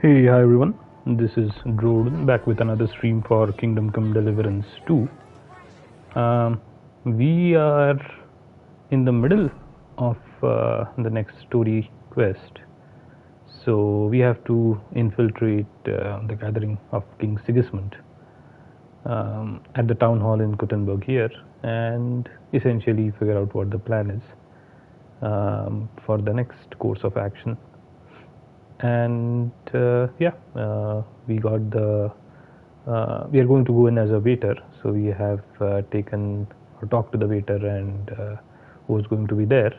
Hey, hi everyone. This is Jordan back with another stream for Kingdom Come Deliverance 2. We are in the middle of the next story quest. So we have to infiltrate the gathering of King Sigismund at the town hall in Kuttenberg here and essentially figure out what the plan is for the next course of action. And we got the we are going to go in as a waiter, so we have taken or talked to the waiter and who's going to be there.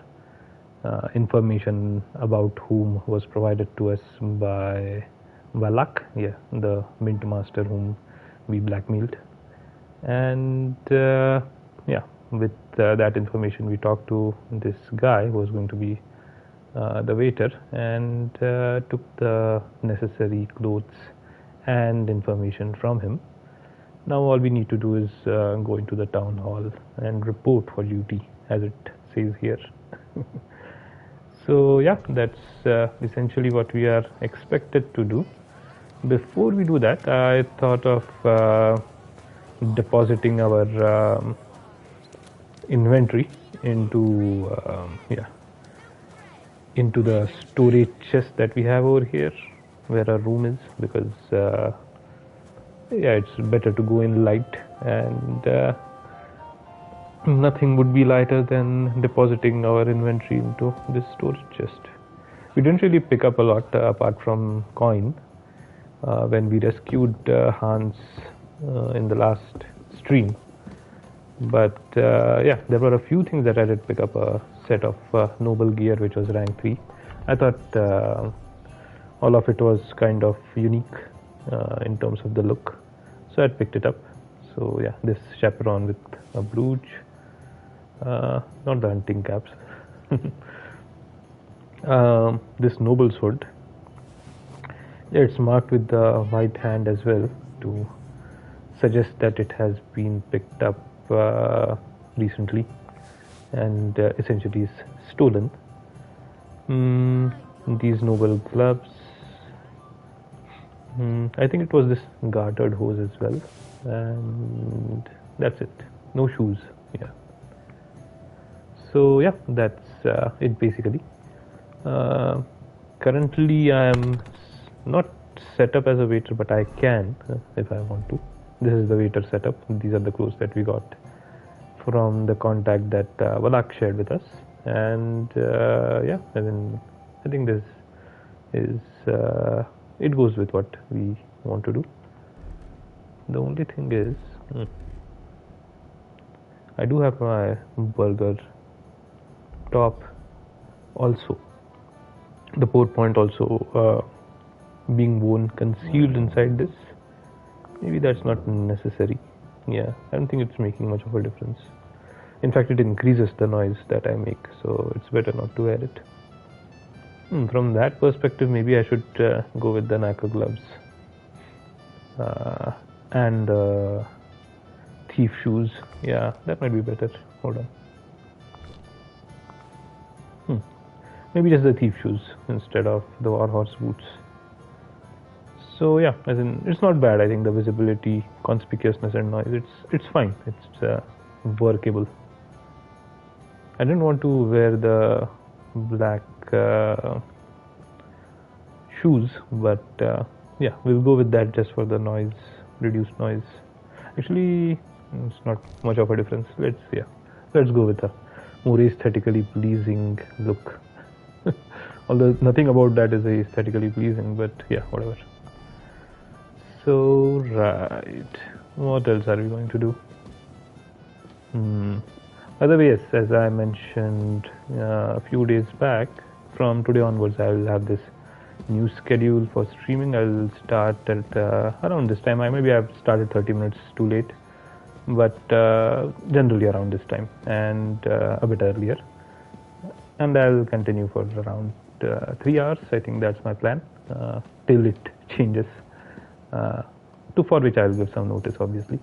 Information about whom was provided to us by Valak, the mint master whom we blackmailed. And with that information we talked to this guy who was going to be the waiter and took the necessary clothes and information from him. Now all we need to do is go into the town hall and report for duty, as it says here. So yeah, that's essentially what we are expected to do. Before we do that, I thought of depositing our inventory into the storage chest that we have over here where our room is, because it's better to go in light, and nothing would be lighter than depositing our inventory into this storage chest. We didn't really pick up a lot apart from coin when we rescued Hans in the last stream, but there were a few things that I did pick up. A set of noble gear which was rank 3. I thought all of it was kind of unique in terms of the look, so I picked it up. So yeah, this chaperon with a brooch, not the hunting caps. This noble's hood, it's marked with the white hand as well to suggest that it has been picked up recently and essentially is stolen. These noble gloves, I think it was this gartered hose as well, and that's it. No shoes. So yeah, that's it basically. Currently I am not set up as a waiter, but I can if I want to. This is the waiter setup. These are the clothes that we got from the contact that Valak shared with us, and I think this is it goes with what we want to do. The only thing is I do have my burger top also, the port point also being worn concealed inside this. Maybe that's not necessary. I don't think it's making much of a difference. In fact, it increases the noise that I make, so it's better not to wear it. From that perspective, maybe I should go with the nacre gloves and thief shoes. Yeah, that might be better. Hold on. Maybe just the thief shoes instead of the warhorse boots. So yeah, as in, it's not bad. I think the visibility, conspicuousness and noise, it's fine. It's workable. I didn't want to wear the black shoes, but we'll go with that just for the noise, reduced noise. Actually, it's not much of a difference. Let's go with a more aesthetically pleasing look. Although nothing about that is aesthetically pleasing, but yeah, whatever. So right, what else are we going to do? By the way, yes, as I mentioned a few days back, from today onwards I will have this new schedule for streaming. I will start at around this time. Maybe I've started 30 minutes too late, but generally around this time and a bit earlier. And I'll continue for around 3 hours. I think that's my plan till it changes, for which I'll give some notice, obviously.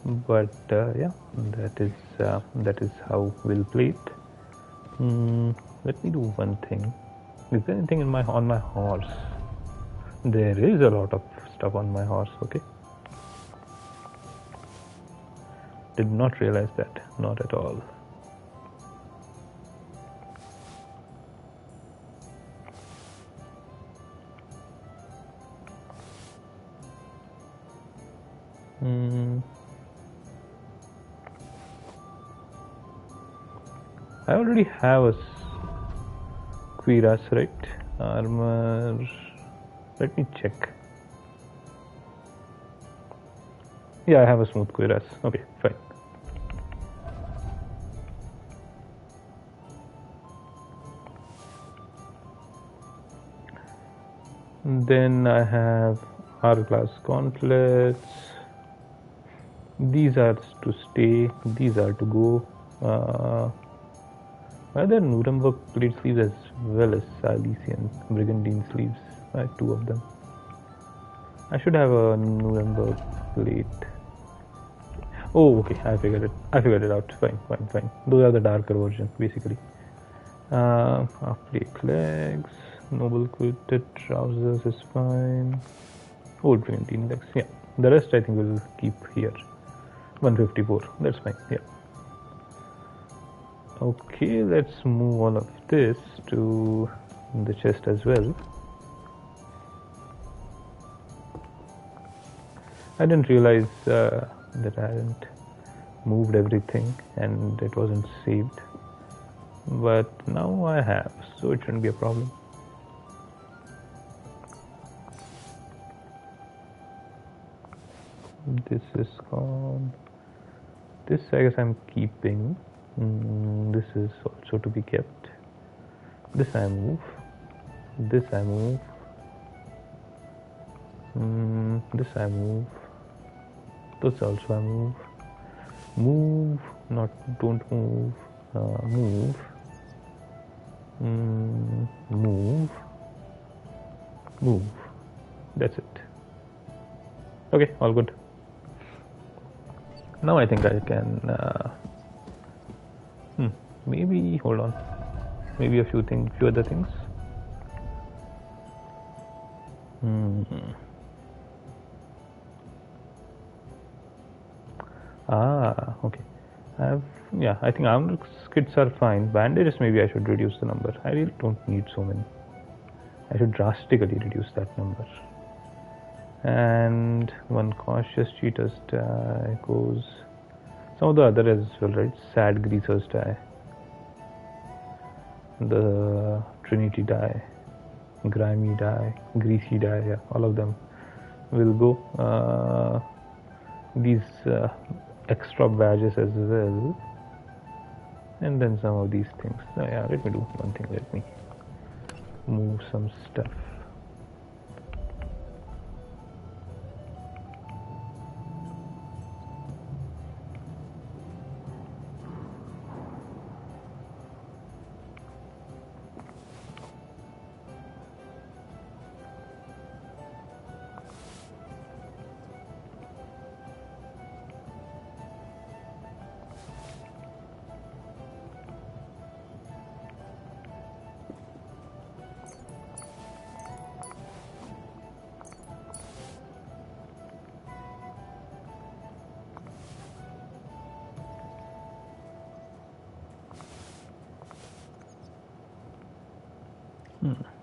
But that is how we'll play it. Let me do one thing. Is there anything on my horse? There is a lot of stuff on my horse, okay? Did not realize that, not at all. I already have a cuirass, right? Armor. Let me check. Yeah, I have a smooth cuirass. Okay, fine. Then I have hourglass gauntlets. These are to stay. These are to go. Are there Nuremberg plate sleeves as well as Silesian Brigandine sleeves? I have 2 of them. I should have a Nuremberg plate. Oh, okay. I figured it out. Fine. Those are the darker versions, basically. Half-plate legs, noble quilted trousers is fine. Old Brigandine legs. Yeah. The rest I think we'll keep here. 154. That's fine. Yeah. Okay, let's move all of this to the chest as well. I didn't realize that I hadn't moved everything and it wasn't saved, but now I have, so it shouldn't be a problem. This is gone. This I guess I'm keeping. This is also to be kept. This I move. This I move. This I move. This also I move. Move. Don't move. Move. Move. That's it. Okay, all good. Now I think I can. Maybe hold on. Maybe a few other things. Okay. I think armor kits are fine. Bandages, maybe I should reduce the number. I really don't need so many. I should drastically reduce that number. And one cautious cheater's die goes. Some of the other as well, right? Sad greaser's die. The Trinity die. Grimy die. Greasy die, yeah. All of them will go. These extra badges as well. And then some of these things. Yeah, let me do one thing. Let me move some stuff.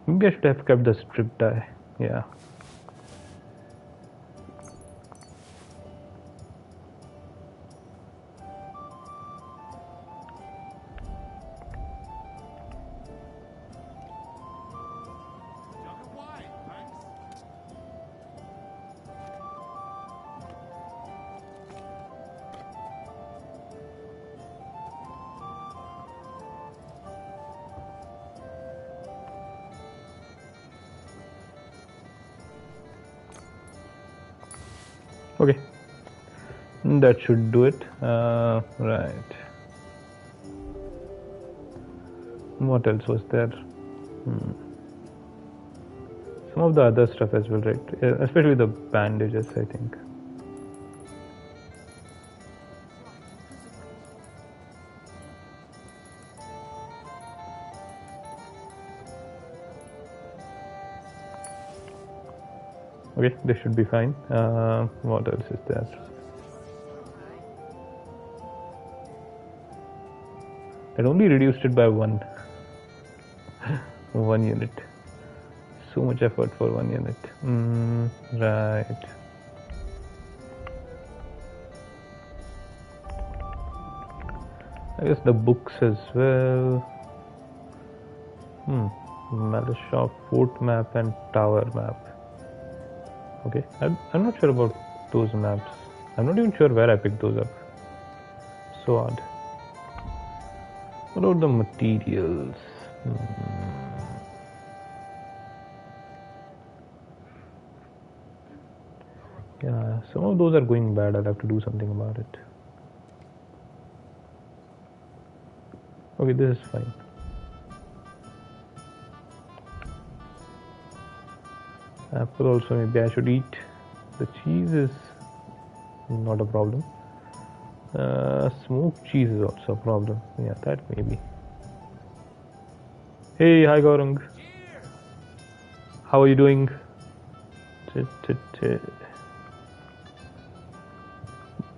Maybe I should have kept the strip die. Yeah. Okay, that should do it. Right. What else was there? Some of the other stuff as well, right? Especially the bandages, I think. Okay, this should be fine. What else is there? It only reduced it by one unit. So much effort for 1 unit. Right. I guess the books as well. Malice Shop, Fort map and Tower map. Okay, I'm not sure about those maps. I'm not even sure where I picked those up. So odd. What about the materials? Yeah, some of those are going bad. I'll have to do something about it. Okay, this is fine. Apple also, maybe I should eat. The cheese is not a problem. Smoked cheese is also a problem. Yeah, that maybe. Hey, hi Gaurang. How are you doing?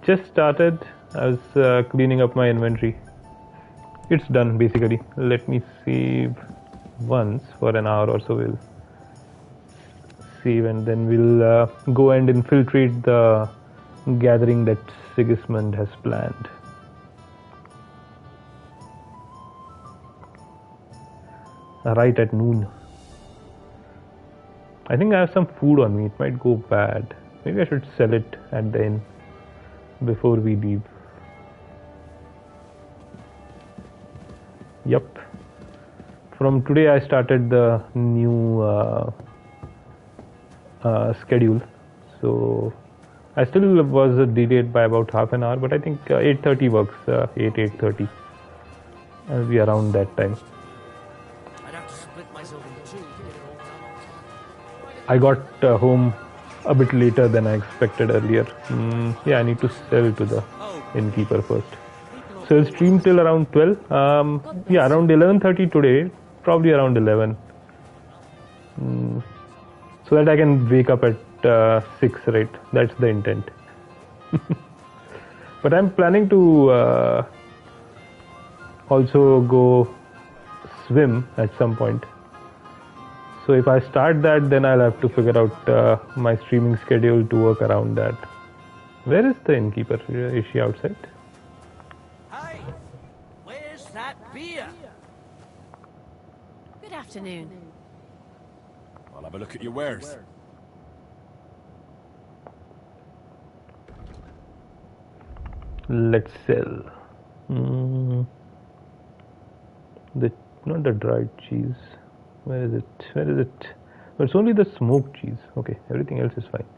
Just started. I was cleaning up my inventory. It's done basically. Let me save once for an hour or so. We'll save and then we'll go and infiltrate the gathering that Sigismund has planned. Right at noon. I think I have some food on me. It might go bad. Maybe I should sell it at the inn before we leave. Yup. From today I started the new schedule. So I still was delayed by about half an hour, but I think 8:30 works. 8:30. I'll be around that time. I got home a bit later than I expected earlier. Yeah, I need to sell to the innkeeper first. So I'll stream till around 12. Yeah, around 11:30 today. Probably around 11. So that I can wake up at 6, right? That's the intent. But I'm planning to also go swim at some point. So if I start that, then I'll have to figure out my streaming schedule to work around that. Where is the innkeeper? Is she outside? Hey, where's that beer? Good afternoon. I'll have a look at your wares. Let's sell. Not the dried cheese. Where is it? Where is it? But it's only the smoked cheese. Okay, everything else is fine.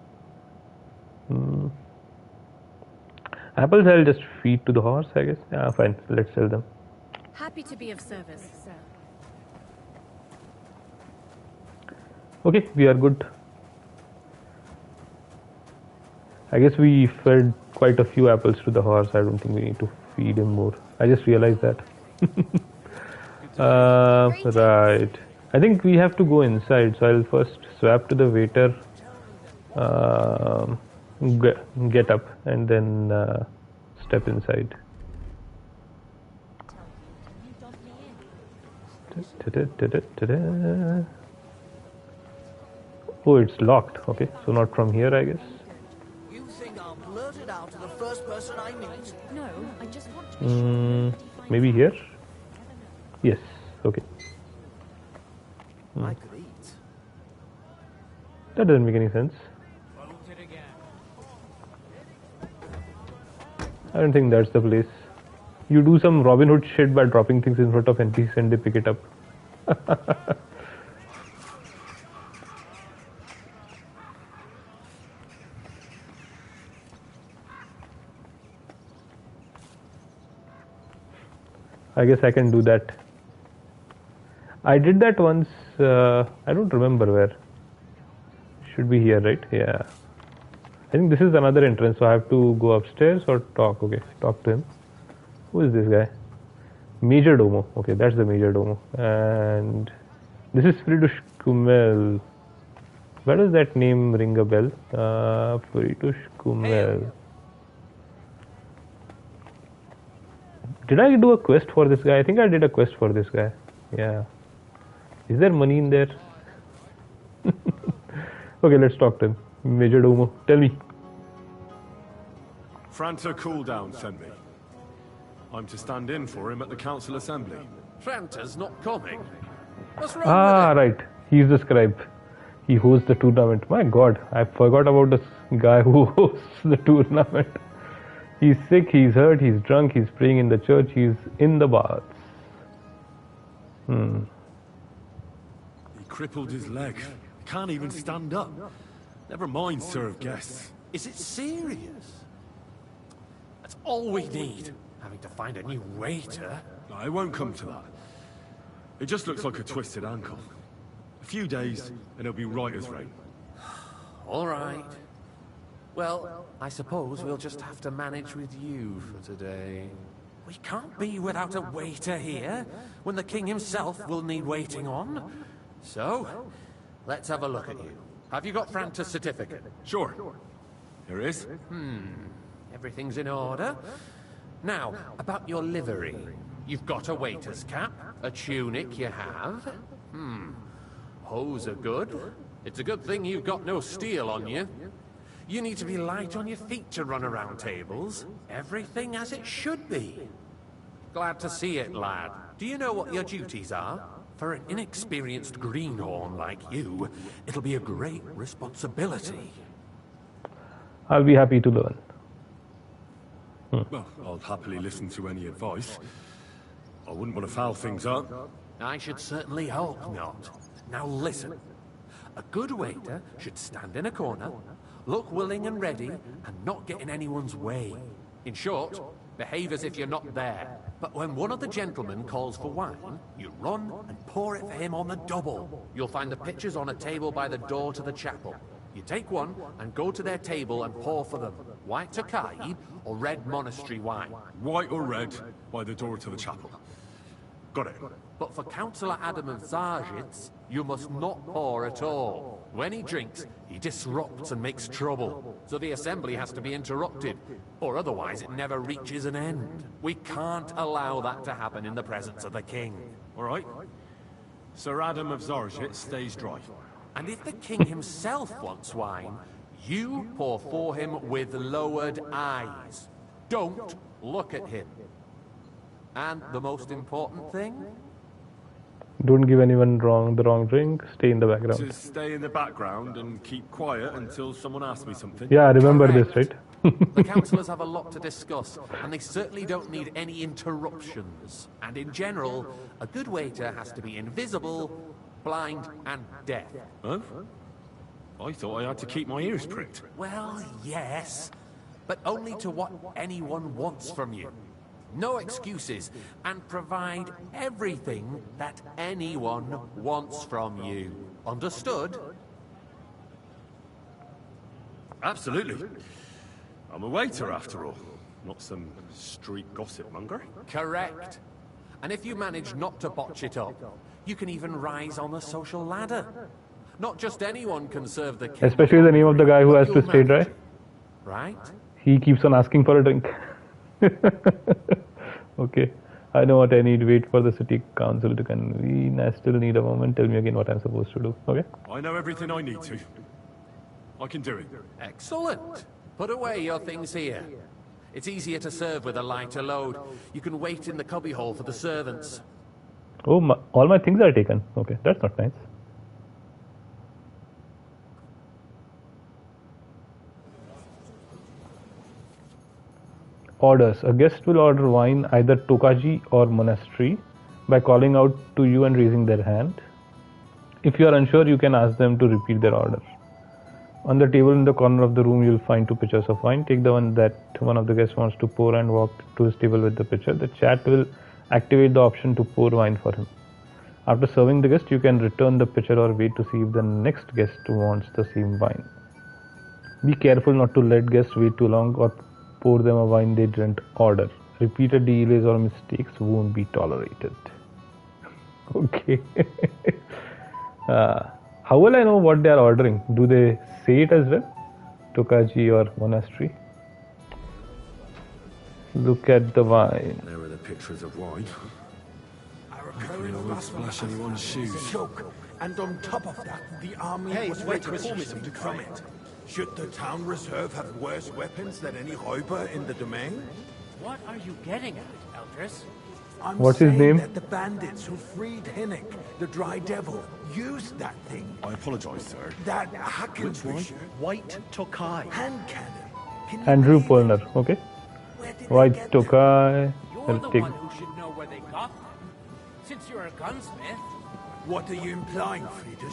Apples I'll just feed to the horse, I guess. Yeah, fine. Let's sell them. Happy to be of service. Okay, we are good. I guess we fed quite a few apples to the horse. I don't think we need to feed him more. I just realized that. Right. I think we have to go inside. So I'll first swap to the waiter, get up, and then step inside. Oh, it's locked. Okay, so not from here, I guess. You think I'll blurt it out to the first person I meet? No, I just want to be sure. Maybe here? Yes, okay. I could eat. That doesn't make any sense. I don't think that's the place. You do some Robin Hood shit by dropping things in front of NPCs and they pick it up. I guess I can do that. I did that once. I don't remember where. Should be here, right? Yeah. I think this is another entrance, so I have to go upstairs or talk. Okay, talk to him. Who is this guy? Major Domo. Okay, that's the Major Domo. And this is Friedrich Kummel. Where does that name ring a bell? Puritush Kumel. Did I do a quest for this guy? I think I did a quest for this guy. Yeah. Is there money in there? Okay, let's talk to him. Major Domo, tell me. Franta Cooldown sent me. I'm to stand in for him at the council assembly. Franta's not coming. What's wrong Ah, with right. He's the scribe. He hosts the tournament. My God, I forgot about this guy who hosts the tournament. He's sick, he's hurt, he's drunk, he's praying in the church, he's in the baths. He crippled his leg. Can't even stand up. Never mind serve guests. Is it serious? That's all we need. Having to find a new waiter. No, it won't come to that. It just looks like a twisted ankle. A few days, and it'll be right as rain. All right. Well, I suppose we'll just have to manage with you for today. We can't be without a waiter here, when the king himself will need waiting on. So, let's have a look at you. Have you got Franta's certificate? Sure. Here it is. Everything's in order. Now, about your livery. You've got a waiter's cap, a tunic you have. Hose are good. It's a good thing you've got no steel on you. You need to be light on your feet to run around tables. Everything as it should be. Glad to see it, lad. Do you know what your duties are? For an inexperienced greenhorn like you, it'll be a great responsibility. I'll be happy to learn. Well, I'll happily listen to any advice. I wouldn't want to foul things up. I should certainly hope not. Now listen. A good waiter should stand in a corner, look willing and ready, and not get in anyone's way. In short, behave as if you're not there. But when one of the gentlemen calls for wine, you run and pour it for him on the double. You'll find the pitchers on a table by the door to the chapel. You take one and go to their table and pour for them. White Tokai or red monastery wine. White or red, by the door to the chapel. Got it. But for Councillor Adam of Zarjitz, you must not pour at all. When he drinks, he disrupts and makes trouble. So the assembly has to be interrupted, or otherwise it never reaches an end. We can't allow that to happen in the presence of the king. All right. Sir Adam of Zarjit stays dry. And if the king himself wants wine, you pour for him with lowered eyes. Don't look at him. And the most important thing? Don't give anyone the wrong drink. Stay in the background. To stay in the background and keep quiet until someone asks me something. Yeah, remember Correct. this, right? The councillors have a lot to discuss, and they certainly don't need any interruptions. And in general, a good waiter has to be invisible, blind, and deaf. Huh? I thought I had to keep my ears pricked. Well, yes, but only to what anyone wants from you. No excuses, and provide everything that anyone wants from you. Understood? Absolutely. I'm a waiter after all, not some street gossip monger. Correct. And if you manage not to botch it up, you can even rise on the social ladder. Not just anyone can serve the king. Especially the name of the guy who has to stay dry. Right? He keeps on asking for a drink. Okay. I know what I need. Wait for the city council to convene. I still need a moment. Tell me again what I'm supposed to do. Okay? I know everything I need to. I can do it. Excellent. Put away your things here. It's easier to serve with a lighter load. You can wait in the cubbyhole for the servants. Oh, all my things are taken. Okay, that's not nice. Orders. A guest will order wine either Tokaji or monastery by calling out to you and raising their hand. If you are unsure, you can ask them to repeat their order. On the table in the corner of the room, you'll find 2 pitchers of wine. Take the one that one of the guests wants to pour and walk to his table with the pitcher. The chat will activate the option to pour wine for him. After serving the guest, you can return the pitcher or wait to see if the next guest wants the same wine. Be careful not to let guests wait too long or pour them a wine they didn't order. Repeated delays or mistakes won't be tolerated. Okay. How will I know what they are ordering? Do they say it as well? Tokaji or monastery? Look at the wine. There are the pictures of wine. Hopefully I won't splash anyone's shoes. Choke. And on top of that, the army was requisitioned from it. Should the town reserve have worse weapons than any Räuber in the domain? What are you getting at, Eldris? I'm What's his saying name? that the bandits who freed Hinnick, the Dry Devil, used that thing. I apologize, sir. That Hackenfisher White Tokai. hand cannon. Can you Andrew read it? Polner. Okay. Where did they White get them? Tokai. You're I'll the take. one who should know where they got them. Since you're a gunsmith. What are you implying, Friedrich?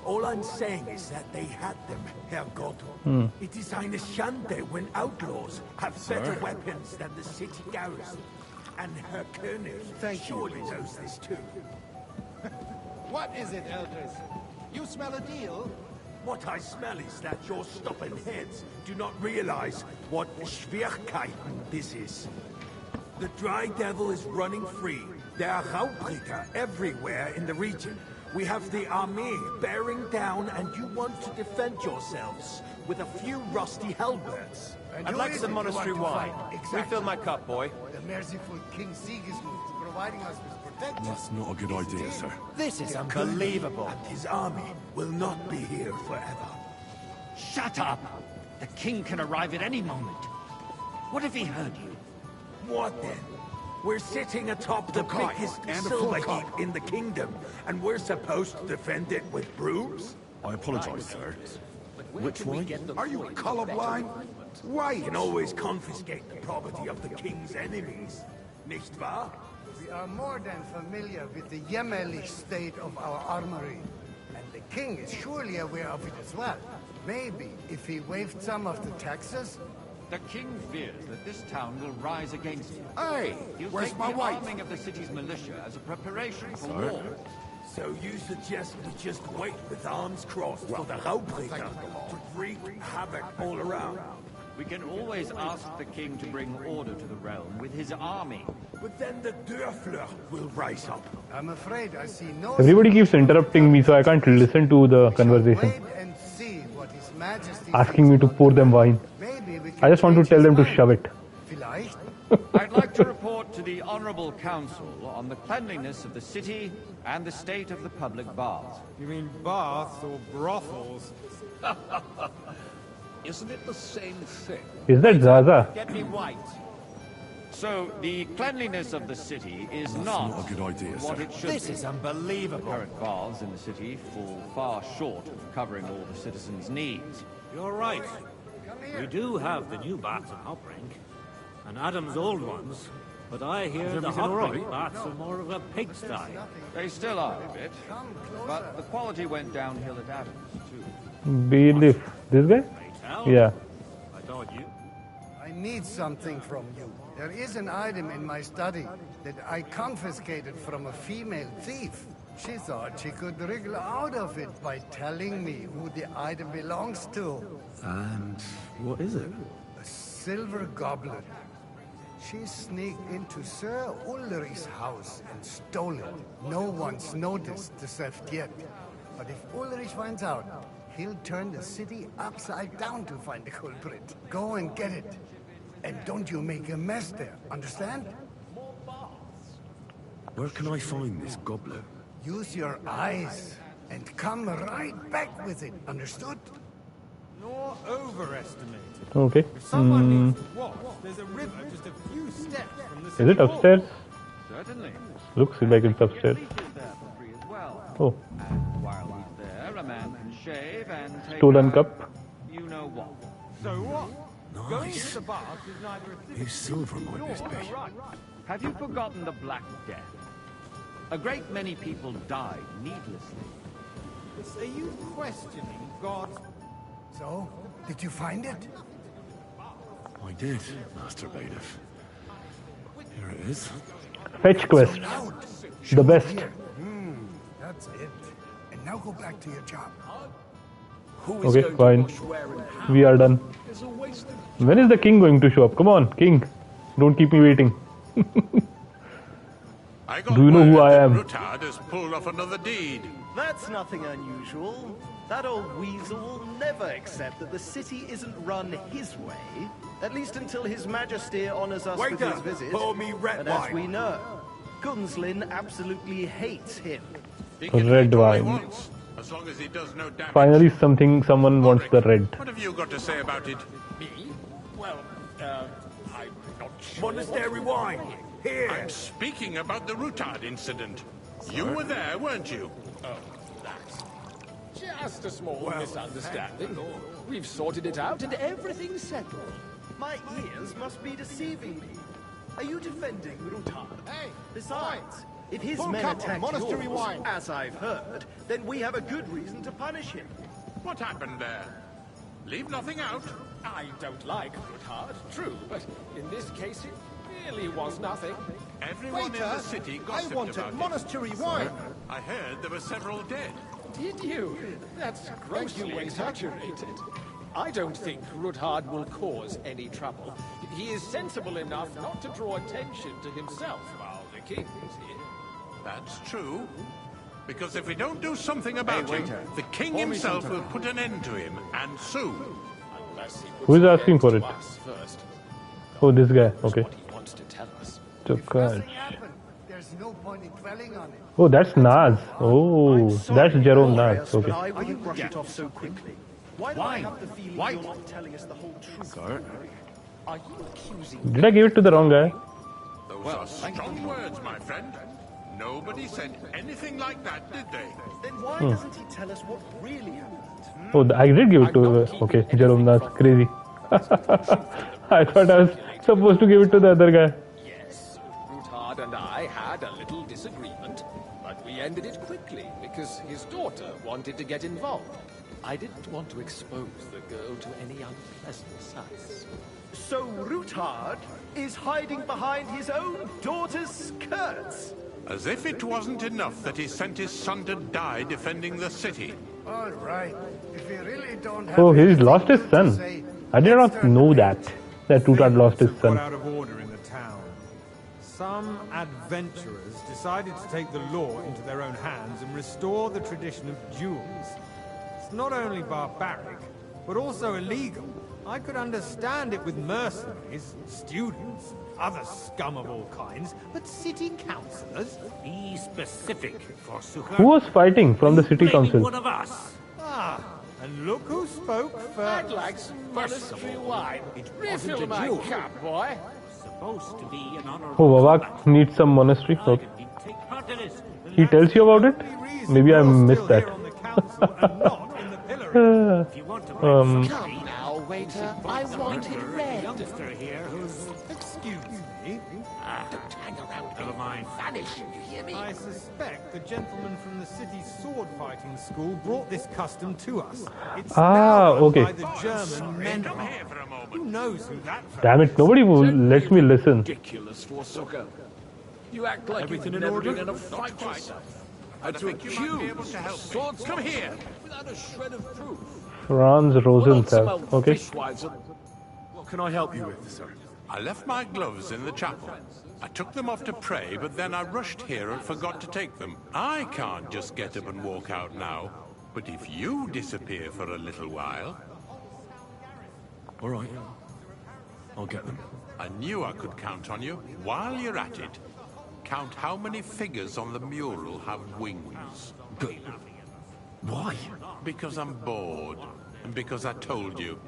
All I'm saying is that they had them, Herr Gott. It is eine Schande when outlaws have better weapons than the city garrison. And Herr König surely knows this too. What is it, Eldris? You smell a deal? What I smell is that your stubborn heads do not realize what Schwierigkeiten this is. The Dry Devil is running free. There are Raubricker everywhere in the region. We have the army bearing down, and you want to defend yourselves with a few rusty halberds. I'd like some monastery wine. Refill my cup, boy. The merciful King Sigismund is providing us with protection. That's not a good idea, sir. This is unbelievable. And his army will not be here forever. Shut up! The king can arrive at any moment. What if he heard you? What then? We're sitting atop the biggest silver heap in the kingdom, and we're supposed to defend it with brooms? I apologize, sir. Which wine? Are you colorblind? Why? You can always confiscate the property of the king's enemies, nicht wahr? We are more than familiar with the jämmerlich state of our armory. And the king is surely aware of it as well. Maybe if he waived some of the taxes. The king fears that this town will rise against you. Hey, He'll where's take my the wife? arming of the city's militia as a preparation for war. So you suggest we just wait with arms crossed for the Raubricker to wreak havoc all around? We can always ask the king to bring order to the realm with his army. But then the Dörfler will rise up. I'm afraid I see no... Everybody keeps interrupting me, so I can't listen to the conversation. Wait and see what His Majesty... Asking me to pour them wine. Maybe we can I just want to change tell his them to mind. shove it. Vielleicht? I'd like to report to the Honorable Council on the cleanliness of the city and the state of the public baths. You mean baths or brothels? Isn't it the same thing? Is that Zaza? Get me white. So, the cleanliness of the city is not not a good idea, what sir. it should This be. is unbelievable. Current baths in the city fall far short of covering all the citizens' needs. You're right. We do have the new baths in Hopbrink, and Adam's old ones, but I hear the Hopbrink baths are more of a pigsty. They still are a bit, but the quality went downhill at Adams, too. Bailiff. This guy? Tell? Yeah. I thought you... I need something from you. There is an item in my study that I confiscated from a female thief. She thought she could wriggle out of it by telling me who the item belongs to. And what is it? A silver goblet. She sneaked into Sir Ulrich's house and stole it. No one's noticed the theft yet. But if Ulrich finds out, he'll turn the city upside down to find the culprit. Go and get it. And don't you make a mess there, understand? Where can I find this goblet? Use your eyes and come right back with it, understood? Nor overestimated. Okay. If someone needs to watch, there's a river just a few steps from the Is city it wall. upstairs? Certainly. Looks like it's upstairs. Leeches there for free as well. Oh, And while he's there, a man can shave and take stolen out cup. You know what? So what? Going into Nice. the bath is neither a Whose silver might this be? right. Have you forgotten the Black Death? A great many people died needlessly. Are you questioning God's... So, did you find it? I did, Master Bailiff. Here it is. Fetch quest. The best. That's it. And now go back to your job. Who is Okay, going fine. to wash where and how? We are done. There's a waste of... When is the king going to show up? Come on, king. Don't keep me waiting. Do you know who I am? Rutard has pulled off another deed. That's nothing unusual. That old weasel will never accept that the city isn't run his way, at least until His Majesty honors us with his visit. Pour me red And as wine. we know, Gunslin absolutely hates him. He can Red eat all he wine. wants, as long as he does no damage. Finally, someone wants the red. What have you got to say about it? Me? Well, I'm not sure. Monastery wine. Here. I'm speaking about the Rutard incident. You were there, weren't you? Oh, that's just a small misunderstanding. We've sorted it out and everything's settled. My ears must be deceiving me. Are you defending Rutard? Hey, Besides, if his Full men cup of attacked monastery yours, wine. as I've heard, then we have a good reason to punish him. What happened there? Leave nothing out. I don't like Rutard, true, but in this case it really was nothing. Everyone in the city I gossiped wanted about monastery wine. it. I heard there were several dead. Did you? That's grossly exaggerated. I don't think Rutard will cause any trouble. He is sensible enough not to draw attention to himself while the king is here. That's true. Because if we don't do something about him, waiter. the king himself will put an end to him, and soon. Unless he puts Who is an asking end for to it? us first. Oh, this guy. Okay. What he wants to tell us. Tukaj. Nothing happened. There's no point in dwelling on it. Oh, that's Naz. Oh, that's Jerome Naz. But Okay. I wouldn't brush it off so quickly. Why do I have the feeling you're not telling us the whole truth? Sir? Are you accusing Did I give it to the wrong guy? Those are strong words, my friend. Nobody said anything like that, did they? Then why doesn't he tell us what really happened? Oh, I did give it to. Okay, Jerome Naz. Crazy. I thought I was supposed to give it to the other guy. Yes, Rutard and I had a little disagreement, but we ended it quickly because his daughter wanted to get involved. I didn't want to expose the girl to any unpleasant sights. So Rutard is hiding behind his own daughter's skirts. As if it wasn't enough that he sent his son to die defending the city. All right. If you really don't have Oh, he's anything lost his good to son. say, I did let's not turn know the that. page. That Rutard lost his Got son. out of order in the town. Some adventurers decided to take the law into their own hands and restore the tradition of duels. It's not only barbaric, but also illegal. I could understand it with mercenaries, students, other scum of all kinds, but city councillors? Be specific, Forsooker. Who was fighting from the city Blaming council? one of us. Ah, and look who spoke I'd first. like some monastery wine. wasn't Refill a my duel. cup, boy. Supposed to be an honorable. Oh, Vavak needs some monastery. I Okay. didn't take part in it. He tells you about it? Maybe I You're missed still that. here on the council and not in the pillory. If you want to Um, write Come now, waiter. I want it a red. youngster here who's... Excuse me. Don't hang around me. Never mind. Vanish, you hear me? I suspect the gentleman from the city's sword fighting school brought this custom to us. It's Ah, now run okay. by the German men. Come here for a moment. Who knows who that Damn it, nobody lets me listen. Ridiculous, Forsooker. You act like Everything you've in never order? been in a Not fight quite. yourself. And I To think you might be able accuse to help me. swords Come here. without a shred of proof. Franz Rosenthal. Okay. What can I help you with, sir? I left my gloves in the chapel. I took them off to pray, but then I rushed here and forgot to take them. I can't just get up and walk out now. But if you disappear for a little while... All right. I'll get them. I knew I could count on you. While you're at it, count how many figures on the mural have wings. But why? Because I'm bored. And because I told you.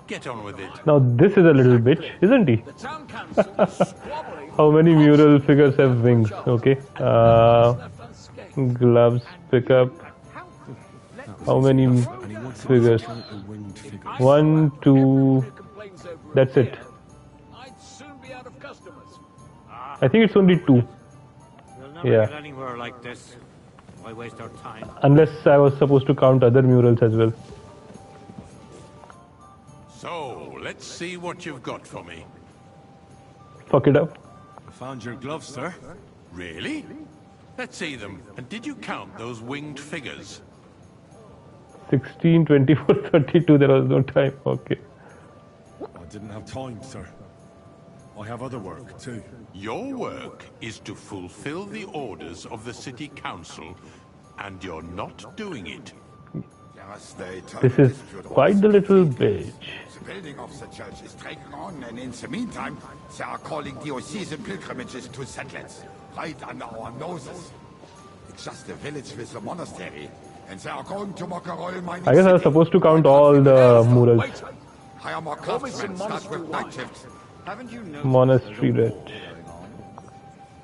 Get on with it. Now this is a little bitch, isn't he? The town council is squabbling. How many mural figures have wings? Okay. Gloves, pick up. How many figures? One, two. That's it. I'd soon be out of customers. I think it's only two. We'll never Yeah. get anywhere like this. Why waste our time? Unless I was supposed to count other murals as well. So, let's see what you've got for me. Fuck it up. I found your gloves, sir. Really? Let's see them. And did you count those winged figures? 16, 24, 32. There was no time. Okay. I didn't have time, sir. I have other work, too. Your work is to fulfill the orders of the city council, and you're not doing it. This is quite the little bitch. The building of the church is dragging on, and in the meantime, they are calling diocesan pilgrimages to settlers, right under our noses. It's just a village with a monastery, and they are going to Mokarol mining. I guess I was supposed to count all the murals. Hire more craftsmen, start with night shifts. Haven't you noticed Monastery there's a red. war going on?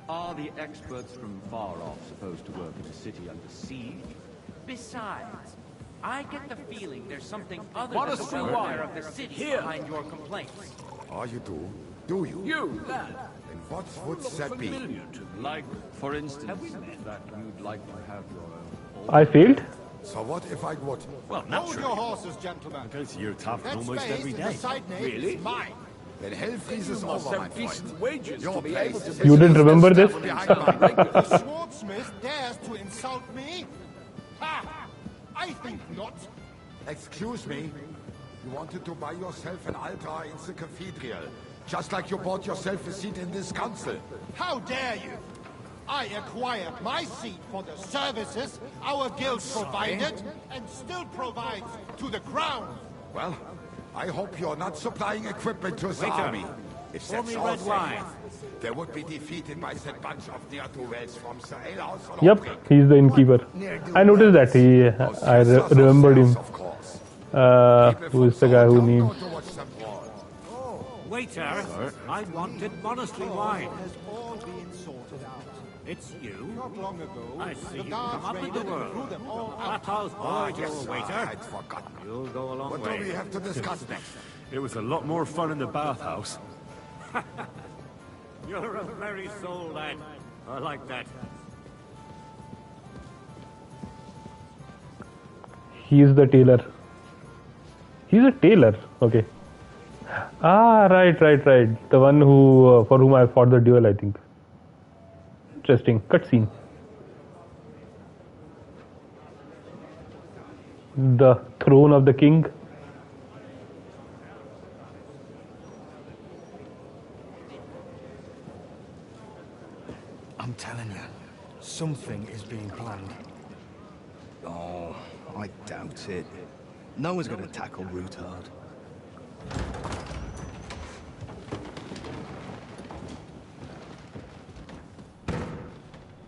Are the experts from far off supposed to work in a city under siege? Besides, I get the feeling there's something other than the welfare of the city behind your complaints. Oh, you do? Do you? You, lad. And what would that be? Like, for instance, that you'd like to have your own... I failed? So what if I would? Well, Hold naturally. your horses, gentlemen. I go to your tavern That almost space every in day. the side nave is mine. Then hell freezes over, my friend. wages Your place is You didn't remember this? behind mine. The swordsmith dares to insult me? Ha! I think not. Excuse me. You wanted to buy yourself an altar in the cathedral, just like you bought yourself a seat in this council. How dare you? I acquired my seat for the services our guild provided and still provides to the crown. Well, I hope you're not supplying equipment to the army. If that's me all red they wine. have, they would be defeated by that bunch of ne'er-do-wells from the alehouse. Yep, he's the innkeeper. I noticed that. I remembered him. Of course. Who is the guy who needs... Waiter, I wanted monastery wine. Has all been sorted out. It's you? Not long ago, I see the you guards come up in raided the and world. threw them all out. Flathouse boy, Yes, you're a waiter. I'd forgotten. You'll go a long What do way. we have to discuss next? It was a lot more fun in the bathhouse. You're a very soul, lad. I like that. He is the tailor. He's a tailor. Okay. Ah, right. The one who for whom I fought the duel, I think. Interesting. Cutscene. The throne of the king. I'm telling you, something is being planned. Oh, I doubt it. No one's going to tackle Rootard.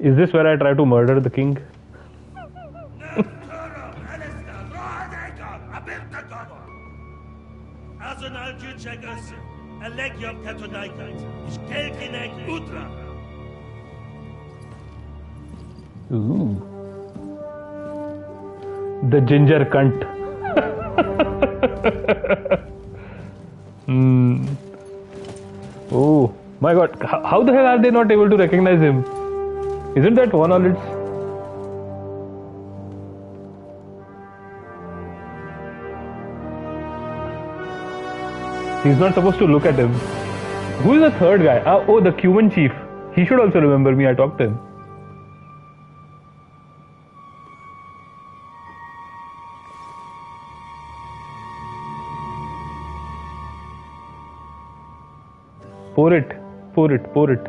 Is this where I try to murder the king? Ooh. The ginger cunt. Oh my god, how the hell are they not able to recognize him? Isn't that one on its... He's not supposed to look at him. Who is the third guy? Oh, the Cuban chief. He should also remember me. I talked to him. Pour it.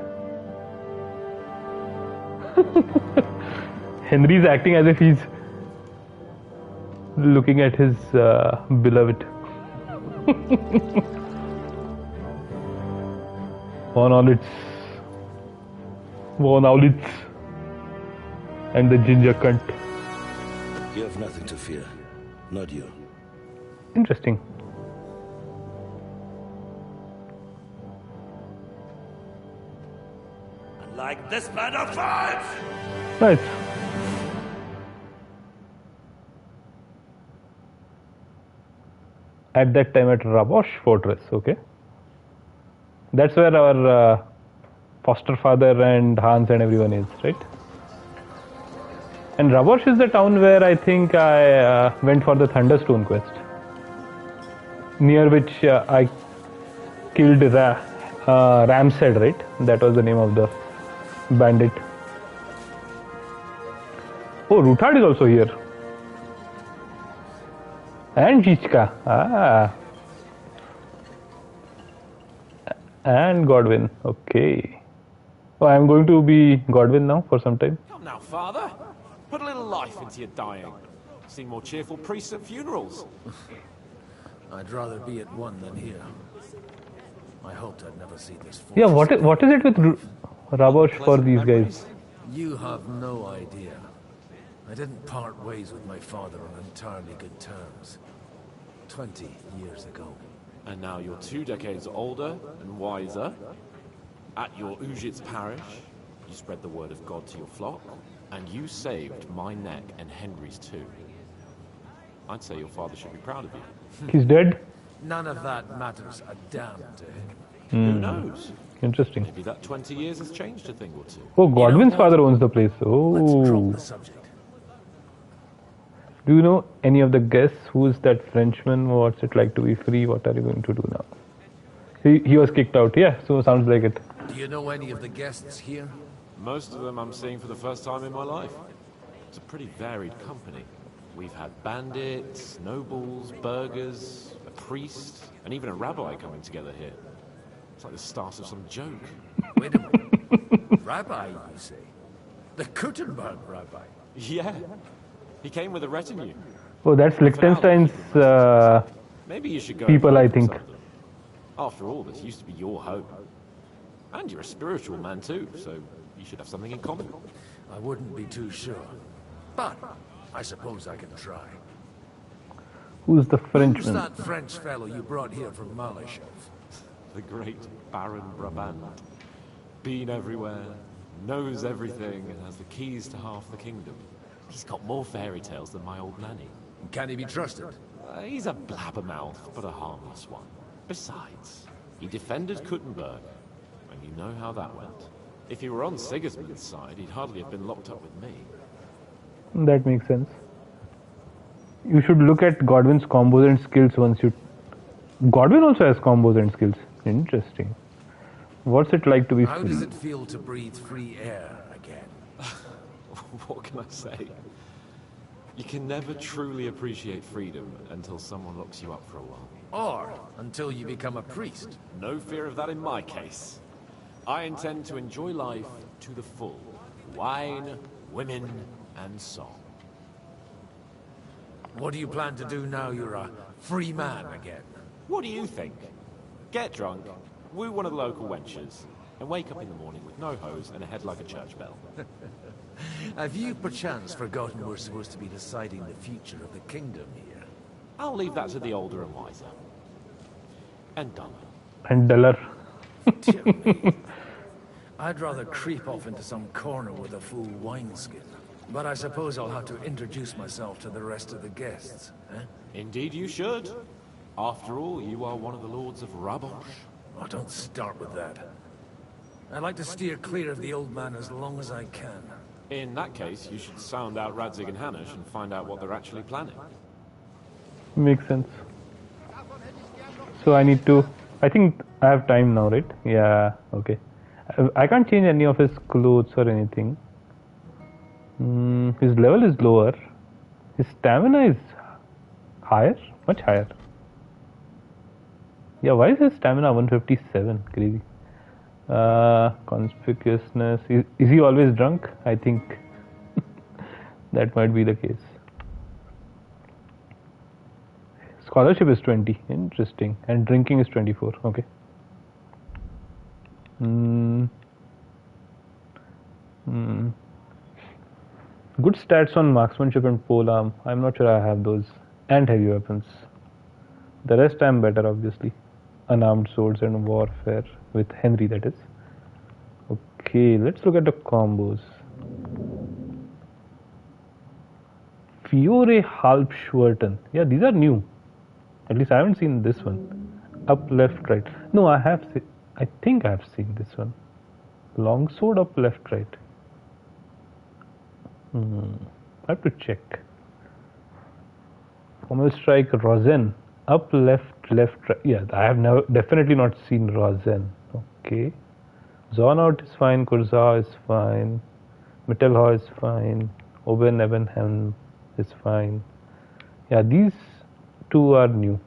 Henry's acting as if he's looking at his beloved. One Aulitz and the ginger cunt. You have nothing to fear. Not you. Interesting. Like this man of five! Nice. At that time at Rabosh Fortress, okay. That's where our foster father and Hans and everyone is, right? And Rabosh is the town where I think I went for the Thunderstone quest, near which I killed Ramshead, right? That was the name of the bandit. Oh, Rootard is also here. And Zhichka. Ah. And Godwin. Okay. So I'm going to be Godwin now for some time. Come now, Father. Put a little life into your dying. See more cheerful priests at funerals. I'd rather be at one than here. I hoped I'd never see this. Yeah, what is it with Rabosh for these guys? You have no idea. I didn't part ways with my father on entirely good terms. 20 years ago. And now you're 2 decades older and wiser. At your Ujit's parish, you spread the word of God to your flock, and you saved my neck and Henry's too. I'd say your father should be proud of you. He's dead? None of that matters a damn to him. Who knows? Interesting. Maybe that 20 years has changed a thing or two. Oh, Godwin's father owns the place. Oh. Let's drop the subject. Do you know any of the guests? Who's that Frenchman? What's it like to be free? What are you going to do now? He was kicked out. Yeah, so sounds like it. Do you know any of the guests here? Most of them I'm seeing for the first time in my life. It's a pretty varied company. We've had bandits, nobles, burghers, a priest, and even a rabbi coming together here. It's like the start of some joke. Wait a minute. Rabbi, you say? The Kuttenberg rabbi? Yeah. He came with a retinue. Oh, that's Liechtenstein's Maybe you should go people, I think. After all, this used to be your home. And you're a spiritual man too, so you should have something in common. I wouldn't be too sure. But I suppose I can try. Who's the Who's Frenchman? that French fellow you brought here from Malachov? The great Baron Brabant. Been everywhere, knows everything, and has the keys to half the kingdom. He's got more fairy tales than my old nanny. Can he be trusted? He's a blabbermouth, but a harmless one. Besides, he defended Kuttenberg, and you know how that went. If he were on Sigismund's side, he'd hardly have been locked up with me. That makes sense. You should look at Godwin's combos and skills once you... Godwin also has combos and skills. Interesting. What's it like to be How free? does it feel to breathe free air again? What can I say? You can never truly appreciate freedom until someone locks you up for a while. Or until you become a priest. No fear of that in my case. I intend to enjoy life to the full. Wine, women, and song. What do you plan to do now you're a free man again? What do you think? Get drunk, woo one of the local wenches, and wake up in the morning with no hose and a head like a church bell. Have you perchance forgotten we're supposed to be deciding the future of the kingdom here? I'll leave that to the older and wiser. And dumber. And duller. Dear me. I'd rather creep off into some corner with a full wineskin. But I suppose I'll have to introduce myself to the rest of the guests, eh? Indeed you should. After all, you are one of the lords of Rabosh. Oh, don't start with that. I'd like to steer clear of the old man as long as I can. In that case, you should sound out Radzig and Hanush and find out what they're actually planning. Makes sense. So I need to... I think I have time now, right? Yeah, okay. I can't change any of his clothes or anything. His level is lower. His stamina is higher? Much higher. Yeah, why is his stamina 157? Crazy. Conspicuousness. Is he always drunk? I think that might be the case. Scholarship is 20. Interesting. And drinking is 24. Okay. Good stats on marksmanship and polearm. I'm not sure I have those. And heavy weapons. The rest I'm better, obviously. Unarmed swords and warfare. With Henry, that is. Okay, let's look at the combos. Fiore Halbschwerten. Yeah, these are new. At least I haven't seen this one. Up, left, right. No, I have seen. I think I have seen this one. Longsword up, left, right. I have to check. Pommel strike, Rosen. Up, left, left, right. Yeah, I have definitely not seen Rosen. Okay. Zornaut is fine. Kurzau is fine. Mittelhau is fine. Oben Ebenhem is fine. Yeah, these two are new.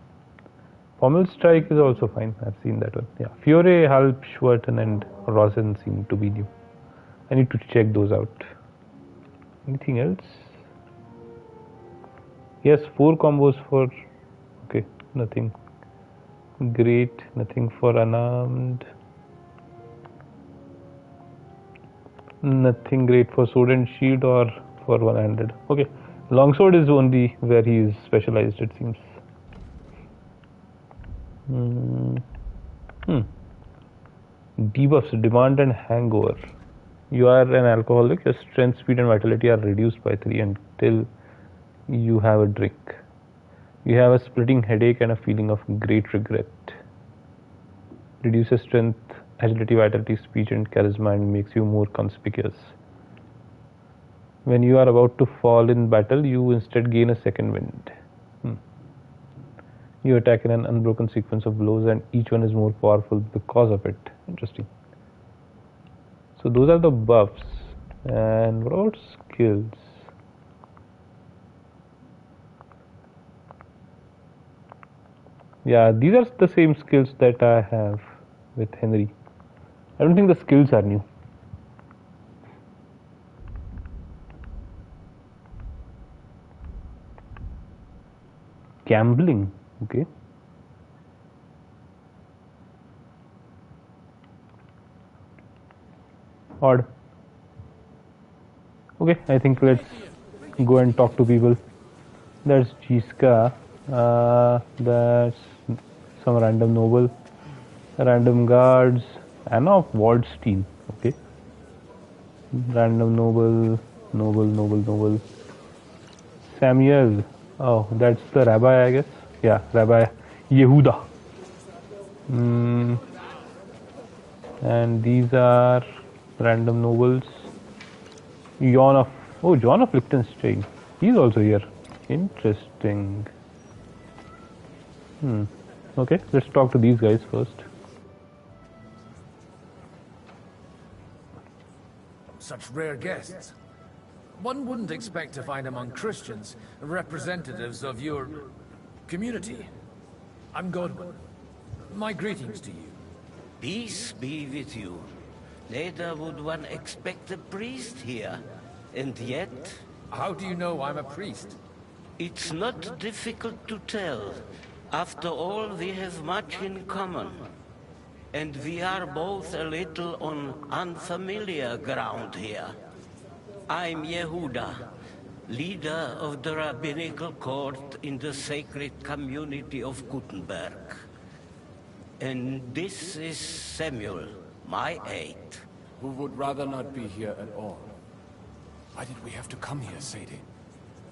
Pommel Strike is also fine. I've seen that one. Yeah, Fiore, Halp, Schwerten, and Rosen seem to be new. I need to check those out. Anything else? Yes, 4 combos for. Okay, nothing great. Nothing for unarmed. Nothing great for sword and shield or for one-handed. Okay, longsword is only where he is specialized, it seems. Debuffs, demand and hangover. You are an alcoholic, your strength, speed and vitality are reduced by 3 until you have a drink. You have a splitting headache and a feeling of great regret. Reduces strength, agility, vitality, speech and charisma and makes you more conspicuous. When you are about to fall in battle, you instead gain a second wind. You attack in an unbroken sequence of blows and each one is more powerful because of it. Interesting. So those are the buffs. And what about skills? Yeah, these are the same skills that I have with Henry. I don't think the skills are new. Gambling, okay. Odd. Okay, I think let's go and talk to people. That's Jiska. That's some random noble, random guards, Anna of Waldstein. Okay. Random noble. Samuel. Oh, that's the rabbi, I guess. Yeah, Rabbi Yehuda. And these are random nobles. John of Liechtenstein. He's also here. Interesting. Okay, let's talk to these guys first. Such rare guests. One wouldn't expect to find among Christians representatives of your community. I'm Godwin. My greetings to you. Peace be with you. Neither would one expect a priest here. And yet... How do you know I'm a priest? It's not difficult to tell. After all, we have much in common. And we are both a little on unfamiliar ground here. I'm Yehuda, leader of the rabbinical court in the sacred community of Gutenberg. And this is Samuel, my aide. Who would rather not be here at all. Why did we have to come here, Sadie?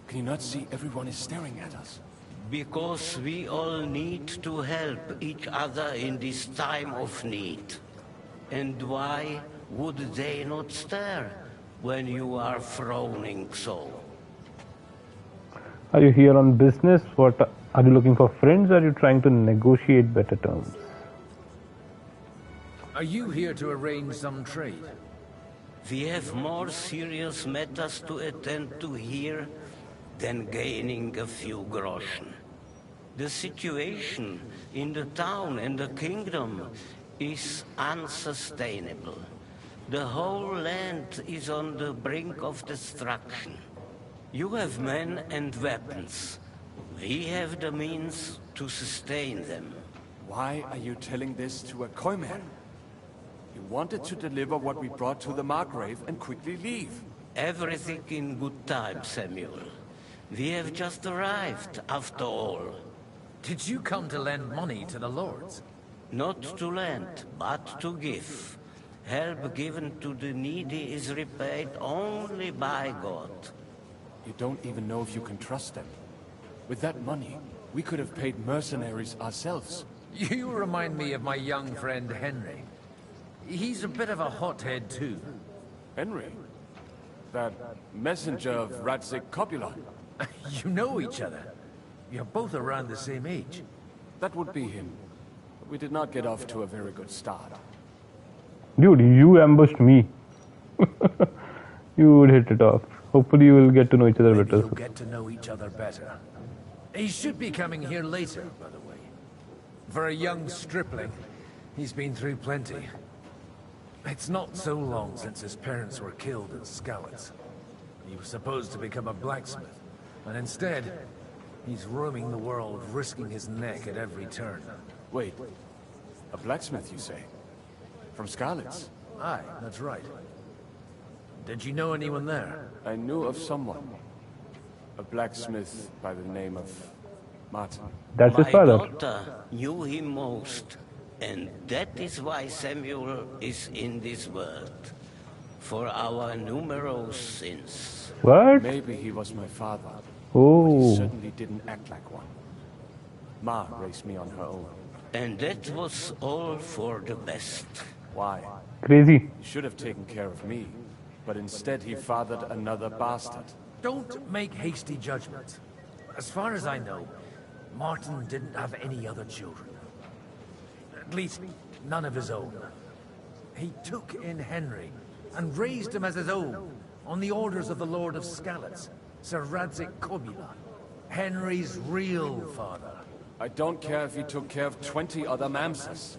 Can you not see everyone is staring at us? Because we all need to help each other in this time of need. And why would they not stare when you are frowning so? Are you here on business? What are you looking for friends? Are you trying to negotiate better terms? Are you here to arrange some trade? We have more serious matters to attend to here than gaining a few groschen. The situation in the town and the kingdom is unsustainable. The whole land is on the brink of destruction. You have men and weapons. We have the means to sustain them. Why are you telling this to a Koimer? You wanted to deliver what we brought to the Margrave and quickly leave. Everything in good time, Samuel. We have just arrived, after all. Did you come to lend money to the lords? Not to lend, but to give. Help given to the needy is repaid only by God. You don't even know if you can trust them. With that money, we could have paid mercenaries ourselves. You remind me of my young friend Henry. He's a bit of a hothead too. Henry? That messenger of Radzik Copula? You know each other. You're both around the same age. That would be him. But we did not get off to a very good start. Dude, you ambushed me. You would hit it off. Hopefully you will get to know each other better. You'll get to know each other better. He should be coming here later, by the way. For a young stripling, he's been through plenty. It's not so long since his parents were killed in Skalitz. He was supposed to become a blacksmith, and instead, he's roaming the world, risking his neck at every turn. Wait, a blacksmith, you say? From Skalitz? Aye, that's right. Did you know anyone there? I knew of someone. A blacksmith by the name of Martin. That's his father. My daughter knew him most, and that is why Samuel is in this world. For our numerous sins. What? Maybe he was my father. Oh. But he certainly didn't act like one. Ma raised me on her own. And that was all for the best. Why? Crazy. He should have taken care of me, but instead he fathered another bastard. Don't make hasty judgments. As far as I know, Martin didn't have any other children. At least, none of his own. He took in Henry and raised him as his own on the orders of the Lord of Skalitz, Sir Radzik Kobula, Henry's real father. I don't care if he took care of 20 other Mamses.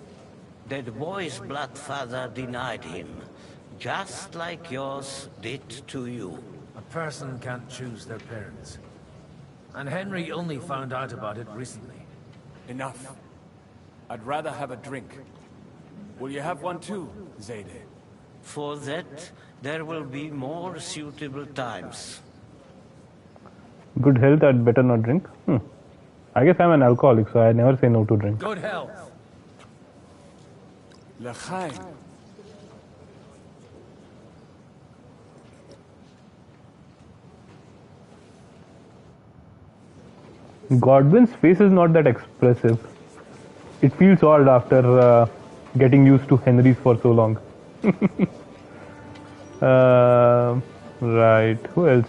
That boy's blood father denied him, just like yours did to you. A person can't choose their parents. And Henry only found out about it recently. Enough. I'd rather have a drink. Will you have one too, Zayde? For that, there will be more suitable times. Good health, I'd better not drink. I guess I'm an alcoholic, so I never say no to drink. Good health. L'chaim. Godwin's face is not that expressive. It feels odd after getting used to Henry's for so long. Right, who else?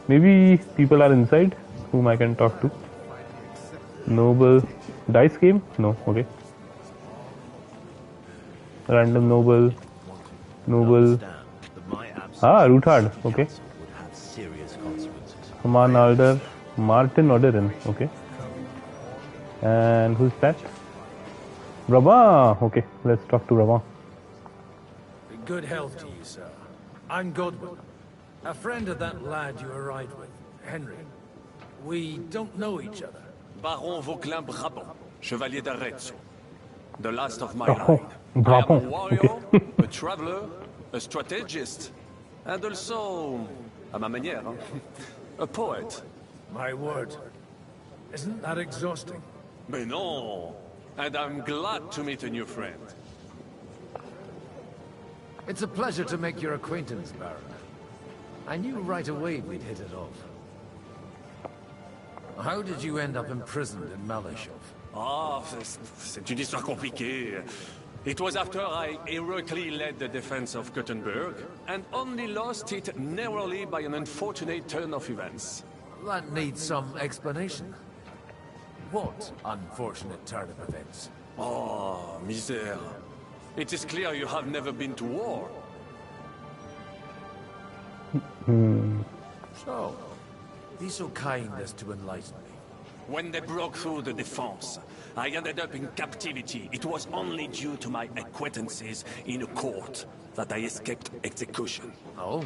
Maybe people are inside whom I can talk to. Noble. Dice game? No, okay. Random noble. Noble. Ah, Ruthard, okay. Command Alder. Martin Oderin, okay. And who's that? Brabant, okay. Let's talk to Brabant. Good health to you, sir. I'm Godwin, a friend of that lad you arrived with, Henry. We don't know each other. Baron Vauquelin Brabant, Chevalier d'Arezzo. The last of my Oh, line. Brabant, I am a warrior, okay. a traveler, a strategist, and also, à ma manière, a poet. My word. Isn't that exhausting? Mais non! And I'm glad to meet a new friend. It's a pleasure to make your acquaintance, Baron. I knew right away we'd hit it off. How did you end up imprisoned in Malashov? Ah, c'est une histoire compliquée. It was after I heroically led the defense of Gothenburg, and only lost it narrowly by an unfortunate turn of events. That needs some explanation. What unfortunate turn of events? Oh, misère. It is clear you have never been to war. So, be so kind as to enlighten me. When they broke through the defense, I ended up in captivity. It was only due to my acquaintances in a court that I escaped execution. Oh?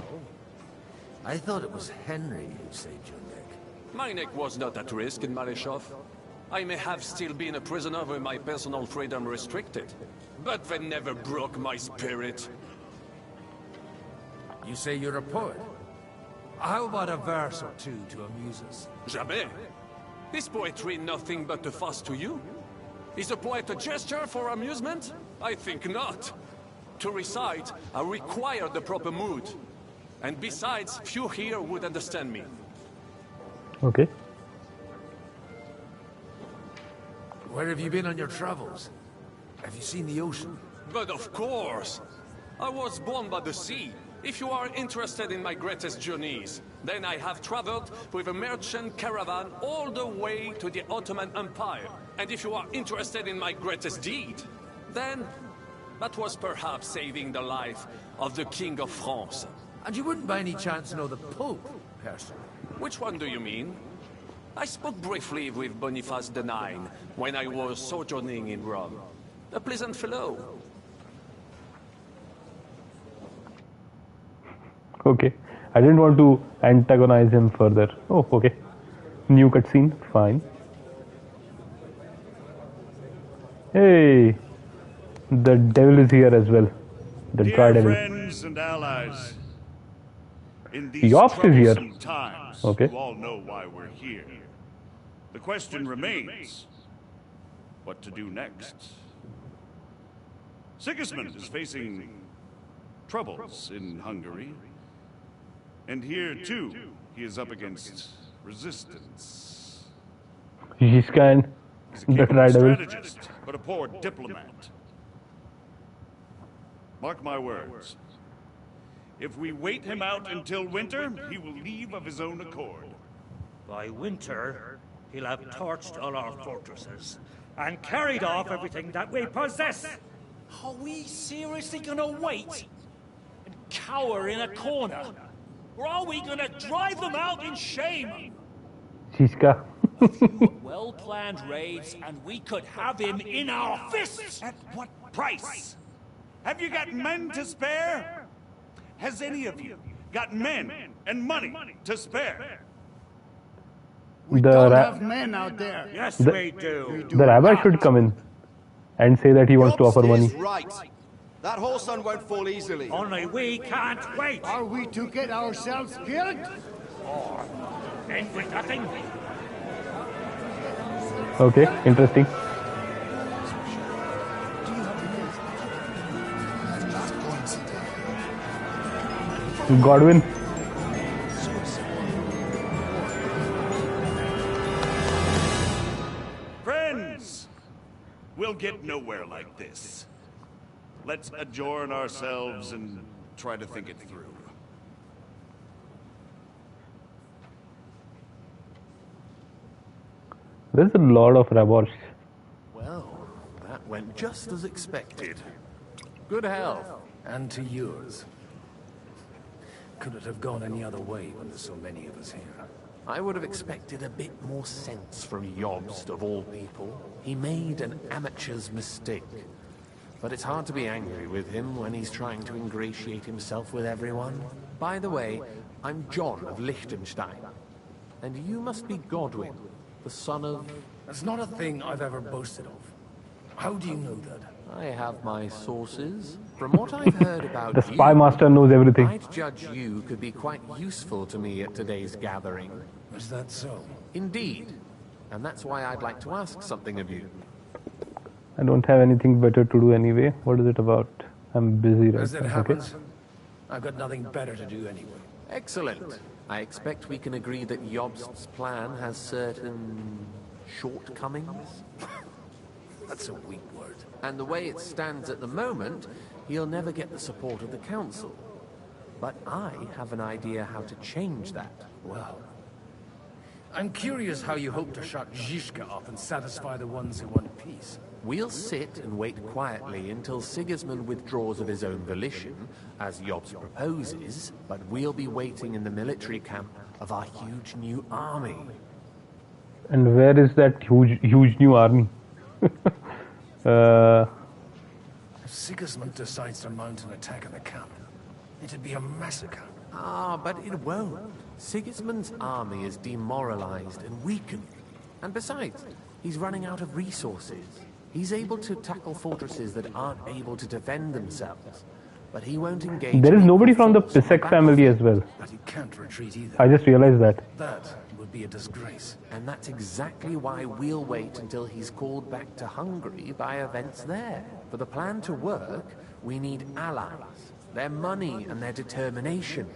I thought it was Henry who saved your neck. My neck was not at risk in Malashov. I may have still been a prisoner with my personal freedom restricted, but they never broke my spirit. You say you're a poet? How about a verse or two to amuse us? Jamais. Is poetry nothing but a fuss to you? Is a poet a gesture for amusement? I think not. To recite, I require the proper mood. And besides, few here would understand me. Okay. Where have you been on your travels? Have you seen the ocean? But of course! I was born by the sea. If you are interested in my greatest journeys, then I have traveled with a merchant caravan all the way to the Ottoman Empire. And if you are interested in my greatest deed, then that was perhaps saving the life of the King of France. And you wouldn't by any chance know the Pope, personally? Which one do you mean? I spoke briefly with Boniface IX when I was sojourning in Rome. A pleasant fellow. Okay. I didn't want to antagonize him further. Oh, okay. New cutscene. Fine. Hey, the devil is here as well. The dry devil. Friends and allies, in these Yops is here. troublesome times, Okay. you all know why we're here. The question remains, what to do next? Sigismund is facing troubles in Hungary. And here, too, he is up against resistance. Zizka and He's a the capable dry devil. strategist, but a poor diplomat. Mark my words. If we wait him out until winter, he will leave of his own accord. By winter, he'll have torched all our fortresses and carried off everything that we possess. Are we seriously gonna wait and cower in a corner? Or are we gonna drive them out in shame? Zizka. Well-planned raids, and we could have him in our fists! At what price? Have you got men to spare? Has any of you got men and money to spare? We The don't ra- have men out there. Yes, The- we do. The rabbi should come in and say that he wants to offer money. Right. That whoreson won't fall easily. Only we can't wait. Are we to get ourselves killed? Or end with nothing. Okay, interesting. Godwin. Friends, we'll get nowhere like this. Let's adjourn ourselves and try to think it through. There's a lot of rabbis. Well, that went just as expected. Good health. And to yours. Could it have gone any other way when there's so many of us here? I would have expected a bit more sense from Jobst, of all people. He made an amateur's mistake. But it's hard to be angry with him when he's trying to ingratiate himself with everyone. By the way, I'm John of Liechtenstein. And you must be Godwin, the son of... That's not a thing I've ever boasted of. How do you know that? I have my sources. From what I've heard about The spy master knows everything. I'd judge you could be quite useful to me at today's gathering. Is that so? Indeed. And that's why I'd like to ask something of you. I don't have anything better to do anyway. What is it about? I'm busy right As it now. happens, I've got nothing better to do anyway. Excellent. I expect we can agree that Jobst's plan has certain shortcomings. That's a weak word. And the way it stands at the moment, he'll never get the support of the council. But I have an idea how to change that. Well, I'm curious how you hope to shut Zizka up and satisfy the ones who want peace. We'll sit and wait quietly until Sigismund withdraws of his own volition, as Jobst proposes, but we'll be waiting in the military camp of our huge new army. And where is that huge new army? If Sigismund decides to mount an attack on the camp, it'd be a massacre. Ah, but it won't. Sigismund's army is demoralized and weakened. And besides, he's running out of resources. He's able to tackle fortresses that aren't able to defend themselves. But he won't engage... There is nobody from the Pisek family as well. But he can't retreat either. I just realized that. That would be a disgrace. And that's exactly why we'll wait until he's called back to Hungary by events there. For the plan to work, we need allies, their money and their determination.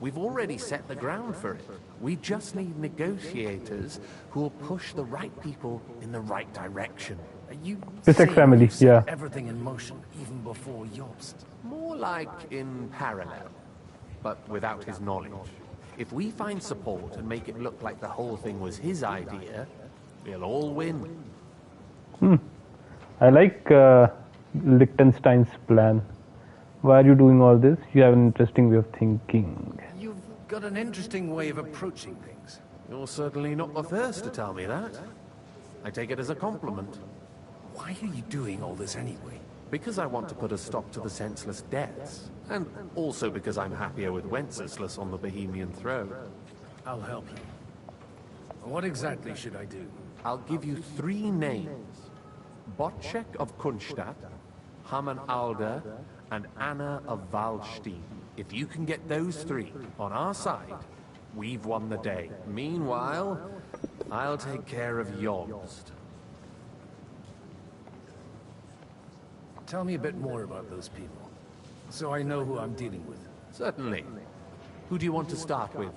We've already set the ground for it. We just need negotiators who will push the right people in the right direction. You Pisek family, yeah. Everything in motion, even before Jobst. More like in parallel, but without his knowledge. If we find support and make it look like the whole thing was his idea, we'll all win. I like Liechtenstein's plan. Why are you doing all this? You have an interesting way of thinking. You've got an interesting way of approaching things. You're certainly not the first to tell me that. I take it as a compliment. Why are you doing all this anyway? Because I want to put a stop to the senseless deaths. And also because I'm happier with Wenceslas on the Bohemian throne. I'll help you. What exactly should I do? I'll give you 3 names. Botchek of Kunstadt, Haman Alder, and Anna of Waldstein. If you can get those 3 on our side, we've won the day. Meanwhile, I'll take care of Jobst. Tell me a bit more about those people, so I know who I'm dealing with. Certainly. Who do you want to start with?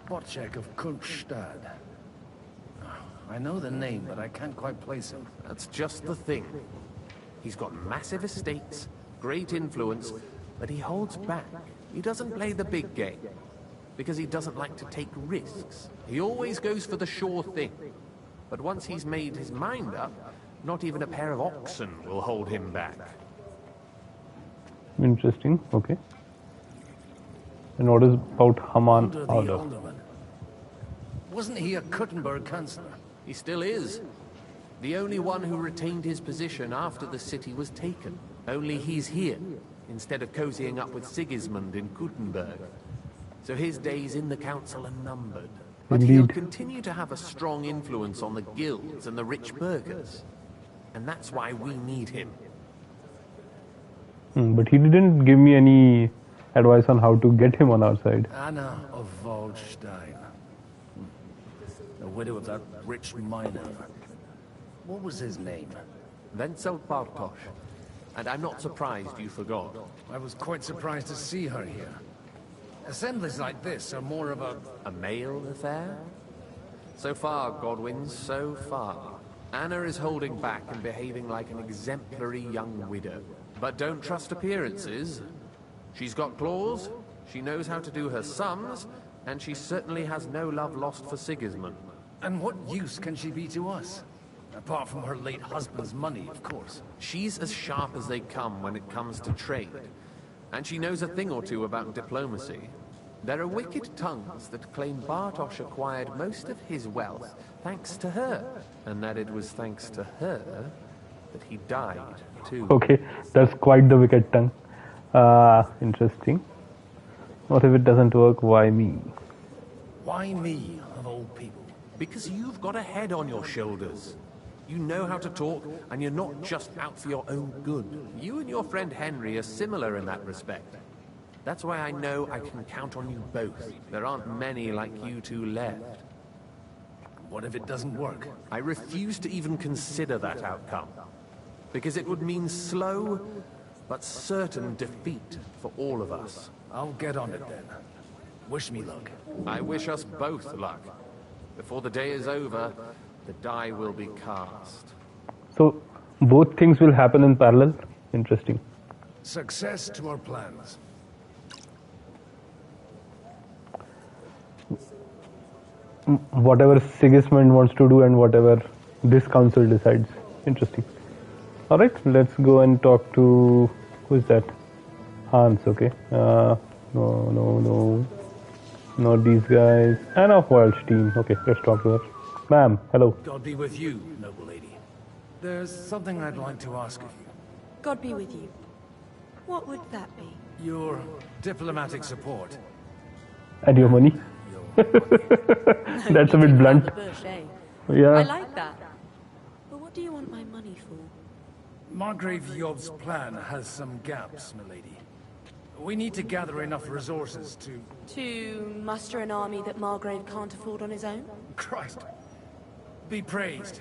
Botchek of Kunstadt. I know the name, but I can't quite place him. That's just the thing. He's got massive estates, great influence, but he holds back. He doesn't play the big game, because he doesn't like to take risks. He always goes for the sure thing. But once he's made his mind up, not even a pair of oxen will hold him back. Interesting, okay. And what is about Haman Alder? Wasn't he a Kuttenberg Chancellor? He still is. The only one who retained his position after the city was taken. Only he's here, instead of cozying up with Sigismund in Kuttenberg. So his days in the council are numbered. But he'll continue to have a strong influence on the guilds and the rich burghers. And that's why we need him. But he didn't give me any advice on how to get him on our side. Anna of Waldstein. The widow of that rich miner. What was his name? Wenzel Bartosz. And I'm not surprised you forgot. I was quite surprised to see her here. Assemblies like this are more of a male affair? So far, Godwin, so far. Anna is holding back and behaving like an exemplary young widow. But don't trust appearances. She's got claws, she knows how to do her sums, and she certainly has no love lost for Sigismund. And what use can she be to us? Apart from her late husband's money, of course. She's as sharp as they come when it comes to trade. And she knows a thing or two about diplomacy. There are wicked tongues that claim Bartosz acquired most of his wealth thanks to her, and that it was thanks to her that he died, too. Okay, that's quite the wicked tongue. Interesting. What if it doesn't work? Why me? Why me, of all people? Because you've got a head on your shoulders. You know how to talk, and you're not just out for your own good. You and your friend Henry are similar in that respect. That's why I know I can count on you both. There aren't many like you two left. What if it doesn't work? I refuse to even consider that outcome. Because it would mean slow, but certain defeat for all of us. I'll get on it then. Wish me luck. I wish us both luck. Before the day is over, the die will be cast. So, both things will happen in parallel? Interesting. Success to our plans. Whatever Sigismund wants to do and whatever this council decides. Interesting. Alright, let's go and talk to... who is that? Hans, okay. No. Not these guys. Anna of Waldstein. Okay, let's talk to her. Ma'am, hello. God be with you, noble lady. There's something I'd like to ask of you. God be with you. What would that be? Your diplomatic support. And your money? That's a bit blunt. Yeah. I like that. But what do you want my money for? Margrave Job's plan has some gaps, milady. We need to gather enough resources to... To muster an army that Margrave can't afford on his own? Christ. Be praised.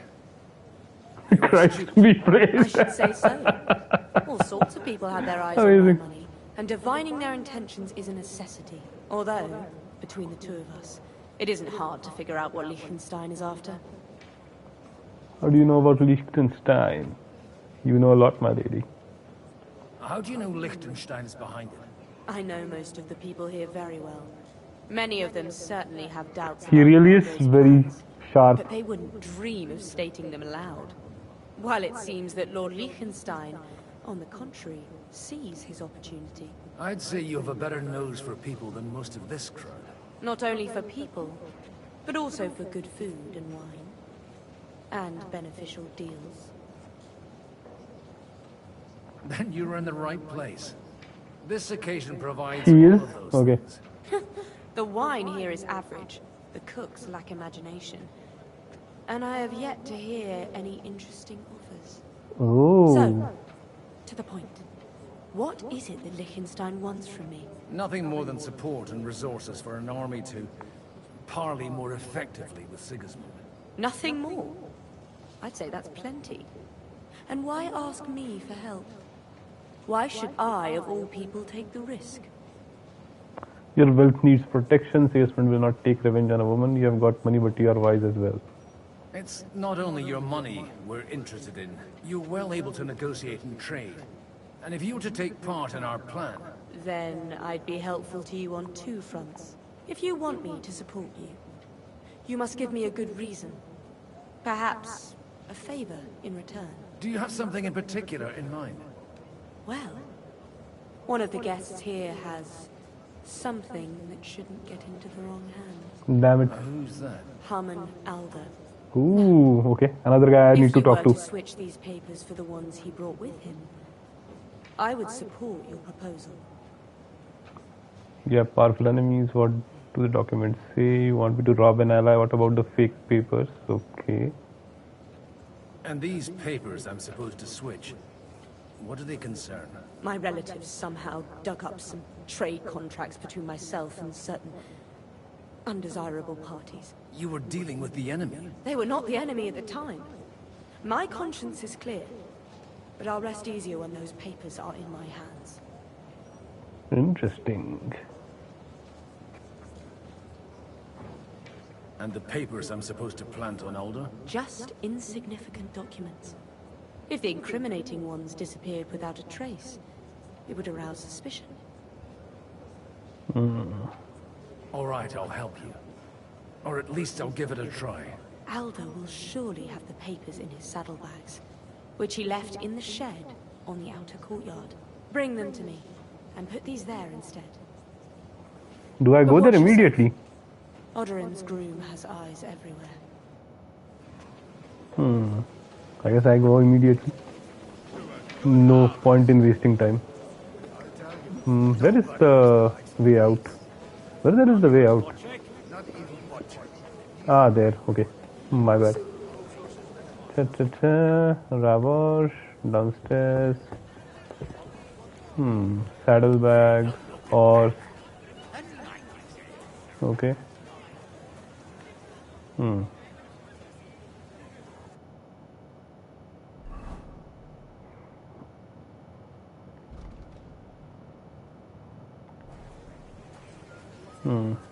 Christ, be praised. I should say so. All sorts of people have their eyes on my money, and divining their intentions is a necessity. Although, between the two of us, it isn't hard to figure out what Liechtenstein is after. How do you know about Liechtenstein? You know a lot, my lady. How do you know Liechtenstein is behind it? I know most of the people here very well. Many of them certainly have doubts. He really is very sharp. But they wouldn't dream of stating them aloud. While it seems that Lord Liechtenstein, on the contrary, sees his opportunity. I'd say you have a better nose for people than most of this crowd. Not only for people, but also for good food and wine, and beneficial deals. Then you're in the right place. This occasion provides He all is? of those Okay. things. The wine here is average. The cooks lack imagination. And I have yet to hear any interesting offers. Oh. So, to the point. What is it that Liechtenstein wants from me? Nothing more than support and resources for an army to parley more effectively with Sigismund. Nothing more? I'd say that's plenty. And why ask me for help? Why should I, of all people, take the risk? Your wealth needs protection. Sigismund will not take revenge on a woman. You have got money, but you are wise as well. It's not only your money we're interested in. You're well able to negotiate and trade. And if you were to take part in our plan... Then I'd be helpful to you on two fronts. If you want me to support you, you must give me a good reason. Perhaps a favor in return. Do you have something in particular in mind? Well, one of the guests here has something that shouldn't get into the wrong hands. Damn it. Who's that? Haman Alder. Ooh, okay. Another guy I need to talk If you were to. to switch these papers for the ones he brought with him, I would support your proposal. Yeah, powerful enemies. What do the documents say? You want me to rob an ally? What about the fake papers? Okay. And these papers I'm supposed to switch, what do they concern? My relatives somehow dug up some trade contracts between myself and certain undesirable parties. You were dealing with the enemy. They were not the enemy at the time. My conscience is clear, but I'll rest easier when those papers are in my hands. Interesting. And the papers I'm supposed to plant on Alder? Just insignificant documents. If the incriminating ones disappeared without a trace, it would arouse suspicion. All right, I'll help you. Or at least I'll give it a try. Alder will surely have the papers in his saddlebags, which he left in the shed on the outer courtyard. Bring them to me, and put these there instead. Do I go there immediately? Odorin's groom has eyes everywhere. I guess I go immediately. No point in wasting time. Where is the way out? Where there is the way out? Ah, there. Okay. My bad. Ravash, downstairs. Saddlebags, horse. Okay.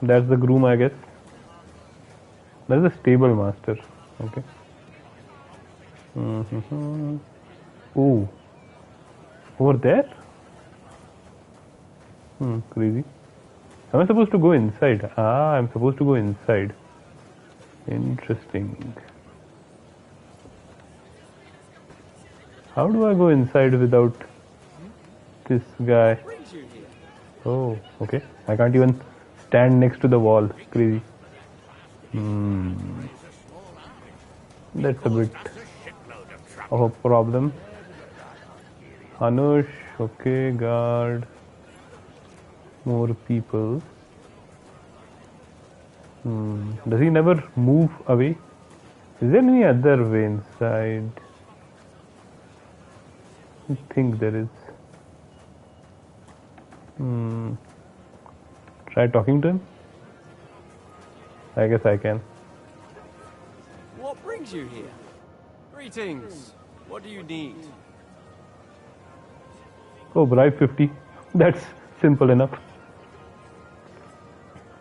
That's the groom, I guess. That's the stable master. Okay. Oh, over there? Crazy. Am I supposed to go inside? Ah, I'm supposed to go inside. Interesting. How do I go inside without this guy? Oh, okay. I can't even stand next to the wall. Crazy. That's a bit of a problem. Anush, okay, guard. More people. Does he never move away? Is there any other way inside? I think there is. Try talking to him? I guess I can. What brings you here? Greetings. What do you need? Oh, bribe 50. That's simple enough.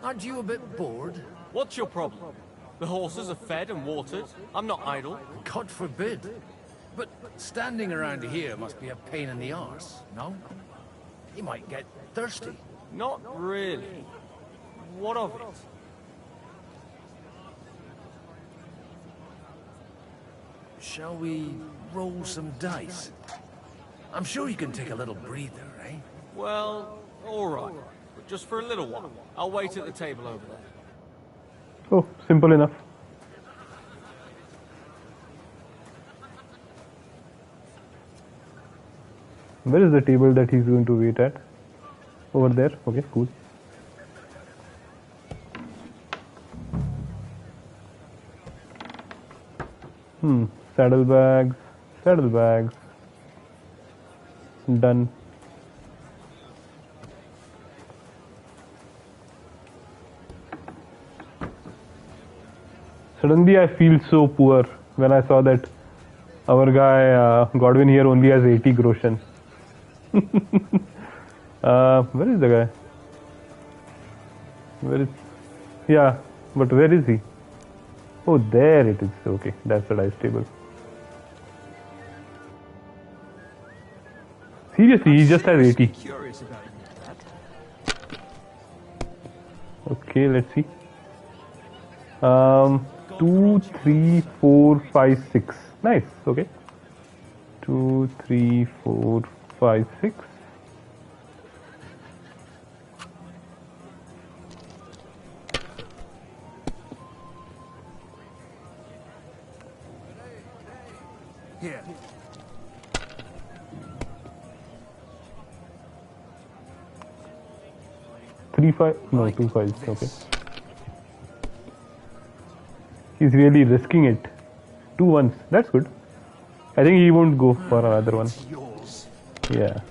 Aren't you a bit bored? What's your problem? The horses are fed and watered. I'm not idle. God forbid. But standing around here must be a pain in the arse, no? You might get thirsty. Not really. What of it? Shall we roll some dice? I'm sure you can take a little breather, eh? Well, all right. But just for a little while. I'll wait at the table over there. Oh, simple enough. Where is the table that he's going to wait at? Over there. Okay, cool. Saddlebags. Saddlebags. Done. Suddenly I feel so poor when I saw that our guy Godwin here only has 80 groschen. Where is the guy? Where is... Yeah, but where is he? Oh, there it is. Okay, that's the dice table. Seriously, he just has 80. Okay, let's see. 2, 3, 4, 5, 6. Nice. Okay. 2, 3, 4, 5, 6. Here. 3, 5. No, 2 5s. Okay. He's really risking it. 2 1s. That's good. I think he won't go for another one. Yeah.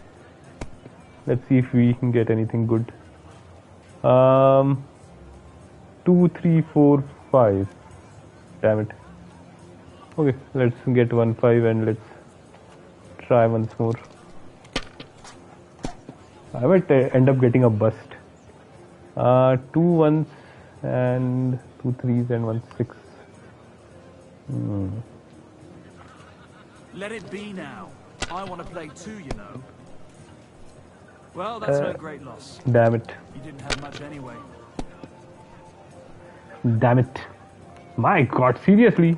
Let's see if we can get anything good. 2, 3, 4, 5. Damn it. Okay, let's get 1 5 and let's try once more. I might end up getting a bust. 2 1s and 2 3s and 1 6. Let it be now. I want to play too, you know. Well, that's no great loss. Damn it. You didn't have much anyway. Damn it. My god, seriously?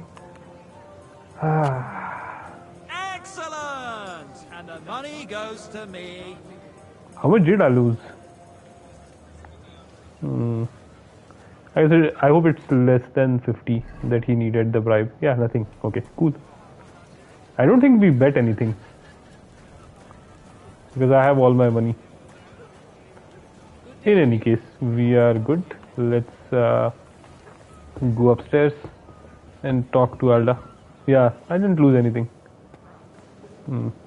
Excellent! And the money goes to me. How much did I lose? I hope it's less than 50 that he needed the bribe. Yeah, nothing. Okay, cool. I don't think we bet anything because I have all my money. In any case, we are good. Let's go upstairs and talk to Alda. Yeah, I didn't lose anything.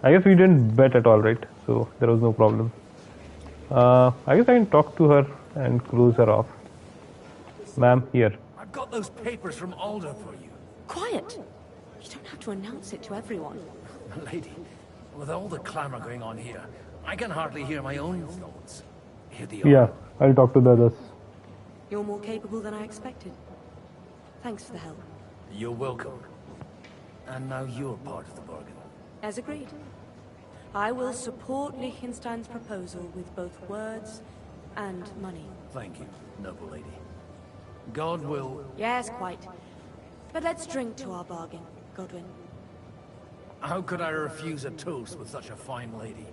I guess we didn't bet at all, right? So there was no problem. I guess I can talk to her and close her off. Ma'am, here. I've got those papers from Alder for you. Quiet! You don't have to announce it to everyone. Lady, with all the clamor going on here, I can hardly hear my own thoughts. Hear the Yeah, I'll talk to the others. You're more capable than I expected. Thanks for the help. You're welcome. And now you're part of the bargain. As agreed. I will support Liechtenstein's proposal with both words and money. Thank you, noble lady. God will... Yes, quite. But let's drink to our bargain, Godwin. How could I refuse a toast with such a fine lady?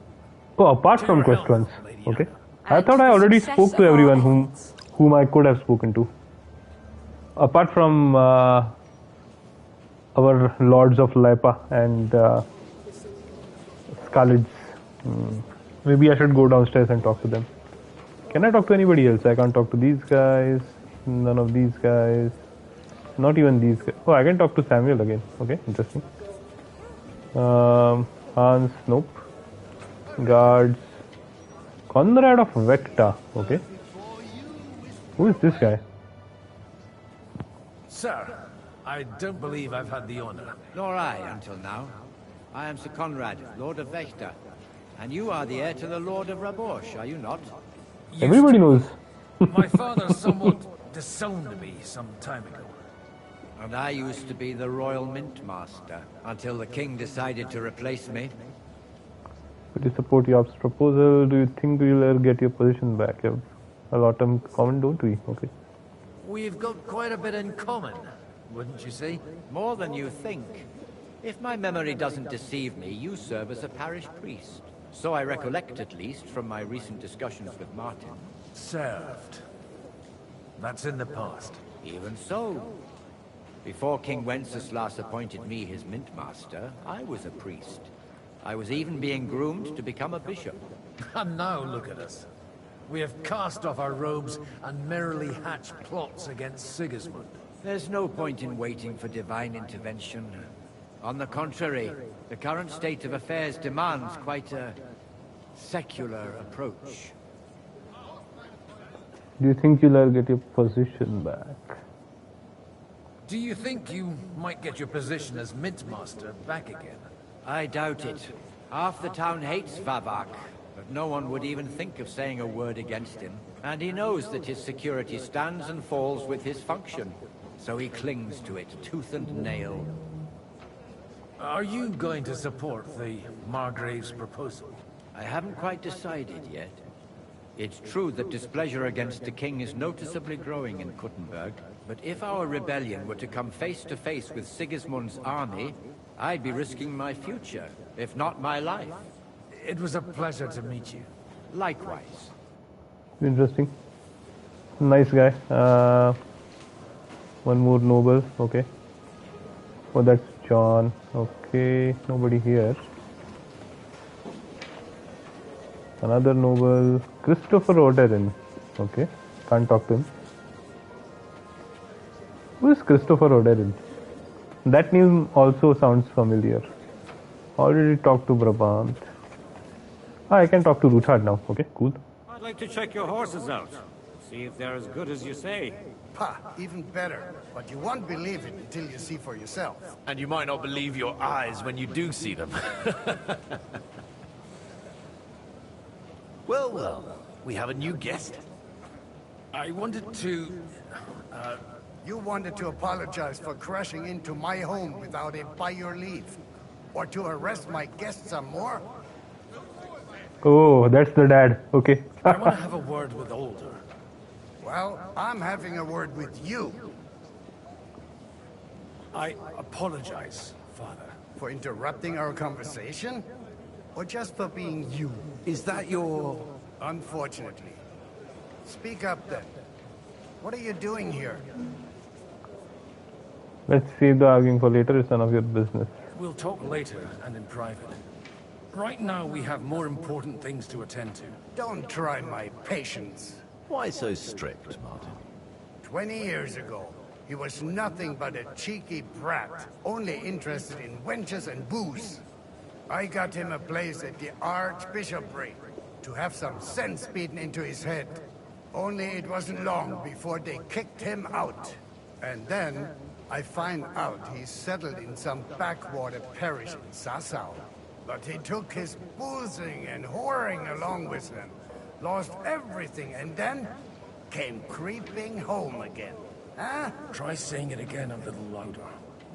Oh, apart from quest ones. Okay. I thought I already spoke to everyone whom I could have spoken to. Apart from our Lords of Lipa and Skalids. Maybe I should go downstairs and talk to them. Can I talk to anybody else? I can't talk to these guys. None of these guys. Not even these guys. Oh, I can talk to Samuel again. Okay, interesting. Hans, nope. Guards. Conrad of Vecta. Okay. Who is this guy? Sir, I don't believe I've had the honor. Nor I, until now. I am Sir Conrad, Lord of Vecta. And you are the heir to the Lord of Rabosh, are you not? Everybody knows. My father somewhat disowned me some time ago. And I used to be the Royal Mint Master, until the king decided to replace me. Would you support Yop's proposal? Do you think we'll ever get your position back? You have a lot in common, don't we? Okay. We've got quite a bit in common, wouldn't you say? More than you think. If my memory doesn't deceive me, you serve as a parish priest. So I recollect, at least, from my recent discussions with Martin. Served. That's in the past. Even so. Before King Wenceslas appointed me his mint master, I was a priest. I was even being groomed to become a bishop. And now look at us. We have cast off our robes and merrily hatched plots against Sigismund. There's no point in waiting for divine intervention. On the contrary, the current state of affairs demands quite a secular approach. Do you think you'll ever get your position back? Do you think you might get your position as mint master back again? I doubt it. Half the town hates Vavak, but no one would even think of saying a word against him. And he knows that his security stands and falls with his function. So he clings to it, tooth and nail. Are you going to support the Margrave's proposal? I haven't quite decided yet. It's true that displeasure against the king is noticeably growing in Kuttenberg, but if our rebellion were to come face to face with Sigismund's army, I'd be risking my future, if not my life. It was a pleasure to meet you. Likewise. Interesting. Nice guy. One more noble. Okay. Oh, that's John. Okay. Nobody here. Another noble. Christopher Oderin. Okay. Can't talk to him. Who is Christopher Oderin? That name also sounds familiar. Already talked to Brabant. Ah, I can talk to Ruthard now. Okay, cool. I'd like to check your horses out. See if they're as good as you say. Pah, even better. But you won't believe it until you see for yourself. And you might not believe your eyes when you do see them. Well, well, we have a new guest. I wanted to... You wanted to apologize for crashing into my home without it by your leave. Or to arrest my guests some more? Oh, that's the dad. Okay. I want to have a word with Older. Well, I'm having a word with you. I apologize, Father. For interrupting our conversation? Or just for being you? Is that your... Unfortunately. Speak up then. What are you doing here? Let's save the arguing for later. It's none of your business. We'll talk later and in private. Right now we have more important things to attend to. Don't try my patience. Why so strict, Martin? 20 years ago, he was nothing but a cheeky brat, only interested in wenches and booze. I got him a place at the Archbishopric to have some sense beaten into his head. Only it wasn't long before they kicked him out. And then I find out he's settled in some backwater parish in Sassau. But he took his boozing and whoring along with him, lost everything, and then came creeping home again. Huh? Try saying it again a little louder.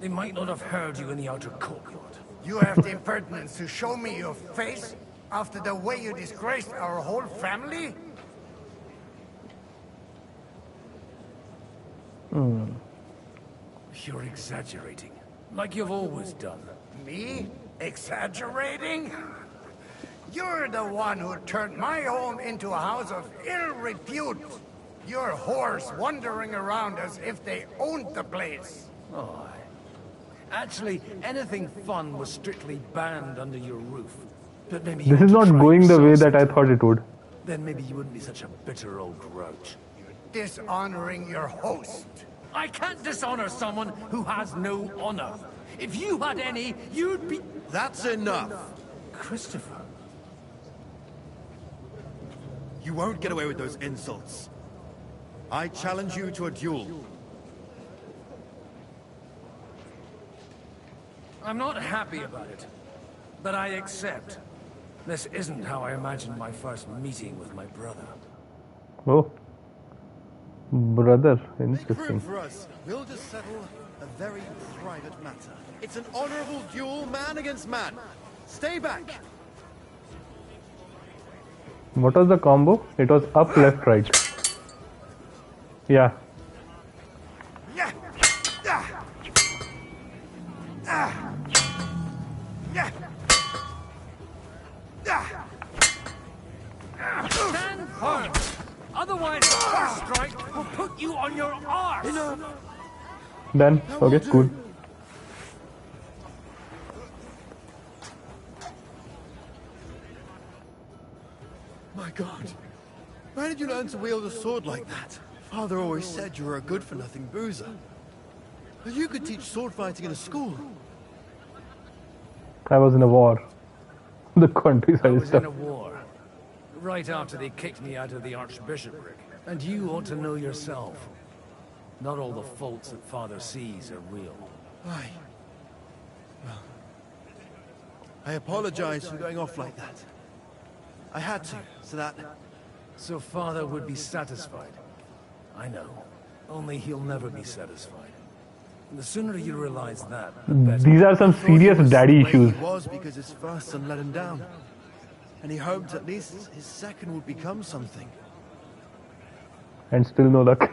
They might not have heard you in the outer courtyard. You have the impertinence to show me your face after the way you disgraced our whole family? You're exaggerating, like you've always done. Me? Exaggerating? You're the one who turned my home into a house of ill repute. Your whores wandering around as if they owned the place. Oh, actually, anything fun was strictly banned under your roof. But maybe This is not going the way that I thought it would. Then maybe you wouldn't be such a bitter old grouch. You're dishonoring your host. I can't dishonor someone who has no honor. If you had any, you'd be... That's enough. Christopher. You won't get away with those insults. I challenge you to a duel. I'm not happy about it, but I accept. This isn't how I imagined my first meeting with my brother. Oh. Brother. Make room Interesting. for us. We'll just settle a very private matter. It's an honorable duel, man against man. Stay back. What was the combo? It was up, left, right. Yeah. Yeah. Stand firm! Otherwise, the first strike will put you on your arse. Done. Okay, cool. My God. Where did you learn to wield a sword like that? Father always said you were a good-for-nothing boozer. But you could teach sword fighting in a school. I was in a war. The countryside I was stuff. in a war. Right after they kicked me out of the archbishopric. And you ought to know yourself. Not all the faults that Father sees are real. Aye. Well, I apologize for going off like that. I had to, so that... So Father would be satisfied. I know. Only he'll never be satisfied. And the sooner you realize that, the better. These are some serious daddy issues. He was because his first son let him down. And he hoped at least his second would become something. And still no luck.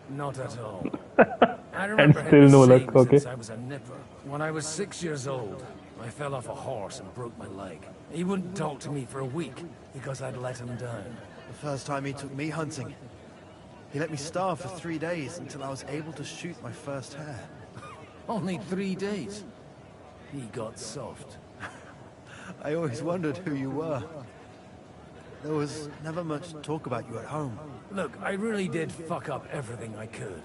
Not at all. I remember And still him no the luck, same okay. since I was a nipper. When I was 6 years old, I fell off a horse and broke my leg. He wouldn't talk to me for a week because I'd let him down. The first time he took me hunting, he let me starve for 3 days until I was able to shoot my first hare. Only 3 days. He got soft. I always wondered who you were. There was never much talk about you at home. Look, I really did fuck up everything I could.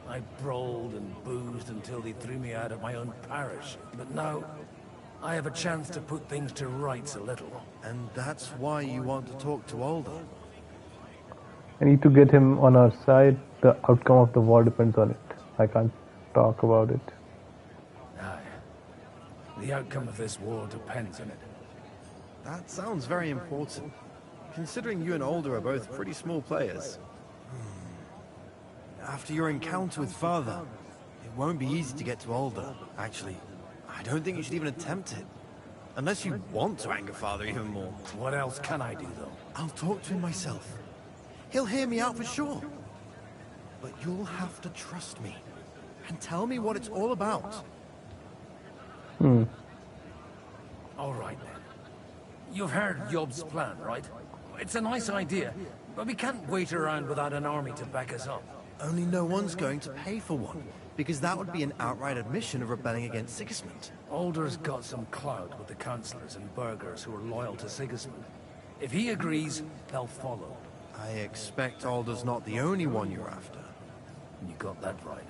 I brawled and boozed until they threw me out of my own parish. But now, I have a chance to put things to rights a little. And that's why you want to talk to Alder. I need to get him on our side. The outcome of the war depends on it. I can't talk about it. Aye. The outcome of this war depends on it. That sounds very important, considering you and Alder are both pretty small players. After your encounter with Father, it won't be easy to get to Alder. Actually, I don't think you should even attempt it. Unless you want to anger Father even more. What else can I do, though? I'll talk to him myself. He'll hear me out for sure. But you'll have to trust me and tell me what it's all about. All right, then. You've heard Yob's plan, right? It's a nice idea, but we can't wait around without an army to back us up. Only no one's going to pay for one, because that would be an outright admission of rebelling against Sigismund. Alder's got some clout with the councillors and burghers who are loyal to Sigismund. If he agrees, they'll follow. I expect Alder's not the only one you're after. You got that right.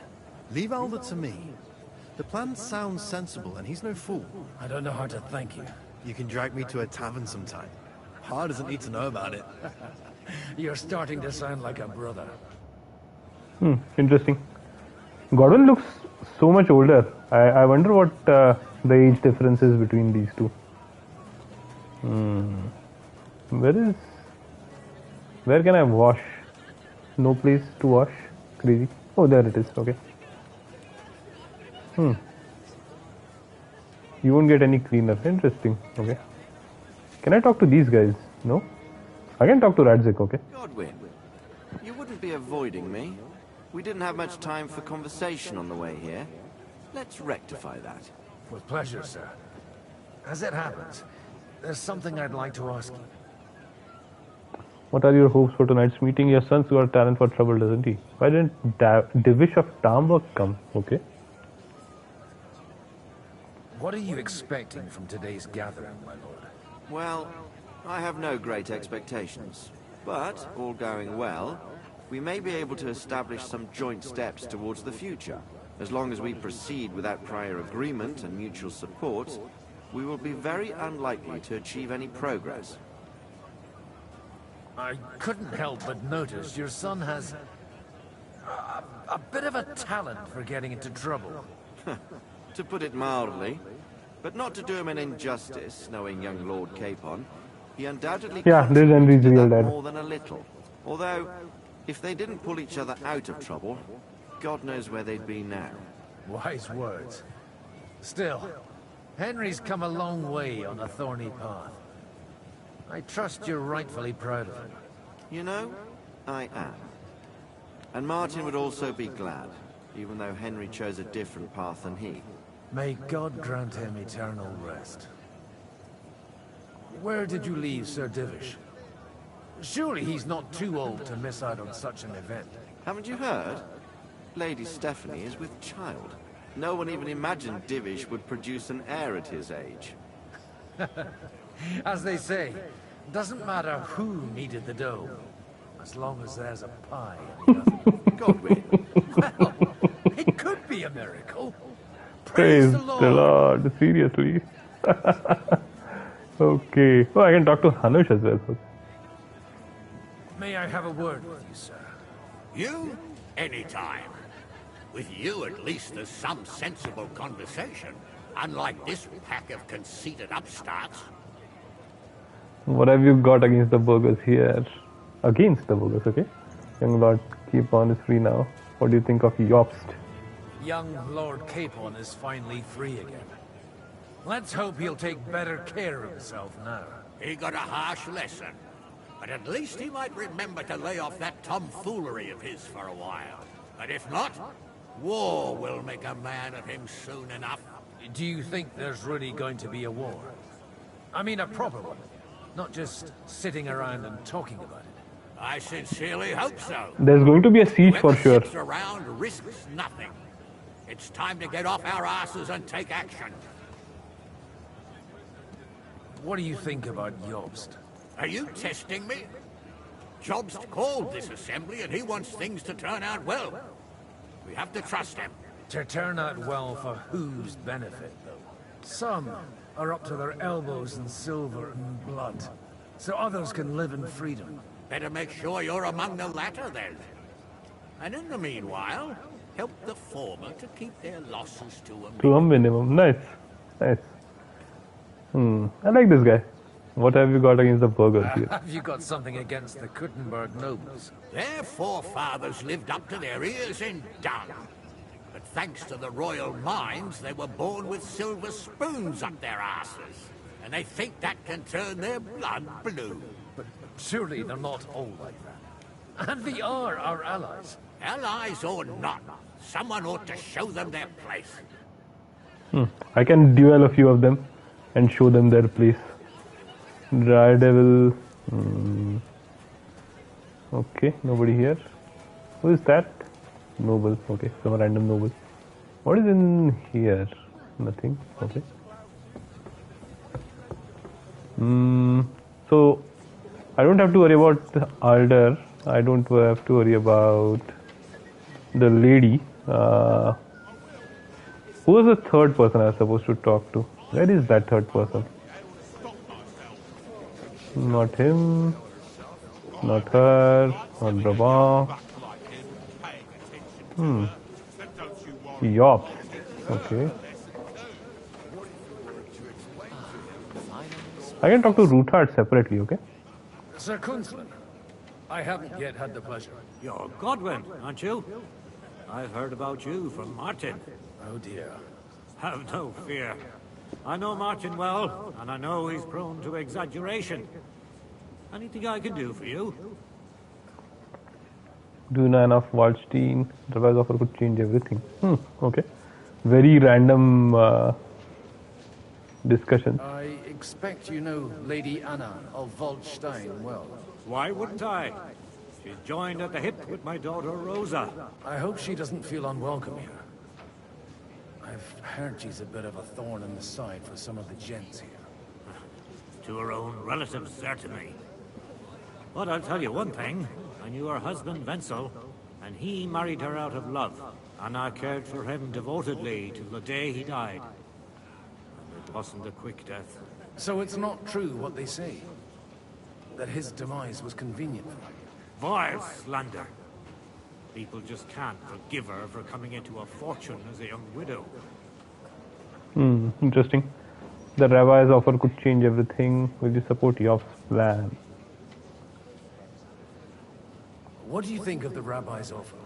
Leave Alder to me. The plan sounds sensible, and he's no fool. I don't know how to thank you. You can drag me to a tavern sometime. Pa doesn't need to know about it. You're starting to sound like a brother. Interesting. Godwin looks so much older. I wonder what the age difference is between these two. Where can I wash? No place to wash. Crazy. Oh, there it is. Okay. You won't get any cleaner. Interesting. Okay. Can I talk to these guys? No? I can talk to Radzik, okay? Godwin, you wouldn't be avoiding me. We didn't have much time for conversation on the way here. Let's rectify that. With pleasure, sir. As it happens, there's something I'd like to ask you. What are your hopes for tonight's meeting? Your son's got a talent for trouble, doesn't he? Why didn't Divish of Tamburg come? Okay. What are you expecting from today's gathering, my lord? Well, I have no great expectations. But, all going well, we may be able to establish some joint steps towards the future. As long as we proceed without prior agreement and mutual support, we will be very unlikely to achieve any progress. I couldn't help but notice your son has a bit of a talent for getting into trouble. To put it mildly, but not to do him an injustice, knowing young Lord Capon, he undoubtedly contributed to that more than a little. Although, if they didn't pull each other out of trouble, God knows where they'd be now. Wise words. Still, Henry's come a long way on a thorny path. I trust you're rightfully proud of him. You know, I am. And Martin would also be glad, even though Henry chose a different path than he. May God grant him eternal rest. Where did you leave Sir Divish? Surely he's not too old to miss out on such an event. Haven't you heard? Lady Stephanie is with child. No one even imagined Divish would produce an heir at his age. As they say, doesn't matter who needed the dough, as long as there's a pie. Godwin. Well, it could be a miracle. Praise the Lord. Seriously. Okay. Oh, I can talk to Hanush as well. May I have a word with you, sir? You? Anytime. With you, at least, there's some sensible conversation. Unlike this pack of conceited upstarts. What have you got against the burgers here? Against the burgers, okay? Young Lord Capon is free now. What do you think of Yobst? Young Lord Capon is finally free again. Let's hope he'll take better care of himself now. He got a harsh lesson. But at least he might remember to lay off that tomfoolery of his for a while. But if not, war will make a man of him soon enough. Do you think there's really going to be a war? I mean a proper one, not just sitting around and talking about it. I sincerely hope so. There's going to be a siege for sure. Whoever sits around risks nothing. It's time to get off our asses and take action. What do you think about Jobst? Are you testing me? Jobst called this assembly and he wants things to turn out well. We have to trust him. To turn out well for whose benefit, though? Some are up to their elbows in silver and blood, so others can live in freedom. Better make sure you're among the latter, then. And in the meanwhile, help the former to keep their losses to a minimum. To a minimum. Nice. Nice. I like this guy. What have you got against the burgers here? Have you got something against the Kuttenberg nobles? Their forefathers lived up to their ears in dung. But thanks to the royal mines, they were born with silver spoons up their asses. And they think that can turn their blood blue. But surely they're not all like that. And they are our allies. Allies or not, someone ought to show them their place. I can duel a few of them and show them their place. Dry Devil. Okay, nobody here. Who is that? Noble. Okay, some random noble. What is in here? Nothing. Okay. So I don't have to worry about the Alder. I don't have to worry about the lady. Who is the third person I was supposed to talk to? Where is that third person? Not him, not her, not Brabant. Yobst. Okay. I can talk to Ruthard separately, okay? Sir Kunzlin, I haven't yet had the pleasure. You're Godwin, aren't you? I've heard about you from Martin. Oh dear. Have no fear. I know Martin well, and I know he's prone to exaggeration. Anything I can do for you? Do 9 of Waldstein. The price offer could change everything. Okay. Very random discussion. I expect you know Lady Anna of Waldstein well. Why wouldn't I? She's joined at the hip with my daughter Rosa. I hope she doesn't feel unwelcome here. I've heard she's a bit of a thorn in the side for some of the gents here. To her own relatives, certainly. But I'll tell you one thing. I knew her husband, Wenzel, and he married her out of love. And I cared for him devotedly till the day he died. And it wasn't a quick death. So it's not true what they say? That his demise was convenient for you? Vile slander. People just can't forgive her for coming into a fortune as a young widow. Interesting. The rabbi's offer could change everything. Will you support Yob's plan? What do you think of the rabbi's offer?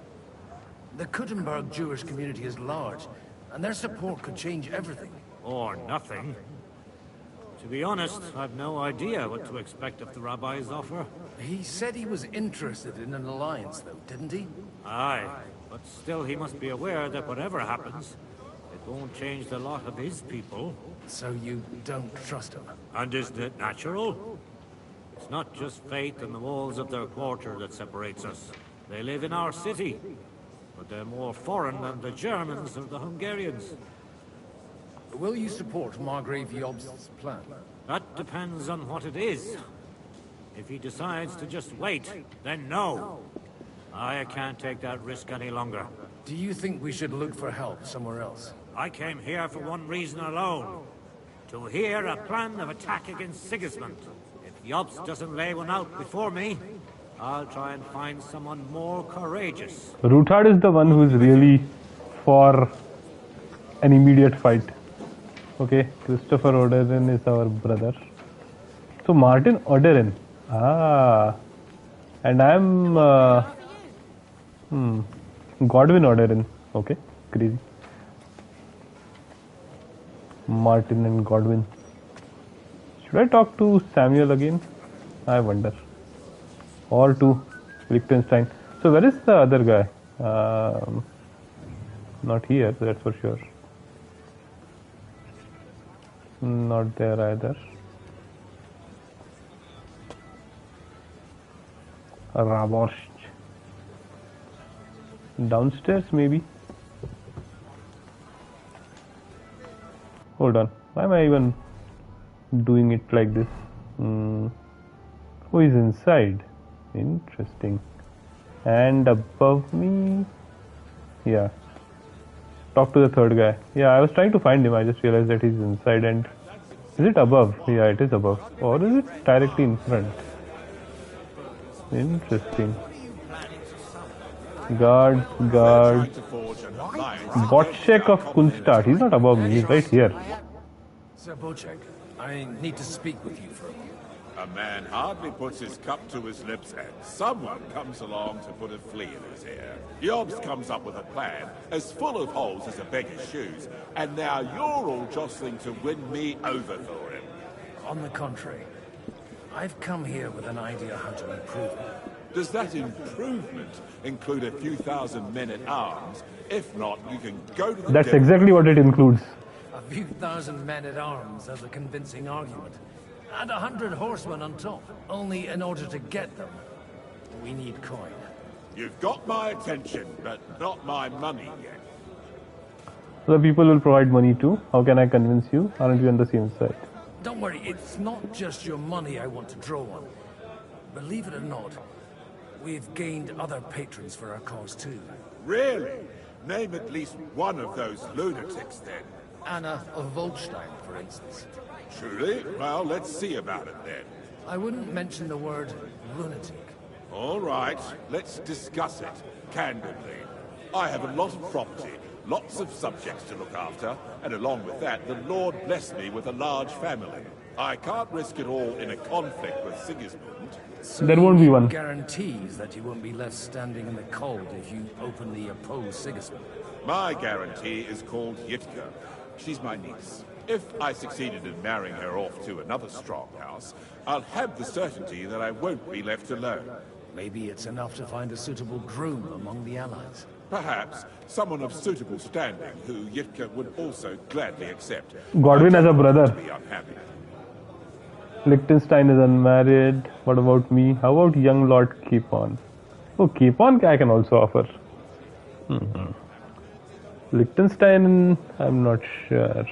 The Kuttenberg Jewish community is large, and their support could change everything. Or nothing. To be honest, I've no idea what to expect of the rabbi's offer. He said he was interested in an alliance, though, didn't he? Aye, but still he must be aware that whatever happens, it won't change the lot of his people. So you don't trust him? And isn't it natural? It's not just faith in the walls of their quarter that separates us. They live in our city, but they're more foreign than the Germans or the Hungarians. Will you support Margrave Jobst's plan? That depends on what it is. If he decides to just wait, then no. I can't take that risk any longer. Do you think we should look for help somewhere else? I came here for one reason alone. To hear a plan of attack against Sigismund. If Jobst doesn't lay one out before me, I'll try and find someone more courageous. Ruthard is the one who's really for an immediate fight. Okay, Christopher Oderin is our brother. So Martin Oderin. Ah. And I'm Godwin Oderin. Okay, crazy. Martin and Godwin. Should I talk to Samuel again? I wonder. Or to Liechtenstein. So where is the other guy? Not here, that's for sure. Not there either. Raborsch. Downstairs maybe? Hold on. Why am I even doing it like this? Who is inside? Interesting. And above me? Yeah. Talk to the third guy. Yeah, I was trying to find him. I just realized that he's inside. And is it above? Yeah, it is above. Or is it directly in front? Interesting. Guard. Botchek of Kunstadt. He's not above me. He's right here. Sir Bocek, I need to speak with you for a moment. A man hardly puts his cup to his lips and someone comes along to put a flea in his ear. Jobst comes up with a plan as full of holes as a beggar's shoes, and now you're all jostling to win me over for him. On the contrary, I've come here with an idea how to improve it. Does that improvement include a few thousand men at arms? If not, you can go to the That's devil. exactly what it includes. A few thousand men at arms as a convincing argument. And 100 horsemen on top. Only in order to get them, we need coin. You've got my attention, but not my money yet. The people will provide money too. How can I convince you? Aren't we on the same side? Don't worry, it's not just your money I want to draw on. Believe it or not, we've gained other patrons for our cause too. Really? Name at least one of those lunatics then. Anna of Volstein, for instance. Truly? Well, let's see about it then. I wouldn't mention the word lunatic. All right, let's discuss it, candidly. I have a lot of property, lots of subjects to look after, and along with that, the Lord blessed me with a large family. I can't risk it all in a conflict with Sigismund. So there won't be one. Guarantees that you won't be left standing in the cold if you openly oppose Sigismund. My guarantee is called Yitka. She's my niece. If I succeeded in marrying her off to another strong house, I'll have the certainty that I won't be left alone. Maybe it's enough to find a suitable groom among the allies. Perhaps someone of suitable standing who Yitka would also gladly accept. Godwin as a brother. Be unhappy. Liechtenstein is unmarried. What about me? How about young Lord Capon? Oh, Capon I can also offer. Liechtenstein, I'm not sure.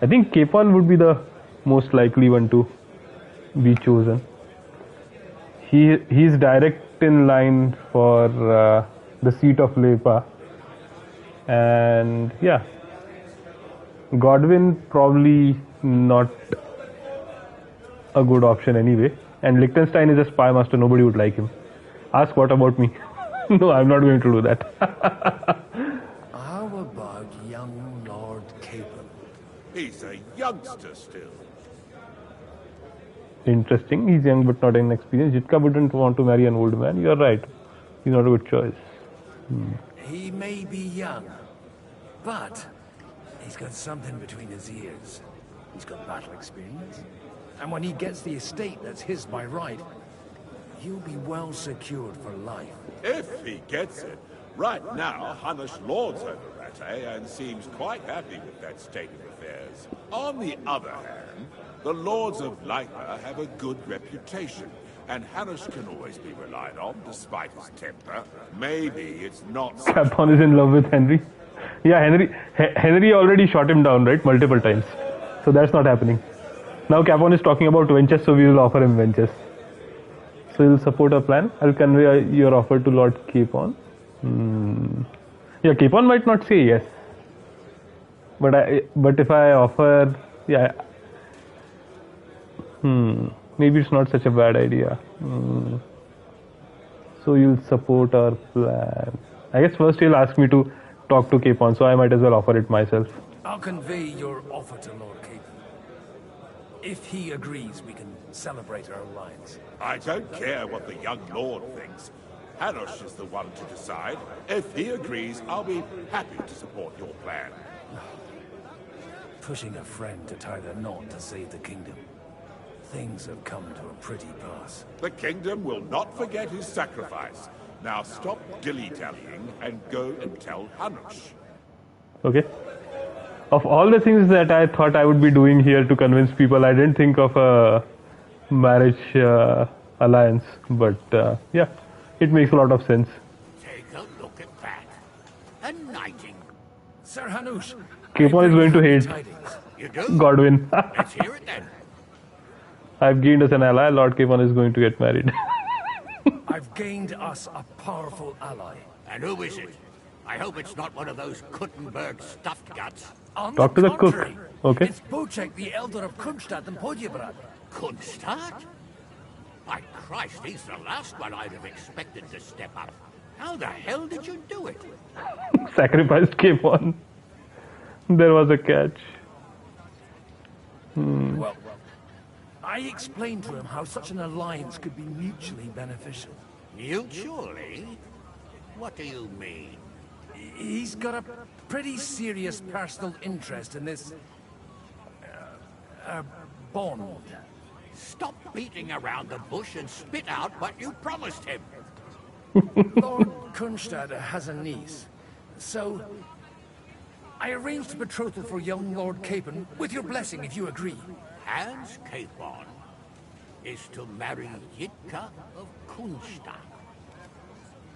I think Capon would be the most likely one to be chosen. He's direct in line for the seat of Lepa. And yeah, Godwin probably not a good option anyway. And Liechtenstein is a spy master, nobody would like him. Ask what about me? No, I'm not going to do that. How about young Lord Capon? He's a youngster still. Interesting. He's young but not inexperienced. Yitka wouldn't want to marry an old man. You're right. He's not a good choice. He may be young, but he's got something between his ears. He's got battle experience. And when he gets the estate that's his by right, he'll be well secured for life. If he gets it. Right now, Hunnish lords over Rattay and seems quite happy with that state of affairs. On the other hand, The Lords of Lypa have a good reputation, and Hanush can always be relied on, despite his temper. Maybe it's not... Capon is in love with Henry. Yeah, Henry already shot him down, right? Multiple times. So that's not happening. Now Capon is talking about Ventus, so we will offer him Ventus. So he'll support our plan. I'll convey your offer to Lord Capon. Yeah, Capon might not say yes. But if I offer... Yeah. Maybe it's not such a bad idea. So you'll support our plan. I guess first he'll ask me to talk to Capon, so I might as well offer it myself. I'll convey your offer to Lord Capon. If he agrees, we can celebrate our alliance. I don't care what the young lord thinks. Hanush is the one to decide. If he agrees, I'll be happy to support your plan. Pushing a friend to tie the knot to save the kingdom. Things have come to a pretty pass. The kingdom will not forget his sacrifice. Now stop dilly-dallying and go and tell Hanush. Okay. Of all the things that I thought I would be doing here to convince people, I didn't think of a marriage alliance. But yeah, it makes a lot of sense. Take a look at that. A knighting. Sir Hanush. Capon is going to hate You do? Godwin. Let's hear it then. I've gained us an ally. Lord Capon is going to get married. I've gained us a powerful ally. And who is it? I hope it's not one of those Kuttenberg stuffed guts. Talk to the cook. Okay. It's Bocek, the elder of Kunstadt and Podjebrad. Kunstadt? My Christ, he's the last one I'd have expected to step up. How the hell did you do it? Sacrificed Capon. There was a catch. Well, I explained to him how such an alliance could be mutually beneficial. Mutually? What do you mean? He's got a pretty serious personal interest in this... bond. Stop beating around the bush and spit out what you promised him. Lord Kunstadt has a niece, so... I arranged a betrothal for young Lord Capon, with your blessing if you agree. Hans Capon is to marry Yitka of Kunstadt.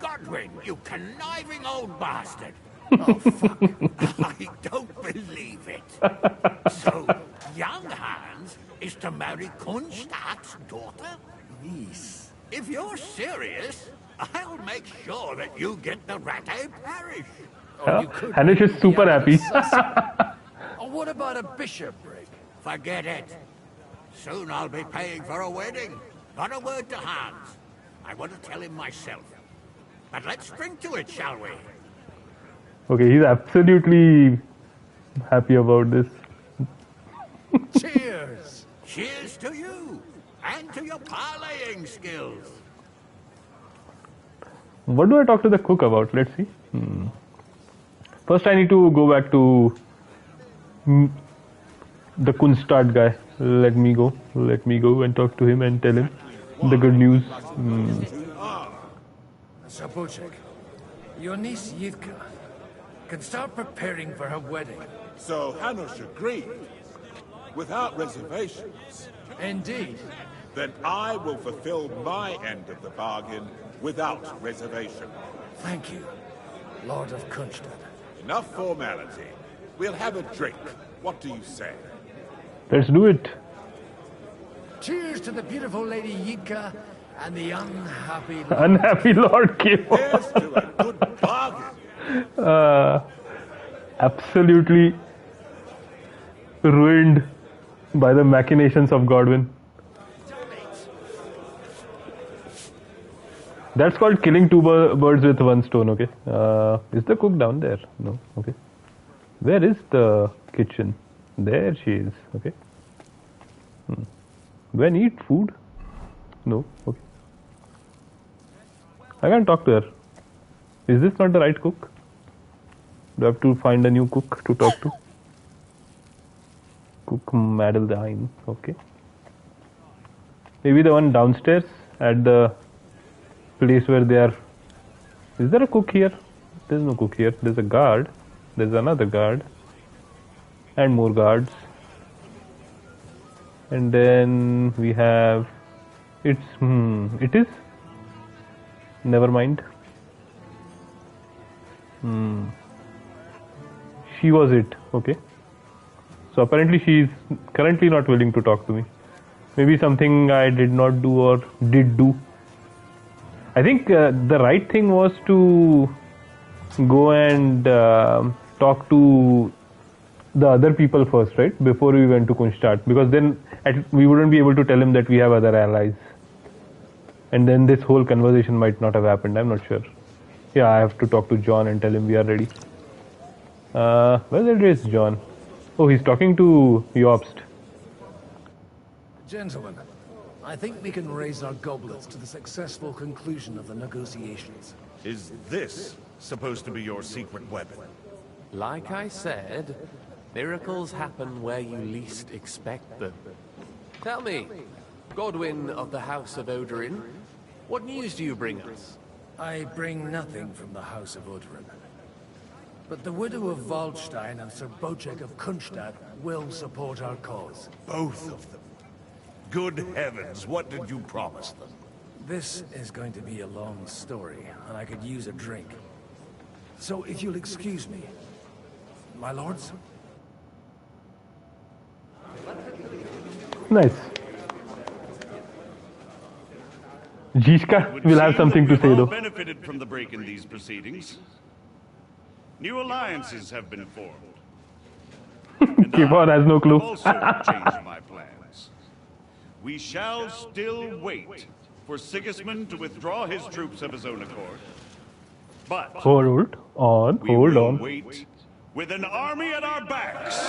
Godwin, you conniving old bastard! Oh, fuck. I don't believe it. So, young Hans is to marry Kunstadt's daughter? Niece. If you're serious, I'll make sure that you get the Rattay parish. Hanush is super happy. Oh, what about a bishopric? Forget it. Soon I'll be paying for a wedding. Not a word to Hans. I want to tell him myself. But let's drink to it, shall we? Okay, he's absolutely happy about this. Cheers! Cheers to you! And to your parlaying skills! What do I talk to the cook about? Let's see. First I need to go back to the Kunstadt guy. Let me go and talk to him and tell him the good news. Sir Bocek, your niece Yitka can start preparing for her wedding. So Hanush agreed, without reservations. Indeed. Then I will fulfill my end of the bargain without reservation. Thank you, Lord of Kunstadt. Enough formality. We'll have a drink. What do you say? Let's do it. Cheers to the beautiful Lady Yitka and the unhappy Lord Capon. Here's to a good bargain. Absolutely ruined by the machinations of Godwin. That's called killing two birds with one stone, okay? Is the cook down there? No, okay. Where is the kitchen? There she is, okay. Do I need food? No, okay. I can't talk to her. Is this not the right cook? Do I have to find a new cook to talk to? Cook Madeline, okay. Maybe the one downstairs at the place where they are. Is there a cook here? There's no cook here. There's a guard. There's another guard. And more guards. And then we have it is never mind. She was it. Okay. So apparently she is currently not willing to talk to me. Maybe something I did not do or did do. I think the right thing was to go and talk to the other people first, right? Before we went to Kunstadt, because then we wouldn't be able to tell him that we have other allies. And then this whole conversation might not have happened. I'm not sure. Yeah, I have to talk to John and tell him we are ready. Where's the address, John? Oh, he's talking to Jobst. Gentlemen, I think we can raise our goblets to the successful conclusion of the negotiations. Is this supposed to be your secret weapon? Like I said, miracles happen where you least expect them. Tell me, Godwin of the House of Odorin, what news do you bring us? I bring nothing from the House of Odorin. But the widow of Waldstein and Sir Bocek of Kunstadt will support our cause. Both of them? Good heavens, what did you promise them? This is going to be a long story, and I could use a drink. So if you'll excuse me, my lords? Nice. Zizka will have something to say though. Benefited from the break in these proceedings. New alliances have been formed. Kipon has no clue. Also changed my plans. We shall still wait for Sigismund to withdraw his troops of his own accord. But Hold on. Wait with an army at our backs.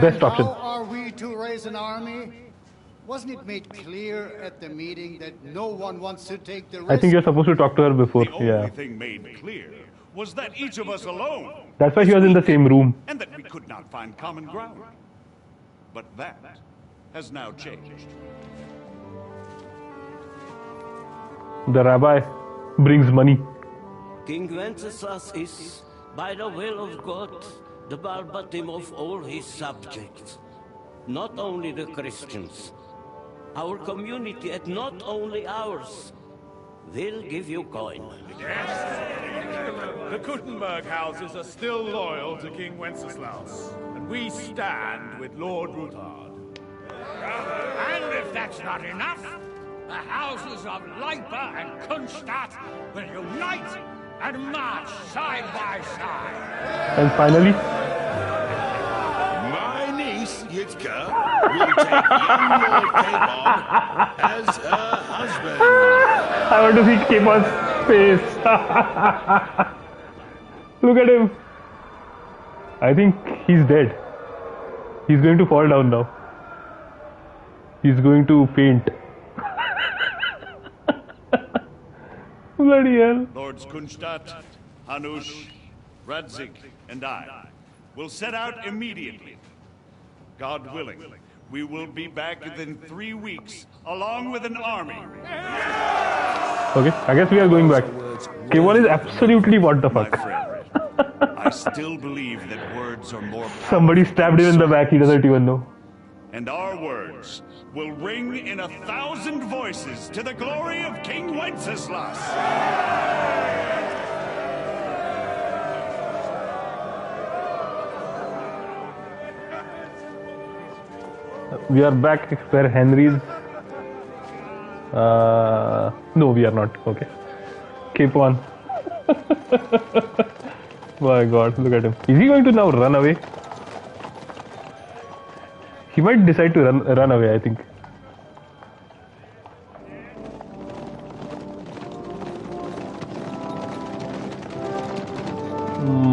Best option. How are we to raise an army? Wasn't it made clear at the meeting that no one wants to take the risk? I think you're supposed to talk to her before. The only thing made clear was that each of us alone. That's why she was in the same room. And that we could not find common ground. But that has now changed. The rabbi brings money. King Wenceslas is, by the will of God, the Balbatim of all his subjects. Not only the Christians. Our community, and not only ours, will give you coin. The Kuttenberg houses are still loyal to King Wenceslas, and we stand with Lord Ruthard. And if that's not enough, the houses of Leipa and Kunstadt will unite and march side by side. And finally, My niece, Yitzka, will take young Lord Kaybob as her husband. I want to see Kipon's face. Look at him. I think he's dead. He's going to fall down now. He's going to faint. Bloody hell. Lords Kunstadt, Hanush, Radzik, and I will set out immediately. God willing, we will be back within 3 weeks, along with an army. Okay, I guess we are going back. Kipon is absolutely what the fuck. I still believe that words are more powerful. Somebody stabbed him in the back, he doesn't even know. And our words will ring in 1,000 voices to the glory of King Wenceslas. We are back where Henry's. No, we are not. Okay. Keep on. My God, look at him. Is he going to now run away? He might decide to run away, I think.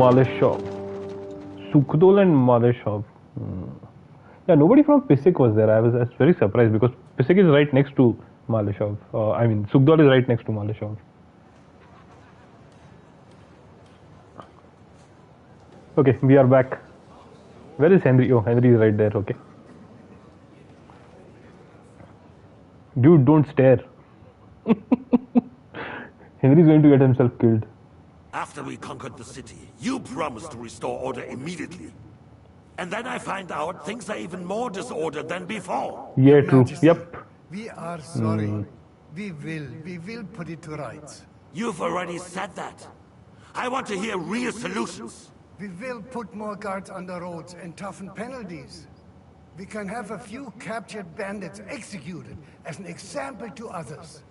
Maleshov. Sukhdol and Maleshov. Yeah, nobody from Pisik was there. I was very surprised because Pisik is right next to Maleshov. I mean, Sukhdol is right next to Maleshov. Okay, we are back. Where is Henry? Oh, Henry is right there. Okay. Dude, don't stare. Henry's going to get himself killed. After we conquered the city, you promised to restore order immediately. And then I find out things are even more disordered than before. Yeah, true. Majesty, Yep. We are sorry. We will put it to rights. You've already said that. I want to hear real solutions. We will put more guards on the roads and toughen penalties. We can have a few captured bandits executed as an example to others.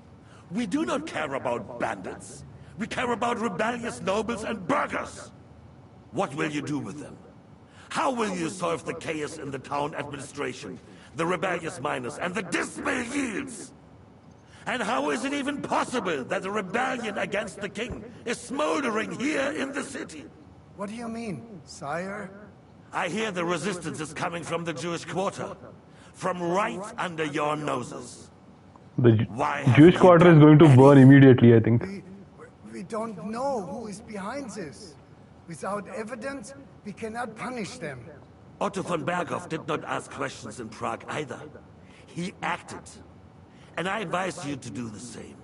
We do not care about bandits. We care about rebellious nobles and burghers. What will you do with them? How will you solve the chaos in the town administration, the rebellious miners, and the dismal yields? And how is it even possible that a rebellion against the king is smoldering here in the city? What do you mean, sire? I hear the resistance is coming from the Jewish quarter, from right under your noses. The Jewish quarter is going to burn immediately, I think. We don't know who is behind this. Without evidence, we cannot punish them. Otto von Berghoff did not ask questions in Prague either. He acted. And I advise you to do the same.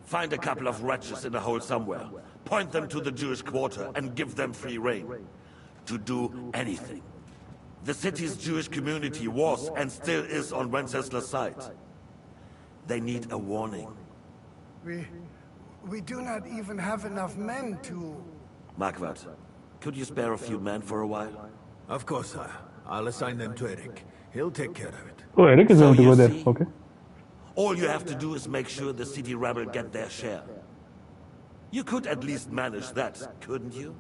Find a couple of wretches in a hole somewhere, point them to the Jewish quarter, and give them free rein to do anything. The city's Jewish community was and still is on Wencesla's side. They need a warning. We do not even have enough men to... Marquardt, could you spare a few men for a while? Of course, sire. I'll assign them to Eric. He'll take care of it. Oh, Eric is going to go there. Okay. All you have to do is make sure the city rebel get their share. You could at least manage that, couldn't you?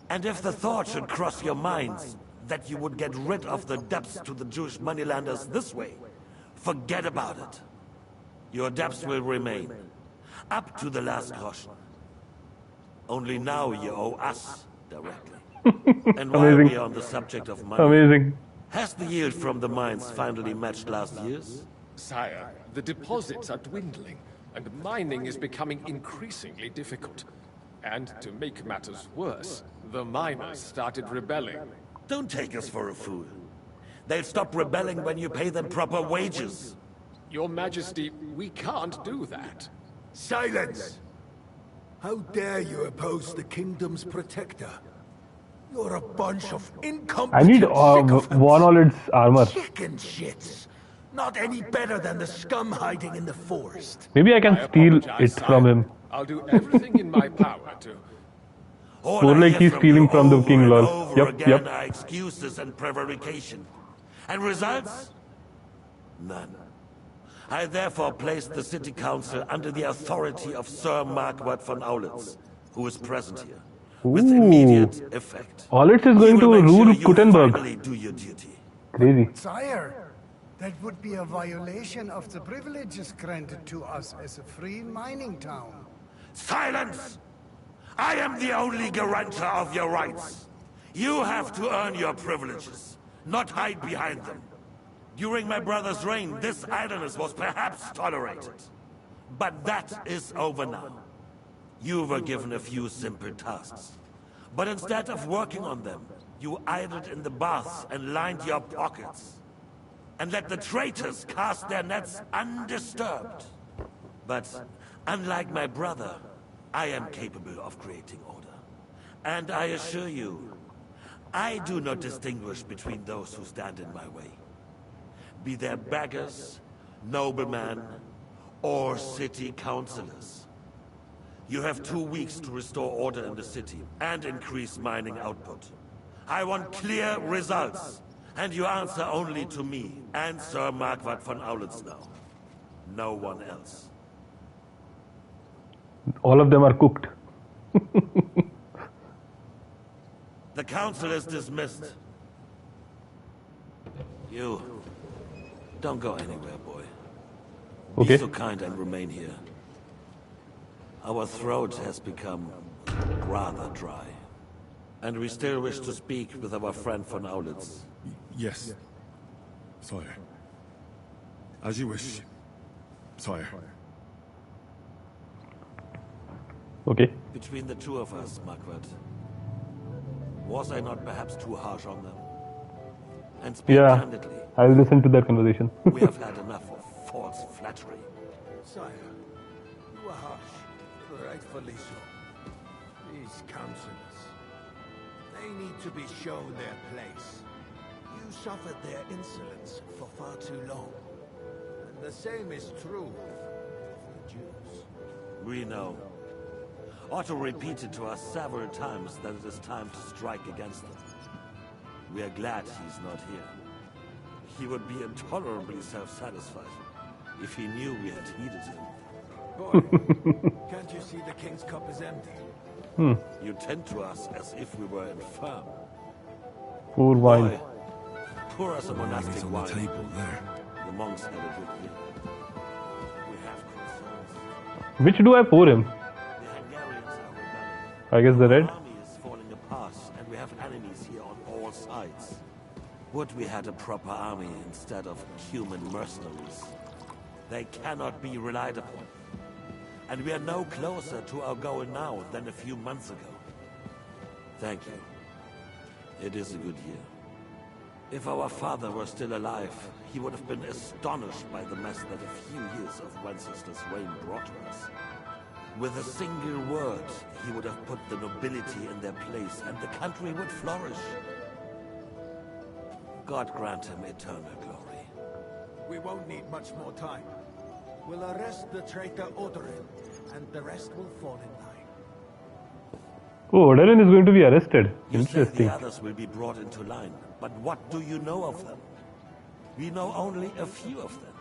And if the thought should cross your minds that you would get rid of the debts to the Jewish moneylenders this way, forget about it. Your debts will remain, up to the last groschen. Only now you owe us directly. And while we are on the subject of money, has the yield from the mines finally matched last year's? Sire, the deposits are dwindling, and mining is becoming increasingly difficult. And to make matters worse, the miners started rebelling. Don't take us for a fool. They'll stop rebelling when you pay them proper wages. Your Majesty, we can't do that. Silence! How dare you oppose the kingdom's protector? You're a bunch of incompetent I need Von Olid's armor. chicken shits. Not any better than the scum hiding in the forest. Maybe I can steal it from him. I'll do everything in my power to... More like he's stealing from the king, lol. Yep. Are excuses and prevarication. And results? None. I therefore placed the city council under the authority of Sir Marquardt von Aulitz, who is present here, with immediate effect. Aulitz is going to rule Kuttenberg. Do your duty. Crazy. Sire, that would be a violation of the privileges granted to us as a free mining town. Silence! I am the only guarantor of your rights. You have to earn your privileges, not hide behind them. During my brother's reign, this idleness was perhaps tolerated. But that is over now. You were given a few simple tasks. But instead of working on them, you idled in the baths and lined your pockets. And let the traitors cast their nets undisturbed. But unlike my brother, I am capable of creating order. And I assure you, I do not distinguish between those who stand in my way. Be they beggars, noblemen, or city councillors. You have 2 weeks to restore order in the city and increase mining output. I want clear results, and you answer only to me and Sir Marquardt von Aulitz now. No one else. All of them are cooked. The council is dismissed. You... don't go anywhere, boy. Okay. Be so kind and remain here. Our throat has become rather dry. And we still wish to speak with our friend von Aulitz. Yes. Sire. As you wish, sire. Okay. Between the two of us, Marquardt, was I not perhaps too harsh on them? And speak candidly. I'll listen to that conversation. We have had enough of false flattery. Sire, you are harsh, rightfully so. These councillors, They need to be shown their place. You suffered their insolence for far too long. And the same is true of the Jews. We know. Otto repeated to us several times that it is time to strike against them. We are glad he's not here. He would be intolerably self-satisfied if he knew we had heeded him. Boy, can't you see the king's cup is empty? You tend to us as if we were infirm. Poor wine. Boy, pour us a monastic on wine. the table there. The monks had a good year. We have concerns. Which do I pour him? The Hungarians are rebelling. I guess the red. Our army is falling apart, and we have enemies here on all sides. Would we had a proper army instead of human mercenaries. They cannot be relied upon. And we are no closer to our goal now than a few months ago. Thank you. It is a good year. If our father were still alive, he would have been astonished by the mess that a few years of Wenceslas' reign brought to us. With a single word, he would have put the nobility in their place, and the country would flourish. God grant him eternal glory. We won't need much more time. We'll arrest the traitor Odorin, and the rest will fall in line. Oh, Odorin is going to be arrested. You say Interesting. the others will be brought into line, but what do you know of them? We know only a few of them.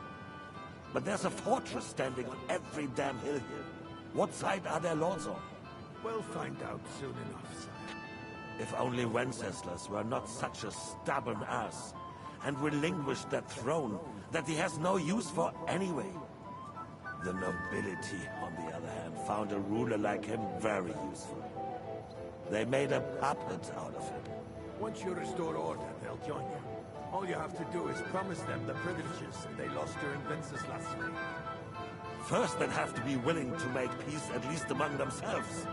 But there's a fortress standing on every damn hill here. What side are their lords on? We'll find out soon enough, sire. If only Wenceslas were not such a stubborn ass, and relinquished that throne that he has no use for anyway. The nobility, on the other hand, found a ruler like him very useful. They made a puppet out of him. Once you restore order, they'll join you. All you have to do is promise them the privileges they lost during Wenceslas' reign. First, they'd have to be willing to make peace at least among themselves.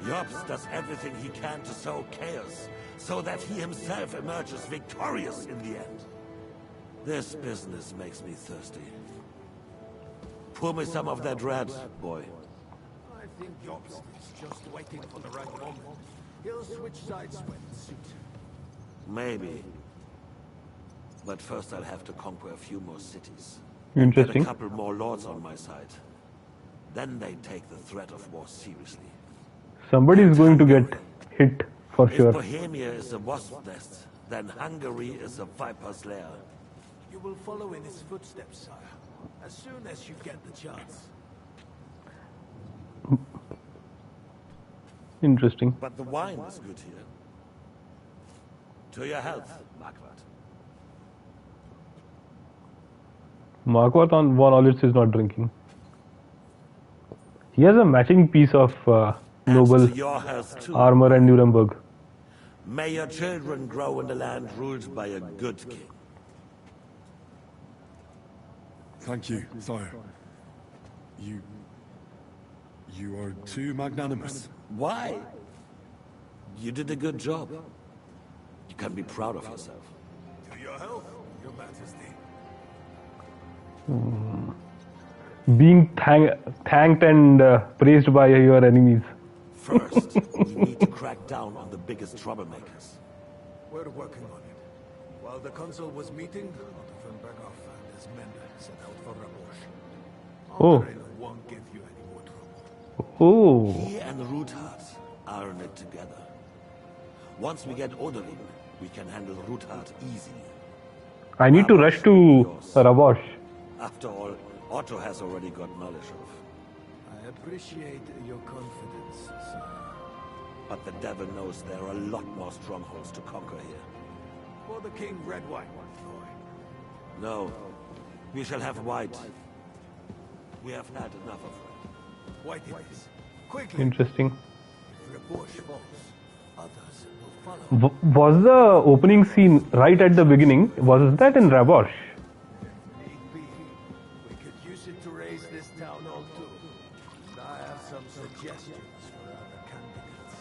Jobs does everything he can to sow chaos, so that he himself emerges victorious in the end. This business makes me thirsty. Pour me some of that red, boy. I think Jobst is just waiting for the right moment. He'll switch sides when it suits him. Maybe. But first I'll have to conquer a few more cities. Interesting. Get a couple more lords on my side. Then they take the threat of war seriously. Somebody is going to get hit for If sure. Bohemia is a wasp nest, then Hungary is a viper's lair. You will follow in his footsteps, sire, as soon as you get the chance. Interesting. But the wine is good here. To your health, Marquardt. Marquardt on von Olitz is not drinking. He has a matching piece of noble to your health too. armor and Nuremberg. May your children grow in a land ruled by a good king. Thank you, sire. You are too magnanimous. Why? You did a good job. You can be proud of yourself. To your health, your majesty. Being thanked and praised by your enemies. First, we need to crack down on the biggest troublemakers. We're working on it. While the consul was meeting, Otto von Berghoff and his men set out for Rabosch. Oh. Odorin won't give you any more trouble. Oh. He and Ruthard are in it together. Once we get Odorin, we can handle Ruthard easy. I need to rush to Rabosch. After all, Otto has already got knowledge of. I appreciate your confidence, sire. But the devil knows there are a lot more strongholds to conquer here. For the king, red wine, boy. No, we shall have white. We have had enough of red. White it is. Quickly. Interesting. If Rabosch falls, others will follow. Was the opening scene right at the beginning? Was that in Rabosch? We could use it to raise this town all too. And I have some suggestions for other candidates.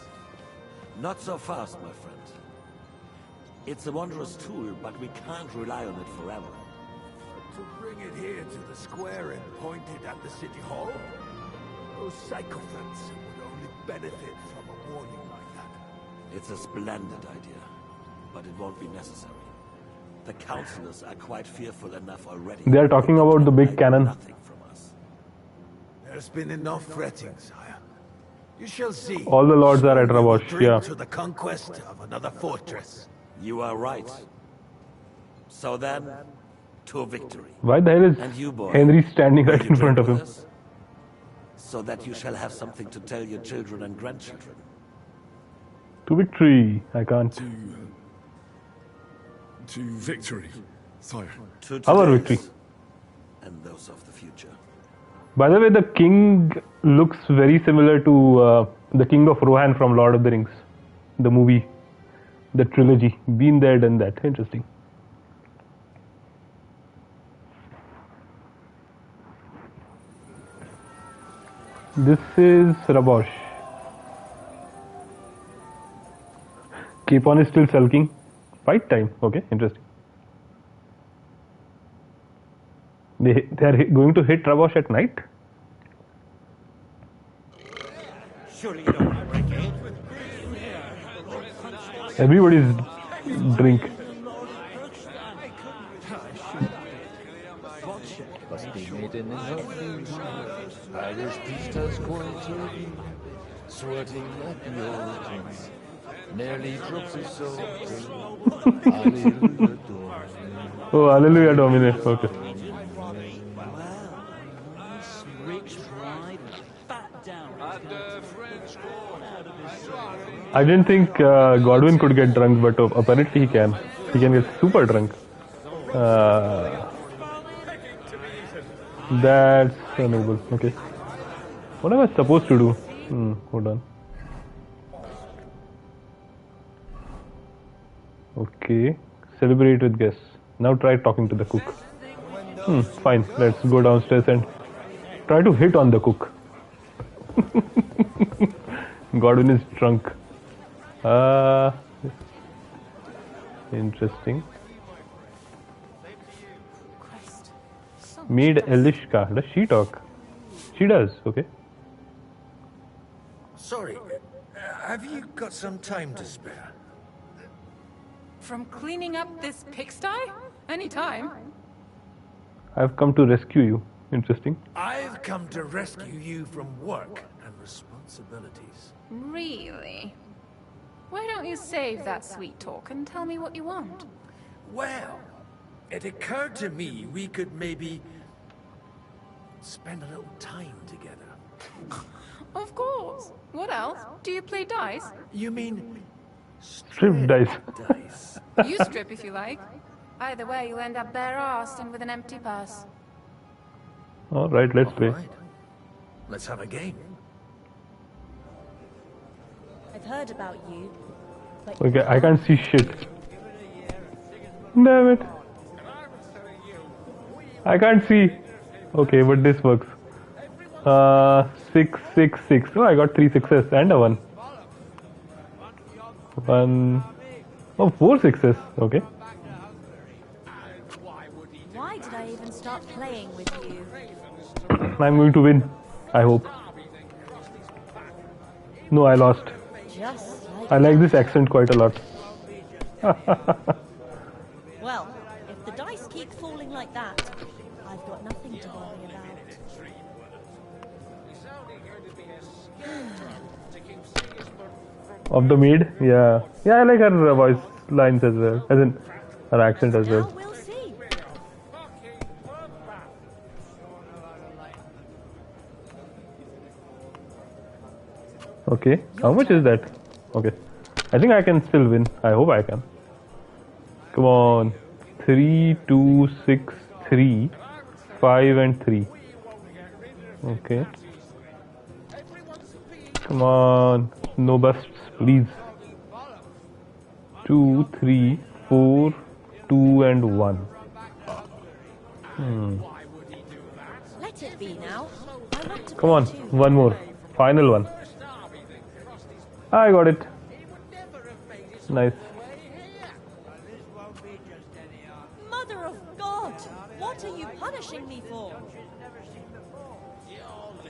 Not so fast, my friend. It's a wondrous tool, but we can't rely on it forever. To bring it here to the square and point it at the city hall? Those sycophants would only benefit from a warning like that. It's a splendid idea, but it won't be necessary. The councillors are quite fearful enough already. They are talking about the big cannon. There's been enough fretting, sire. You shall see. All the lords are at Soon we will Rabosh, bring yeah. to the conquest of another fortress. You are right. So then, to victory. Why the hell is And you, boy, Henry standing will right you in front drink of with him? us? So that you shall have something to tell your children and grandchildren. To victory. I can't. To victory, sire. To Our today's victory. and those of the future. By the way, the king looks very similar to the King of Rohan from Lord of the Rings, the movie, the trilogy. Been there, done that. Interesting. This is Rabosh. Capon is still sulking. Fight time. Okay, interesting. They are going to hit Rabosh at night. Surely you don't want to break in. Everybody's drink. Must be made in the healthy. Irish priest has going to be sweating at your jeans. Nearly drops his soul. Hallelujah, Oh, hallelujah, Domine. Okay. Rich bride, fat down. I didn't think Godwin could get drunk, but apparently he can. He can get super drunk. That's noble. Okay. What am I supposed to do? Hold on. Okay. Celebrate with guests. Now try talking to the cook. Fine. Let's go downstairs and try to hit on the cook. Godwin is drunk. Interesting. Maid Elishka. Does she talk? She does. Okay. Sorry, have you got some time to spare? From cleaning up this pigsty? Anytime. I've come to rescue you. Interesting. I've come to rescue you from work and responsibilities. Really? Why don't you save that sweet talk and tell me what you want? Well, it occurred to me we could maybe spend a little time together. Of course. What else? Do you play dice? You mean Strip dice. You strip if you like. Either way, you'll end up bare-assed and with an empty purse. Alright, let's play. Let's have a game. I've heard about you. But Okay, I can't see shit. Damn it. I can't see. Okay, but this works. 6, 6, 6. Oh, I got 3 success and a 1. 1. Oh, 4 success. Okay. why did I even start playing with you? I'm going to win. I hope. No, I lost. Just like I like this accent quite a lot. Well, if the dice keep falling like that, I've got nothing to worry about. Of the maid? Yeah. Yeah, I like her voice lines as well. As in, her accent as well. We'll see. Okay. How much is that? Okay. I think I can still win. I hope I can. Come on. 3, 2, 6, 3, 5 and 3. Okay. Come on. No busts, please. 2, 3, 4, 2 and 1. Let it be now. I want to Come on. play too. One more. Final one. I got it. Nice. Mother of God! What are you punishing me for?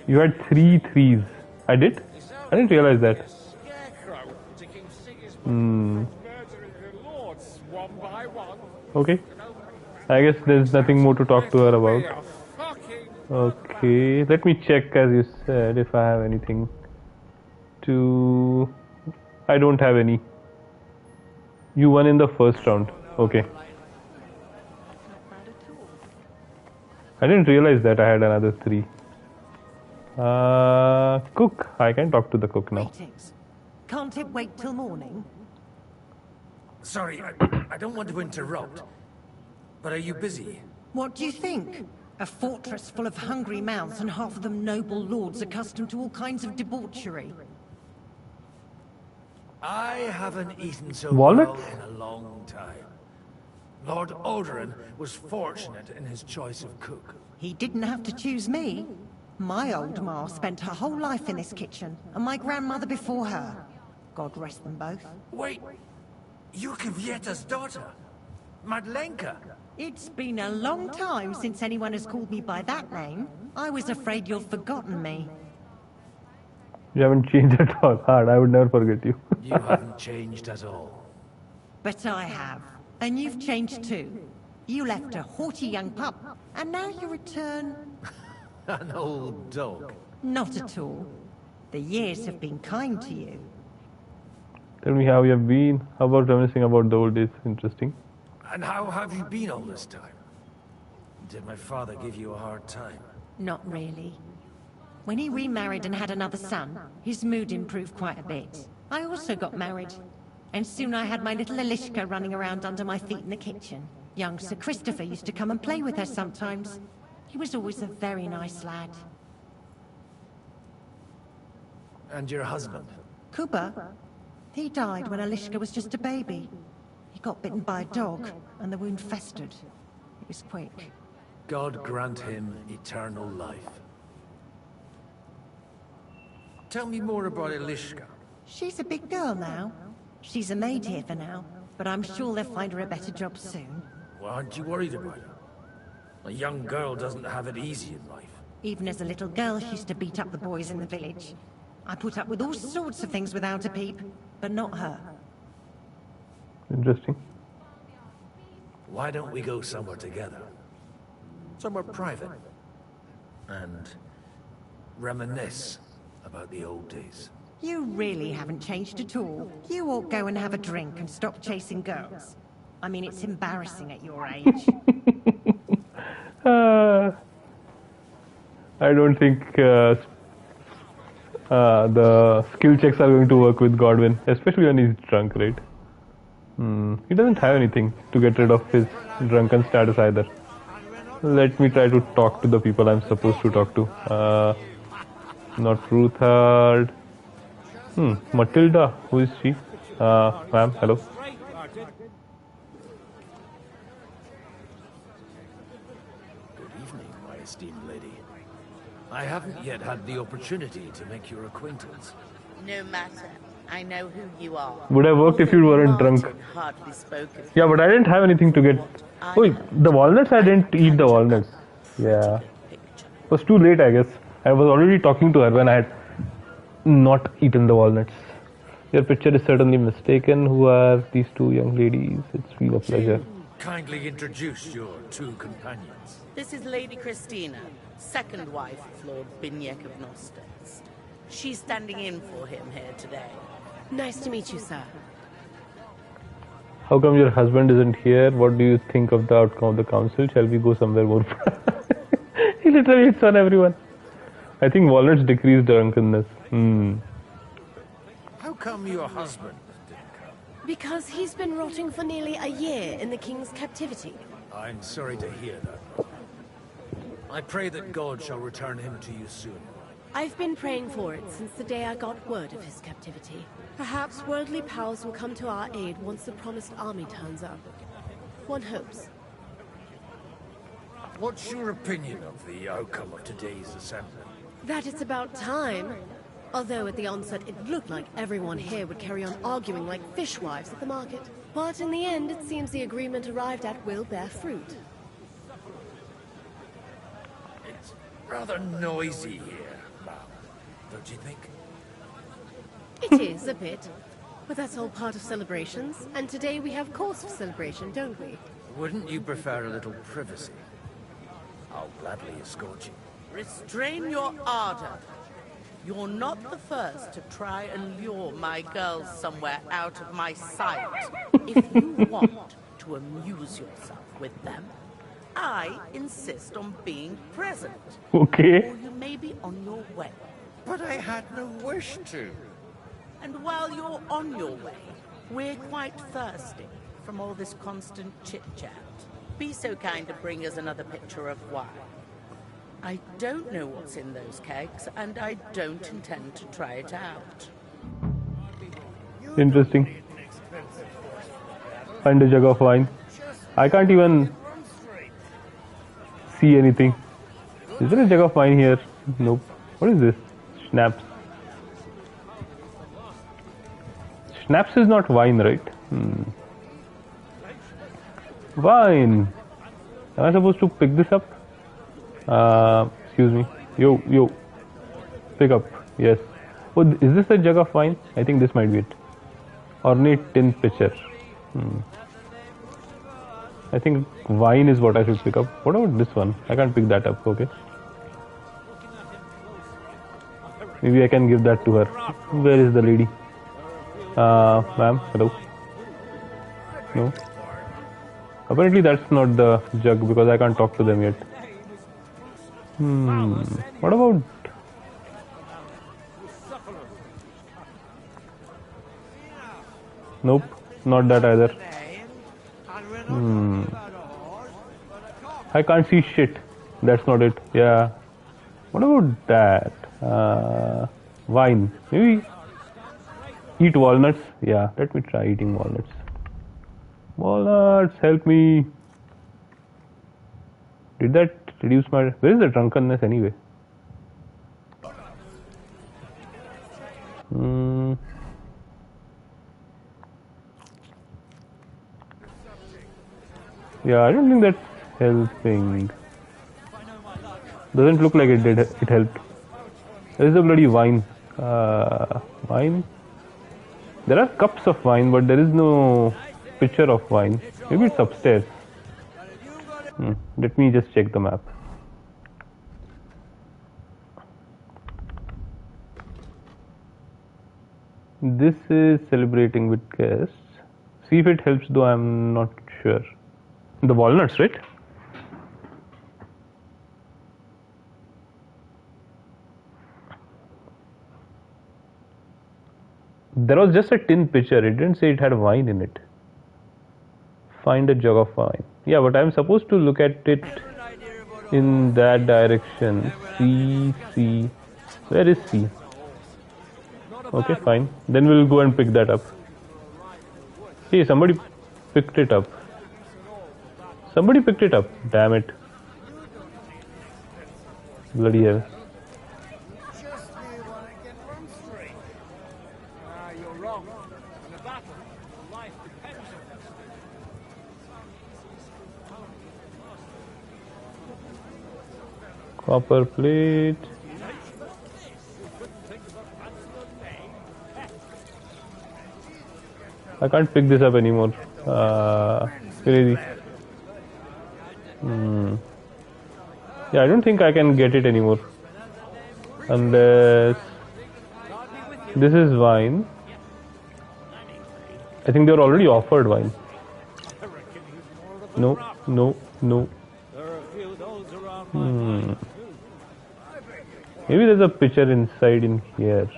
You had 3 threes. I did? I didn't realize that. Okay. I guess there's nothing more to talk to her about. Okay. Let me check, as you said, if I have anything to... I don't have any. You won in the first round. Okay. I didn't realize that I had another 3. Cook. I can talk to the cook now. Greetings. Can't it wait till morning? Sorry, I don't want to interrupt, but are you busy? What do you think? A fortress full of hungry mouths and half of them noble lords accustomed to all kinds of debauchery. I haven't eaten so Walnuts? well in a long time. Lord Alderaan was fortunate in his choice of cook. He didn't have to choose me. My old ma spent her whole life in this kitchen, and my grandmother before her. God rest them both. Wait, you're Kvieta's daughter, Madlenka. It's been a long time since anyone has called me by that name. I was afraid you'd forgotten me. You haven't changed at all. Hard. I would never forget you. You haven't changed at all. But I have. And you've changed too. You left a haughty young pup, and now you return... An old dog. Not at all. The years have been kind to you. Tell me how you have been. How about reminiscing about the old days? Interesting. And how have you been all this time? Did my father give you a hard time? Not really. When he remarried and had another son, his mood improved quite a bit. I also got married. And soon I had my little Elishka running around under my feet in the kitchen. Young Sir Christopher used to come and play with her sometimes. He was always a very nice lad. And your husband? Kuba? He died when Elishka was just a baby. He got bitten by a dog, and the wound festered. It was quick. God grant him eternal life. Tell me more about Elishka. She's a big girl now. She's a maid here for now, but I'm sure they'll find her a better job soon. Well, aren't you worried about her? A young girl doesn't have it easy in life. Even as a little girl, she used to beat up the boys in the village. I put up with all sorts of things without a peep, but not her. Interesting. Why don't we go somewhere together? Somewhere private. And reminisce about the old days. You really haven't changed at all. You ought go and have a drink and stop chasing girls. I mean, it's embarrassing at your age. I don't think the skill checks are going to work with Godwin, especially when he's drunk, right? He doesn't have anything to get rid of his drunken status either. Let me try to talk to the people I'm supposed to talk to. Not Ruthard. Matilda, who is she? Ma'am, hello. Good evening, my esteemed lady. I haven't yet had the opportunity to make your acquaintance. No matter. I know who you are. Would have worked if you weren't drunk. Hardly spoke of Yeah, but I didn't have anything to get. Oh, the walnuts, I didn't eat the walnuts. Yeah. It was too late, I guess. I was already talking to her when I had not eaten the walnuts. Your picture is certainly mistaken. Who are these two young ladies? It's real pleasure. Kindly introduce your two companions. This is Lady Christina, second wife of Lord Binyek of Nostetz. She's standing in for him here today. Nice to meet you, sir. How come your husband isn't here? What do you think of the outcome of the council? Shall we go somewhere more? He literally hits on everyone. I think walnuts decrease drunkenness. How come your husband didn't come? Because he's been rotting for nearly a year in the king's captivity. I'm sorry to hear that. I pray that God shall return him to you soon. I've been praying for it since the day I got word of his captivity. Perhaps worldly powers will come to our aid once the promised army turns up. One hopes. What's your opinion of the outcome of today's assembly? That it's about time. Although at the onset it looked like everyone here would carry on arguing like fishwives at the market. But in the end, it seems the agreement arrived at will bear fruit. It's rather noisy here, ma'am. Don't you think? It is a bit. But that's all part of celebrations, and today we have cause for celebration, don't we? Wouldn't you prefer a little privacy? I'll gladly escort you. Restrain your ardor. You're not the first to try and lure my girls somewhere out of my sight. If you want to amuse yourself with them, I insist on being present. Okay. Or you may be on your way. But I had no wish to. And while you're on your way, we're quite thirsty from all this constant chit-chat. Be so kind to bring us another pitcher of wine. I don't know what's in those kegs, and I don't intend to try it out. Interesting. Find a jug of wine. I can't even see anything. Is there a jug of wine here? Nope. What is this? Schnapps. Schnapps is not wine, right? Wine. Am I supposed to pick this up? Excuse me. Yo. Pick up. Yes. Oh, is this a jug of wine? I think this might be it. Ornate tin pitcher. I think wine is what I should pick up. What about this one? I can't pick that up. Okay. Maybe I can give that to her. Where is the lady? Ma'am, hello. No. Apparently that's not the jug because I can't talk to them yet. What about... Nope, not that either. I can't see shit. That's not it. Yeah. What about that? Wine. Maybe eat walnuts. Yeah, let me try eating walnuts. Walnuts, help me. Did that reduce my... Where is the drunkenness anyway? Yeah, I don't think that's helping. Doesn't look like it did. It helped. There is a bloody wine. Wine? There are cups of wine, but there is no pitcher of wine. Maybe it's upstairs. Let me just check the map. This is celebrating with guests. See if it helps, though I'm not sure. The walnuts, right? There was just a tin pitcher. It didn't say it had wine in it. Find a jug of wine. Yeah, but I'm supposed to look at it in that direction. C. Where is C? Okay, fine. Then we'll go and pick that up. Hey, somebody picked it up. Somebody picked it up. Damn it. Bloody hell. Copper plate. I can't pick this up anymore. Crazy. Yeah, I don't think I can get it anymore. Unless this is wine. I think they were already offered wine. No. Maybe there's a pitcher inside in here.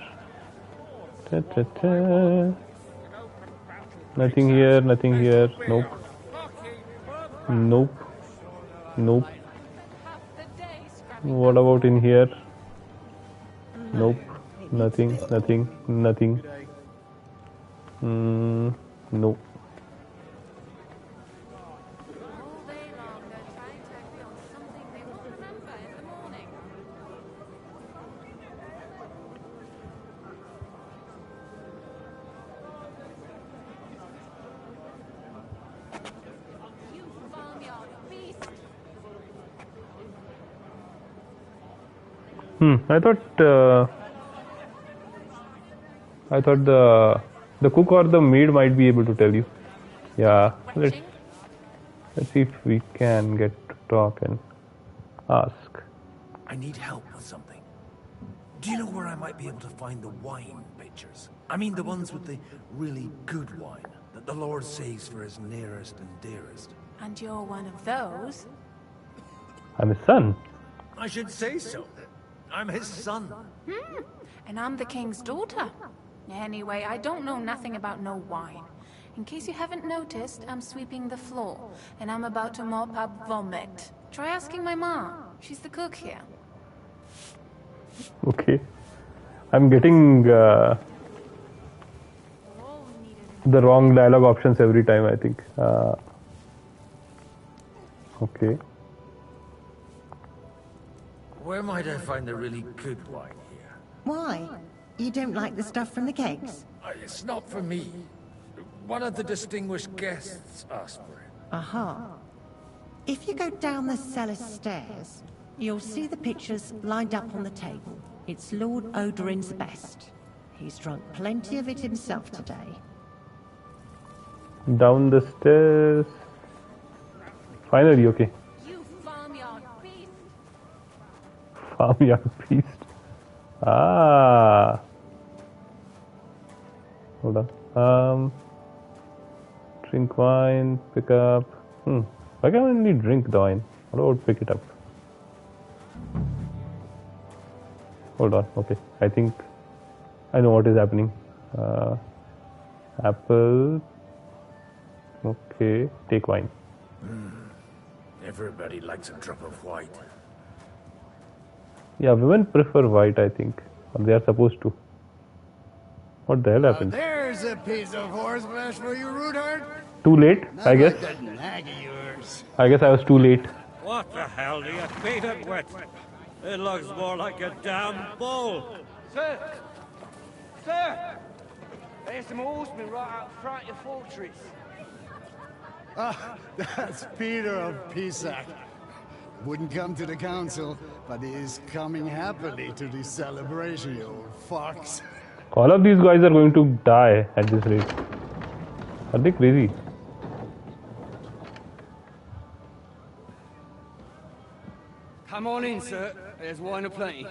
Nothing here. Nope. What about in here? Nope. Nothing. Nope. I thought the The cook or the maid might be able to tell you. Yeah, let's see if we can get to talk and ask. I need help with something. Do you know where I might be able to find the wine pictures? I mean the ones with the really good wine that the Lord saves for his nearest and dearest. And you're one of those? I'm his son. I should say so. I'm his son. And I'm the king's daughter. Anyway, I don't know nothing about no wine. In case you haven't noticed, I'm sweeping the floor, and I'm about to mop up vomit. Try asking my mom. She's the cook here. Okay. I'm getting the wrong dialogue options every time, I think. Okay. Where might I find the really good wine here? Why? You don't like the stuff from the kegs? It's not for me. One of the distinguished guests asked for it. Aha. If you go down the cellar stairs, you'll see the pictures lined up on the table. It's Lord Odorin's best. He's drunk plenty of it himself today. Down the stairs. Finally, okay. You farmyard beast. Farmyard beast. Ah. Hold on. Drink wine, pick up. Why can't I only drink the wine? What about pick it up? Hold on. Okay. I think I know what is happening. Apple. Okay. Take wine. Everybody likes a drop of white. Yeah, women prefer white, I think. Or they are supposed to. What the hell happened? There's a piece of horseflesh for you, Rudard. Too late, I guess. Like that nag of yours. I guess I was too late. What the hell do you beat it with? It looks more like a damn bull. Sir! Sir! There's some horsemen right out front of your fortress. Ah, that's Peter of Pisac. Wouldn't come to the council, but he is coming happily to the celebration, you old fox. All of these guys are going to die at this rate. Are they crazy? Come on in, sir. There's wine aplenty.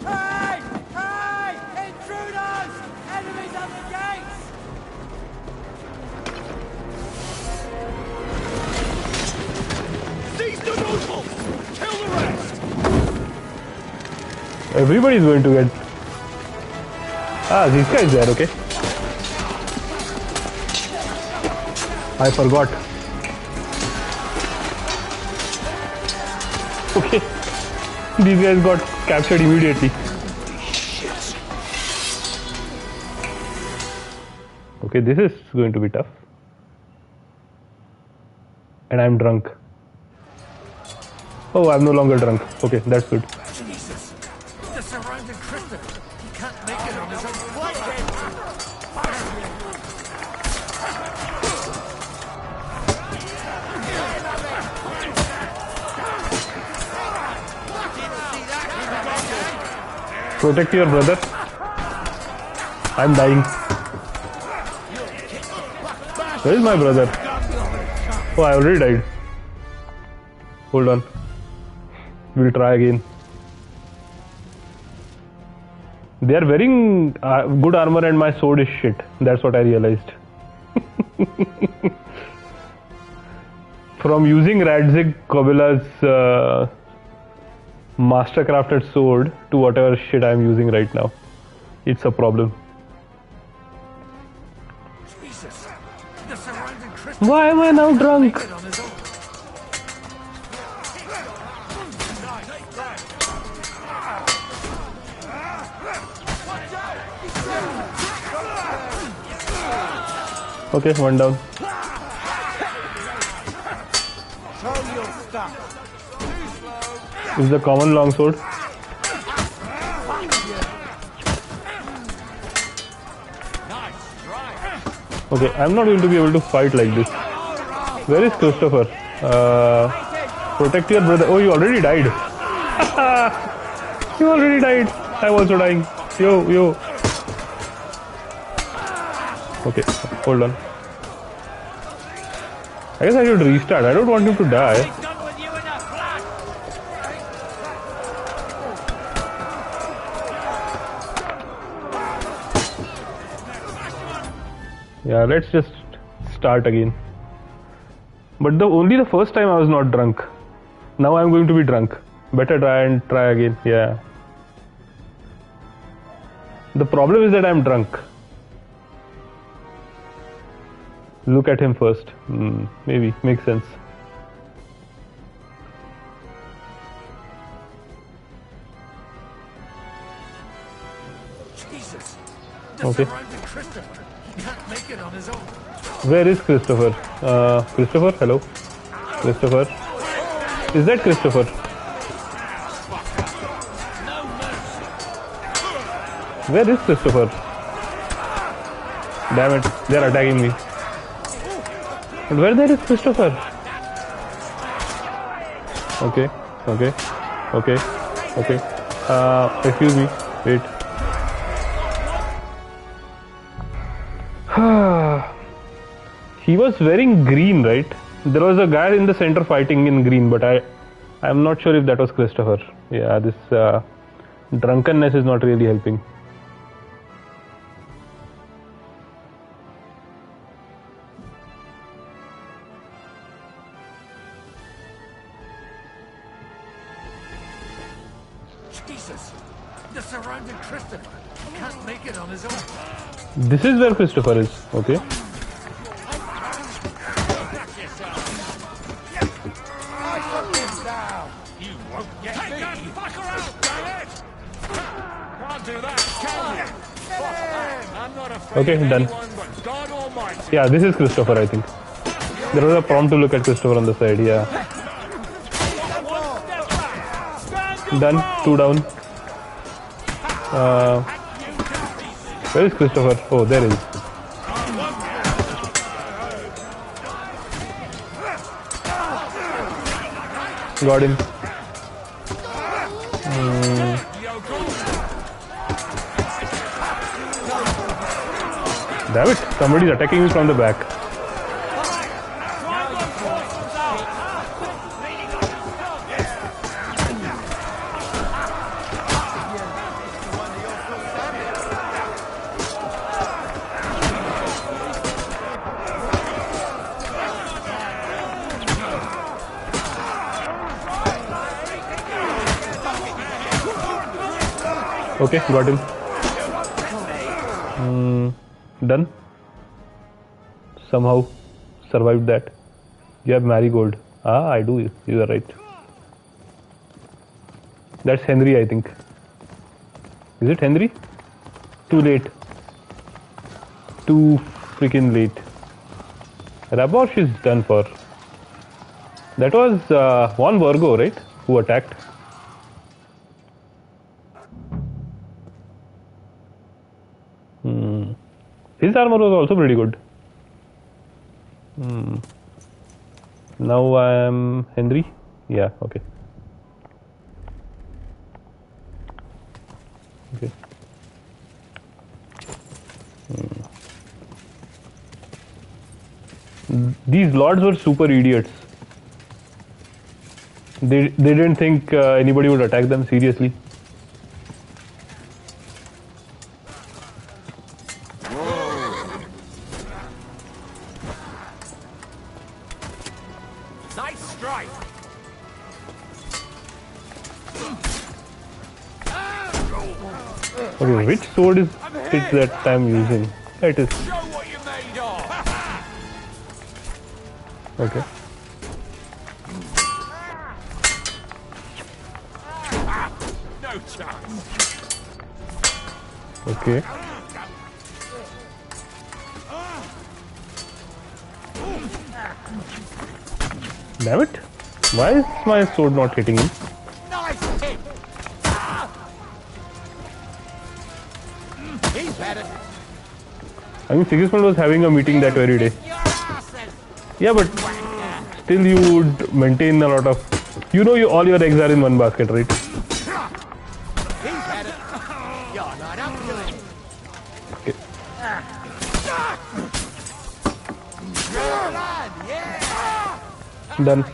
Hey! Hey! Intruders! Enemies at the gates! Seize the nobles! Kill the rest! Everybody's going to get... Ah, this guy is there, okay. I forgot. Okay. These guys got captured immediately. Okay, this is going to be tough. And I'm drunk. Oh, I'm no longer drunk. Okay, that's good. Jesus! The surrounding Christopher! He can't make it on his own flight! Protect your brother. I'm dying. Where is my brother? Oh, I already died. Hold on. We'll try again. They are wearing good armor and my sword is shit. That's what I realized. From using Radzig Kobila's mastercrafted sword to whatever shit I'm using right now. It's a problem. Jesus! The surrounding Why am I now drunk? Okay, one down. Show your stuff. Is the common longsword. Okay, I'm not going to be able to fight like this. Where is Christopher? Protect your brother. Oh, you already died. You already died. I'm also dying. Yo. Okay, hold on. I guess I should restart. I don't want him to die. Yeah, let's just start again. But only the first time I was not drunk. Now I'm going to be drunk. Better try again. Yeah. The problem is that I'm drunk. Look at him first. Maybe. Makes sense. Jesus. Okay. Christopher. He can't make it on his own. Where is Christopher? Christopher? Hello? Christopher? Is that Christopher? Where is Christopher? Damn it, they're attacking me. But where there is Christopher? Okay. Excuse me. Wait. He was wearing green, right? There was a guy in the center fighting in green, but I'm not sure if that was Christopher. Yeah, this drunkenness is not really helping. Jesus, they're surrounding Christopher. He can't make it on his own. This is where Christopher is. Okay. Okay, done. Yeah, this is Christopher, I think. There was a prompt to look at Christopher on the side, yeah. Done, 2 down. Where is Christopher? Oh, there is. Got him. Damn it, somebody's attacking me from the back. Okay, got him. Done. Somehow survived that. You have marigold. Ah, I do. You are right. That's Henry, I think. Is it Henry? Too late. Too freaking late. Rabosh is done for. That was Juan Virgo, right? Who attacked. His armor was also pretty good. Now I am Henry. Yeah, okay. Okay. These lords were super idiots. They didn't think anybody would attack them seriously. Okay, which sword is it that I'm using? It is. Okay. No chance. Okay. Damn it! Why is my sword not hitting him? Nice hit. He's better. I mean, Sigismund was having a meeting that very day. Yeah, but still you would maintain a lot of... You know, all your eggs are in one basket, right? You're not up to it. Okay. Done.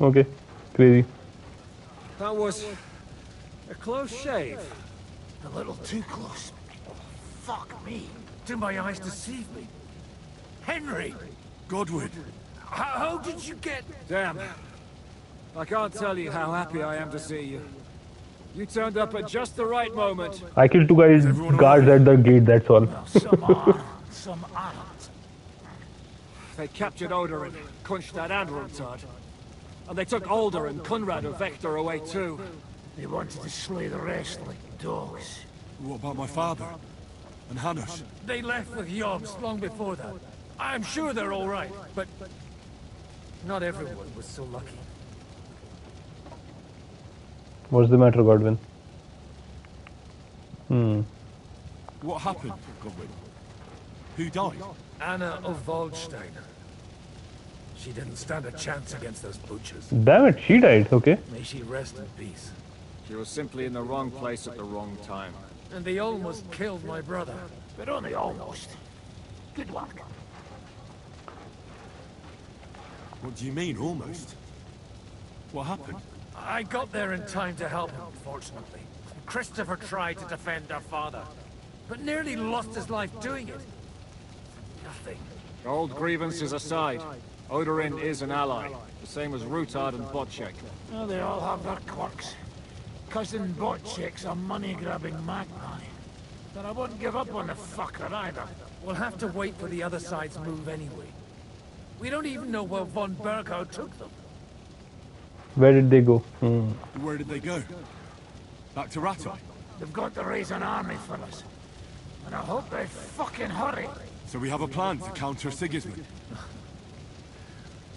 Okay, crazy. That was a close shave. A little too close. Fuck me. Do my eyes deceive me? Henry! Godwin! How did you get... Damn. I can't tell you how happy I am to see you. You turned up at just the right moment. I killed 2 guys, guards at the gate, that's all. Some aren't. They captured Oder and Kunst that Andromtard. And they took Alder and Kunrad of Vector away too. They wanted to slay the rest like dogs. What about my father? And Hanush? They left with Yobs long before that. I'm sure they're all right, but... not everyone was so lucky. What's the matter, Godwin? What happened, Godwin? Who died? Anna of Waldstein. She didn't stand a chance against those butchers. Damn it, she died, okay. May she rest in peace. She was simply in the wrong place at the wrong time. And they almost killed my brother. But only almost. Good luck. What do you mean, almost? What happened? I got there in time to help him, fortunately. Christopher tried to defend our father, but nearly lost his life doing it. Nothing. Old grievances aside, Odorin is an ally, the same as Rutard and Botchek. Well, they all have their quirks. Cousin Botchek's a money-grabbing magpie. But I wouldn't give up on the fucker either. We'll have to wait for the other side's move anyway. We don't even know where von Bergau took them. Where did they go? Where did they go? Back to Rattay? They've got to raise an army for us. And I hope they fucking hurry. So we have a plan to counter Sigismund?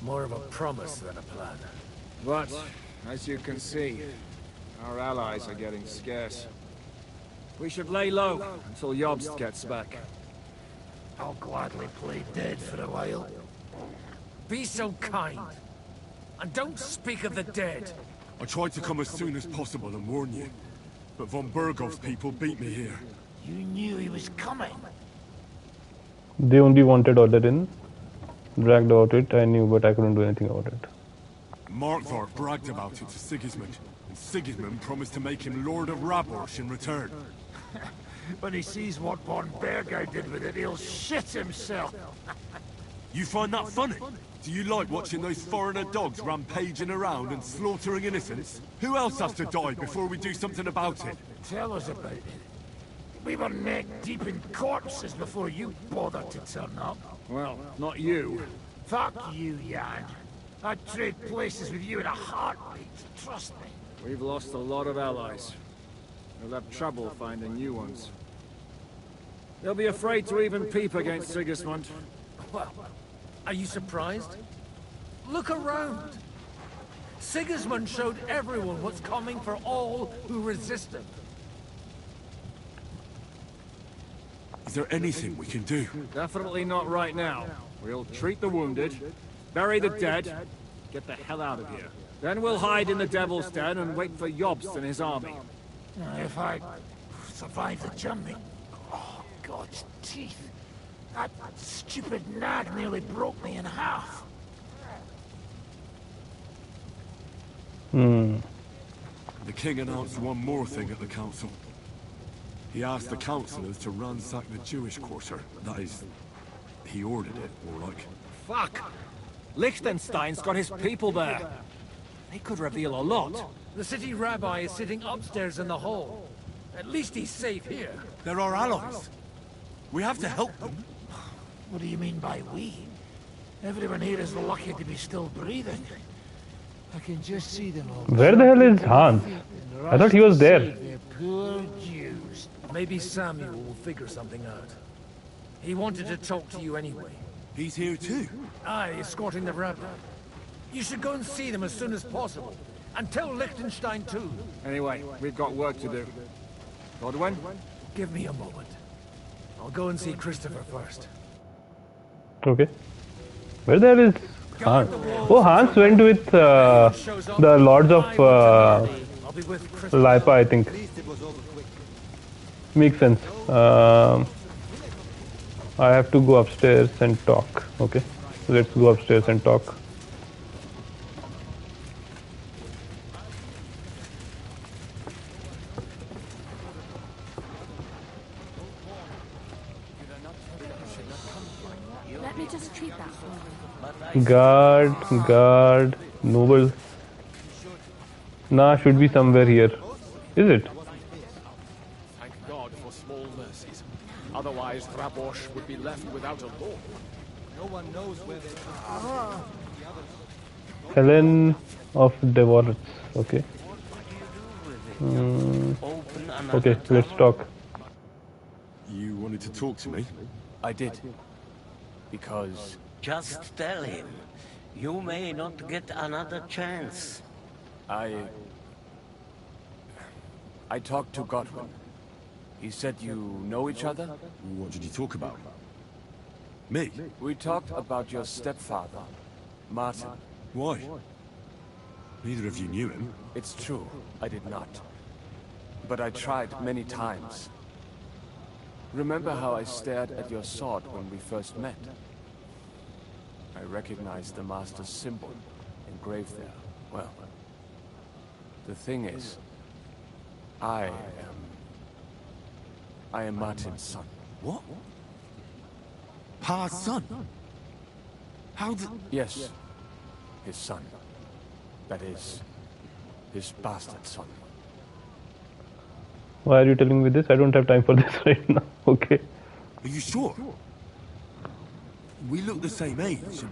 More of a promise than a plan. But, as you can see, our allies are getting scarce. We should lay low until Jobst gets back. I'll gladly play dead for a while. Be so kind. And don't speak of the dead. I tried to come as soon as possible and warn you. But von Bergov's people beat me here. You knew he was coming. They only wanted Odorin. Bragged about it, I knew, but I couldn't do anything about it. Markvar bragged about it to Sigismund, and Sigismund promised to make him Lord of Raborsh in return. When he sees what von Bergau did with it, he'll shit himself. You find that funny? Do you like watching those foreigner dogs rampaging around and slaughtering innocents? Who else has to die before we do something about it? Tell us about it. We were neck deep in corpses before you bothered to turn up. Well, not you. Fuck you, Jan. I'd trade places with you in a heartbeat, trust me. We've lost a lot of allies. We'll have trouble finding new ones. They'll be afraid to even peep against Sigismund. Well, are you surprised? Look around. Sigismund showed everyone what's coming for all who resist him. Is there anything we can do? Definitely not right now. We'll treat the wounded, bury the dead, get the hell out of here. Then we'll hide in the Devil's Den and wait for Jobst and his army. If I survive the journey... Oh, God's teeth. That stupid nag nearly broke me in half. The king announced one more thing at the council. He asked the councillors to ransack the Jewish quarter. That is, he ordered it, more like. Fuck! Liechtenstein's got his people there. They could reveal a lot. The city rabbi is sitting upstairs in the hall. At least he's safe here. They're our allies. We have to help them. What do you mean by we? Everyone here is lucky to be still breathing. I can just see them all. Where the hell is Hans? I thought he was there. Their poor Jews. Maybe Samuel will figure something out. He wanted to talk to you anyway. He's here too? Aye, escorting the rabbi. You should go and see them as soon as possible. And tell Liechtenstein too. Anyway, we've got work to do. Godwin? Give me a moment. I'll go and see Christopher first. Okay. Where there is Hans? Oh, Hans went with the Lords of Lipa, I think. Makes sense. I have to go upstairs and talk. Okay, let's go upstairs and talk. Let me just treat that for you. Guard, noble. Nah, should be somewhere here. Is it? Thank God for small mercies. Otherwise, Rabosh would be left without a law. No one knows where they are. Helen of Devorets. Okay. Okay, let's talk. You wanted to talk to me? I did. Because... Just tell him. You may not get another chance. I talked to Godwin. He said you know each other? What did you talk about? Me? We talked about your stepfather, Martin. Why? Neither of you knew him. It's true, I did not. But I tried many times. Remember how I stared at your sword when we first met? I recognized the Master's symbol engraved there. Well, the thing is, I am Martin's son. What? Pa's son? How did... Yes, his son. That is, his bastard son. Why are you telling me this? I don't have time for this right now. Okay. Are you sure? We look the same age.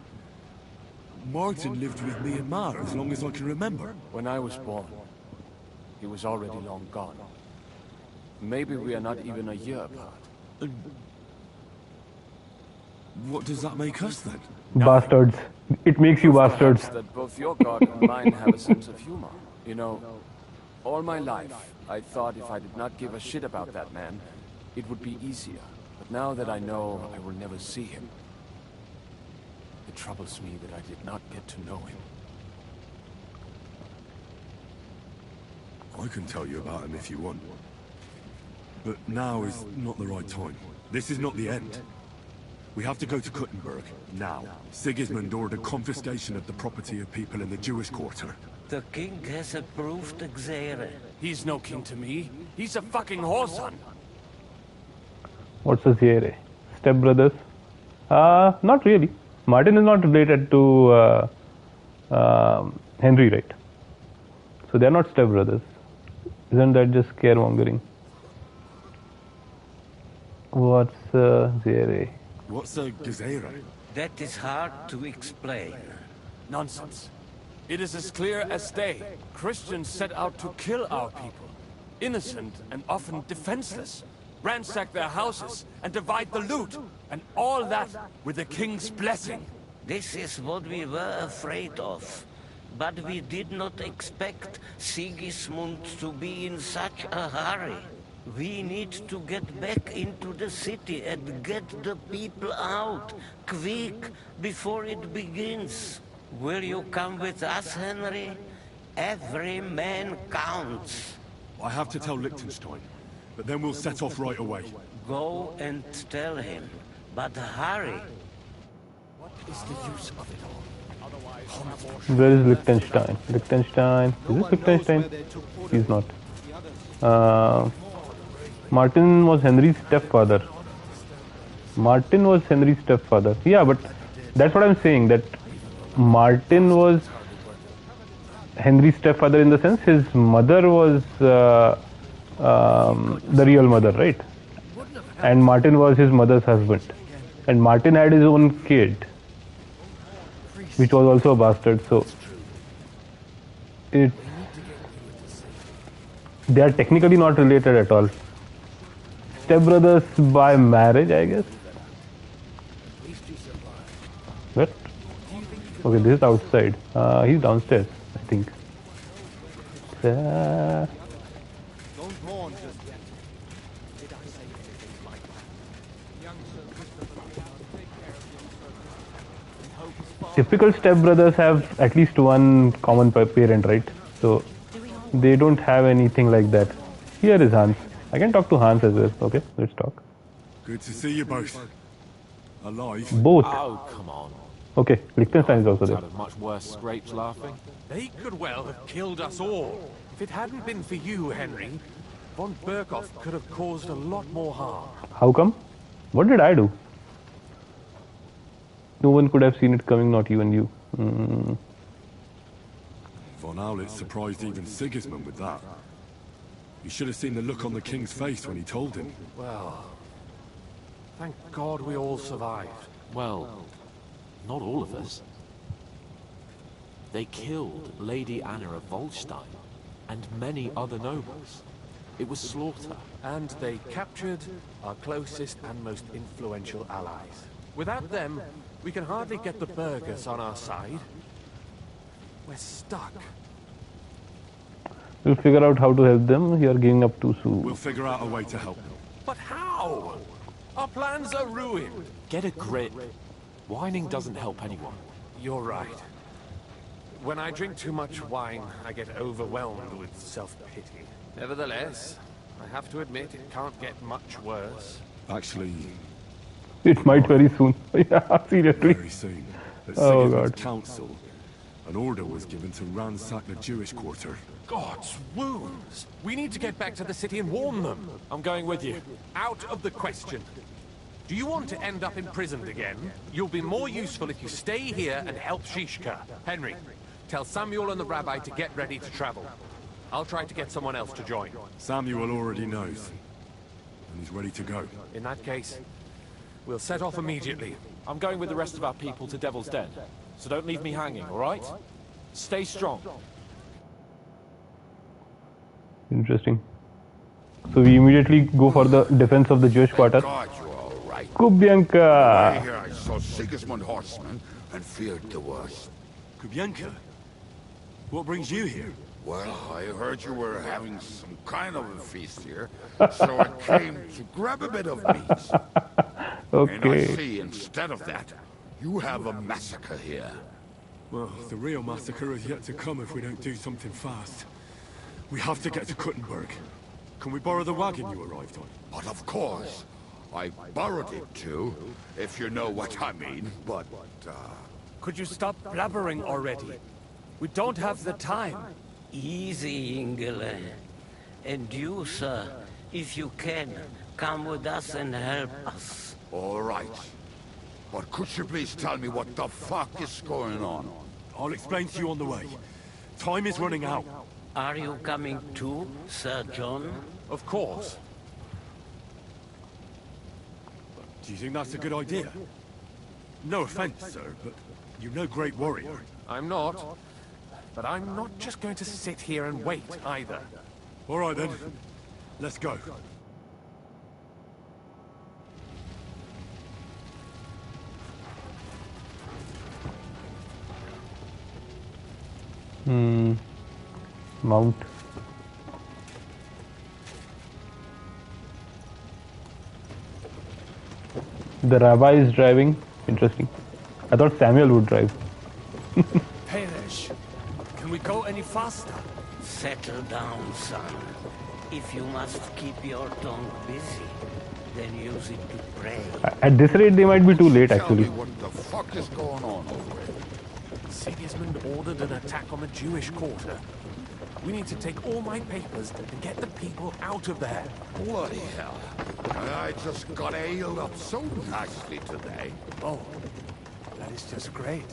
Martin lived with me and Ma as long as I can remember. When I was born, he was already long gone. Maybe we are not even a year apart. What does that make us then? Bastards. It makes you bastards. That both your god and mine have a sense of humor. You know, all my life, I thought if I did not give a shit about that man, it would be easier. But now that I know I will never see him, it troubles me that I did not get to know him. I can tell you about him if you want. But now is not the right time. This is not the end. We have to go to Kuttenberg, now. Sigismund ordered confiscation of the property of people in the Jewish quarter. The king has approved Xere. He's no king to me. He's a fucking whoreson. What's a Xere? Stepbrothers? Not really. Martin is not related to Henry, right? So they're not stepbrothers. Isn't that just scaremongering? What's a Xere? What's a Gezerah? That is hard to explain. Nonsense. It is as clear as day. Christians set out to kill our people. Innocent and often defenseless. Ransack their houses and divide the loot. And all that with the king's blessing. This is what we were afraid of. But we did not expect Sigismund to be in such a hurry. We need to get back into the city and get the people out, quick, before it begins. Will you come with us, Henry? Every man counts. I have to tell Liechtenstein, but then we'll set off right away. Go and tell him, but hurry. What is the use of it all? Where is Liechtenstein? Liechtenstein. Is this Liechtenstein? He's not. Martin was Henry's stepfather. Yeah, but that's what I'm saying, that Martin was Henry's stepfather in the sense his mother was the real mother, right? And Martin was his mother's husband. And Martin had his own kid, which was also a bastard, so they are technically not related at all. Stepbrothers by marriage, I guess. What? Okay, this is outside. He's downstairs, I think. Don't mourn just yet. Did I say anything like that? Young Sir Christopher, take care of your servant. And hope his father... Typical stepbrothers have at least one common parent, right? So they don't have anything like that. Here is Hans. I can talk to Hans as well. Okay, let's talk. Good to see you both. Alive? Both. Oh, come on. Okay, Liechtenstein is also there. Had much worse scrapes laughing. They could well have killed us all. If it hadn't been for you, Henry, von Berkhoff could have caused a lot more harm. How come? What did I do? No one could have seen it coming, not even you. Von Aulitz surprised even Sigismund with that. You should have seen the look on the king's face when he told him. Well, thank God we all survived. Well, not all of us. They killed Lady Anna of Volstein and many other nobles. It was slaughter. And they captured our closest and most influential allies. Without them, we can hardly get the burghers on our side. We're stuck. We'll figure out how to help them. You are giving up too soon. We'll figure out a way to help them. But how? Our plans are ruined. Get a grip. Whining doesn't help anyone. You're right. When I drink too much wine, I get overwhelmed with self-pity. Nevertheless, I have to admit it can't get much worse. Actually... It might very soon. Yeah, seriously. Very soon. At Oh Sigismund's God. council, an order was given to ransack the Jewish quarter. God's wounds! We need to get back to the city and warn them. I'm going with you. Out of the question. Do you want to end up imprisoned again? You'll be more useful if you stay here and help Shishka. Henry, tell Samuel and the rabbi to get ready to travel. I'll try to get someone else to join. Samuel already knows. And he's ready to go. In that case, we'll set off immediately. I'm going with the rest of our people to Devil's Den. So don't leave me hanging, alright? Stay strong. Interesting. So we immediately go for the defense of the Jewish quarter. God, you're all right. Kubianka! Here I saw Sigismund horsemen and feared the worst. Kubianka? What brings you here? Well, I heard you were having some kind of a feast here, so I came to grab a bit of meat. Okay. And I see, instead of that, you have a massacre here. Well, the real massacre is yet to come if we don't do something fast. We have to get to Kuttenberg. Can we borrow the wagon you arrived on? But of course, I borrowed it too, if you know what I mean, but, Could you stop blabbering already? We don't have the time. Easy, Ingele. And you, sir, if you can, come with us and help us. All right. But could you please tell me what the fuck is going on? I'll explain to you on the way. Time is running out. Are you coming too, Sir John? Of course. Do you think that's a good idea? No offense, sir, but you're no great warrior. I'm not. But I'm not just going to sit here and wait, either. All right, then. Let's go. Mount. The rabbi is driving. Interesting. I thought Samuel would drive. Peresh, can we go any faster? Settle down, son. If you must keep your tongue busy, then use it to pray. At this rate, they might be too late, actually. Tell me what the fuck is going on over here? Sigismund ordered an attack on the Jewish quarter. We need to take all my papers and get the people out of there. Bloody hell. I just got ailed up so nicely today. Oh, that is just great.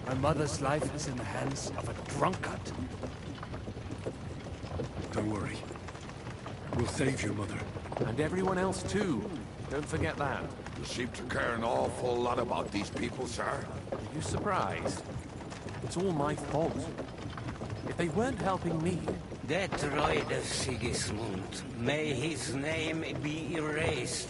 My mother's life is in the hands of a drunkard. Don't worry. We'll save your mother. And everyone else too. Don't forget that. You seem to care an awful lot about these people, sir. Are you surprised? It's all my fault. If they weren't helping me... That droid of Sigismund, may his name be erased.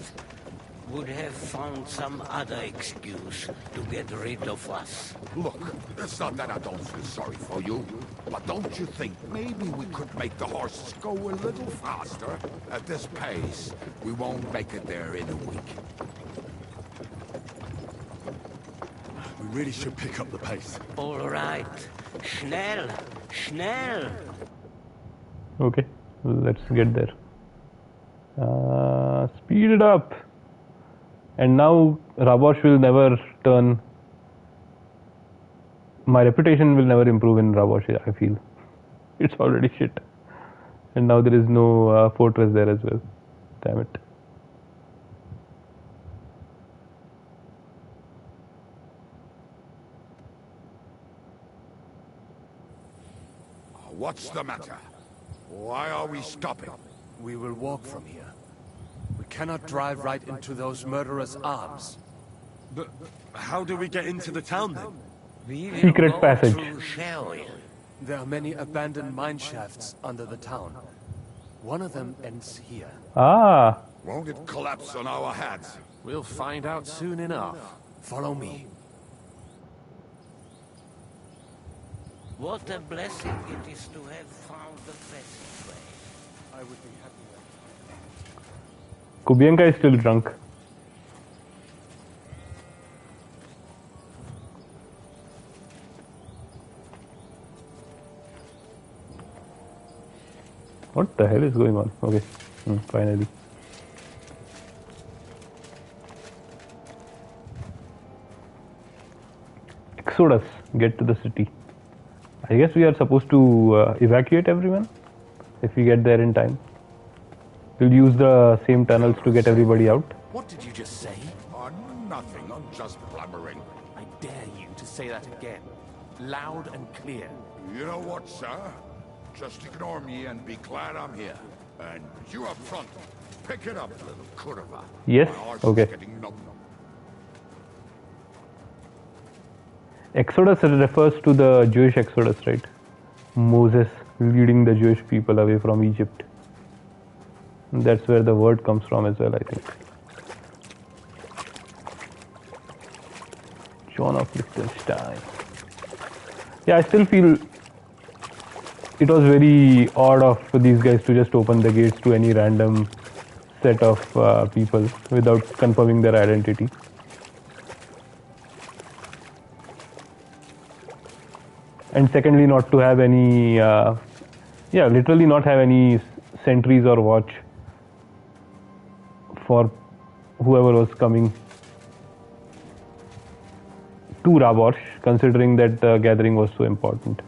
would have found some other excuse to get rid of us. Look, it's not that I don't feel sorry for you, but don't you think maybe we could make the horses go a little faster? At this pace, we won't make it there in a week. We really should pick up the pace. All right. Schnell! Schnell! Okay, let's get there. Speed it up. And now Rabosh will never turn. My reputation will never improve in Rabosh, I feel. It's already shit. And now there is no fortress there as well. Damn it. What's the matter? Why are we stopping? We will walk from here. We cannot drive right into those murderers' arms. But how do we get into the town then? Secret passage. There are many abandoned mine shafts under the town. One of them ends here. Ah. Won't it collapse on our heads? We'll find out soon enough. Follow me. What a blessing it is to have found the passageway. I would be happy. Kubienka is still drunk. What the hell is going on? Okay, finally. Exodus, get to the city. I guess we are supposed to evacuate everyone if we get there in time. We'll use the same tunnels to get everybody out. What did you just say? Nothing, I'm just blabbering. I dare you to say that again. Loud and clear. You know what, sir? Just ignore me and be glad I'm here. And you up front, pick it up, little kurva. Yes? My heart's Okay. getting numb. Exodus refers to the Jewish Exodus, right? Moses leading the Jewish people away from Egypt. That's where the word comes from as well, I think. John of Liechtenstein. Yeah, I still feel it was very odd of these guys to just open the gates to any random set of people without confirming their identity. And secondly, not to have any, literally not have any sentries or watch for whoever was coming to Rabosh, considering that the gathering was so important.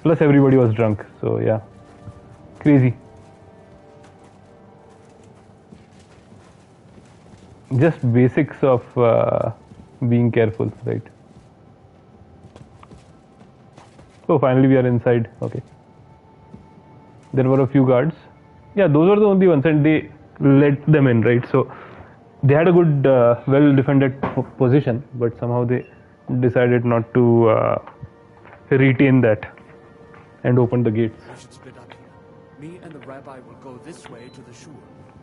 Plus everybody was drunk, so yeah, crazy. Just basics of being careful, right? Oh, finally we are inside. Okay. There were a few guards. Yeah, those were the only ones, and they let them in, right? So they had a good, well-defended position, but somehow they decided not to retain that and open the gates. We should split up here. Me and the rabbi will go this way to the shul.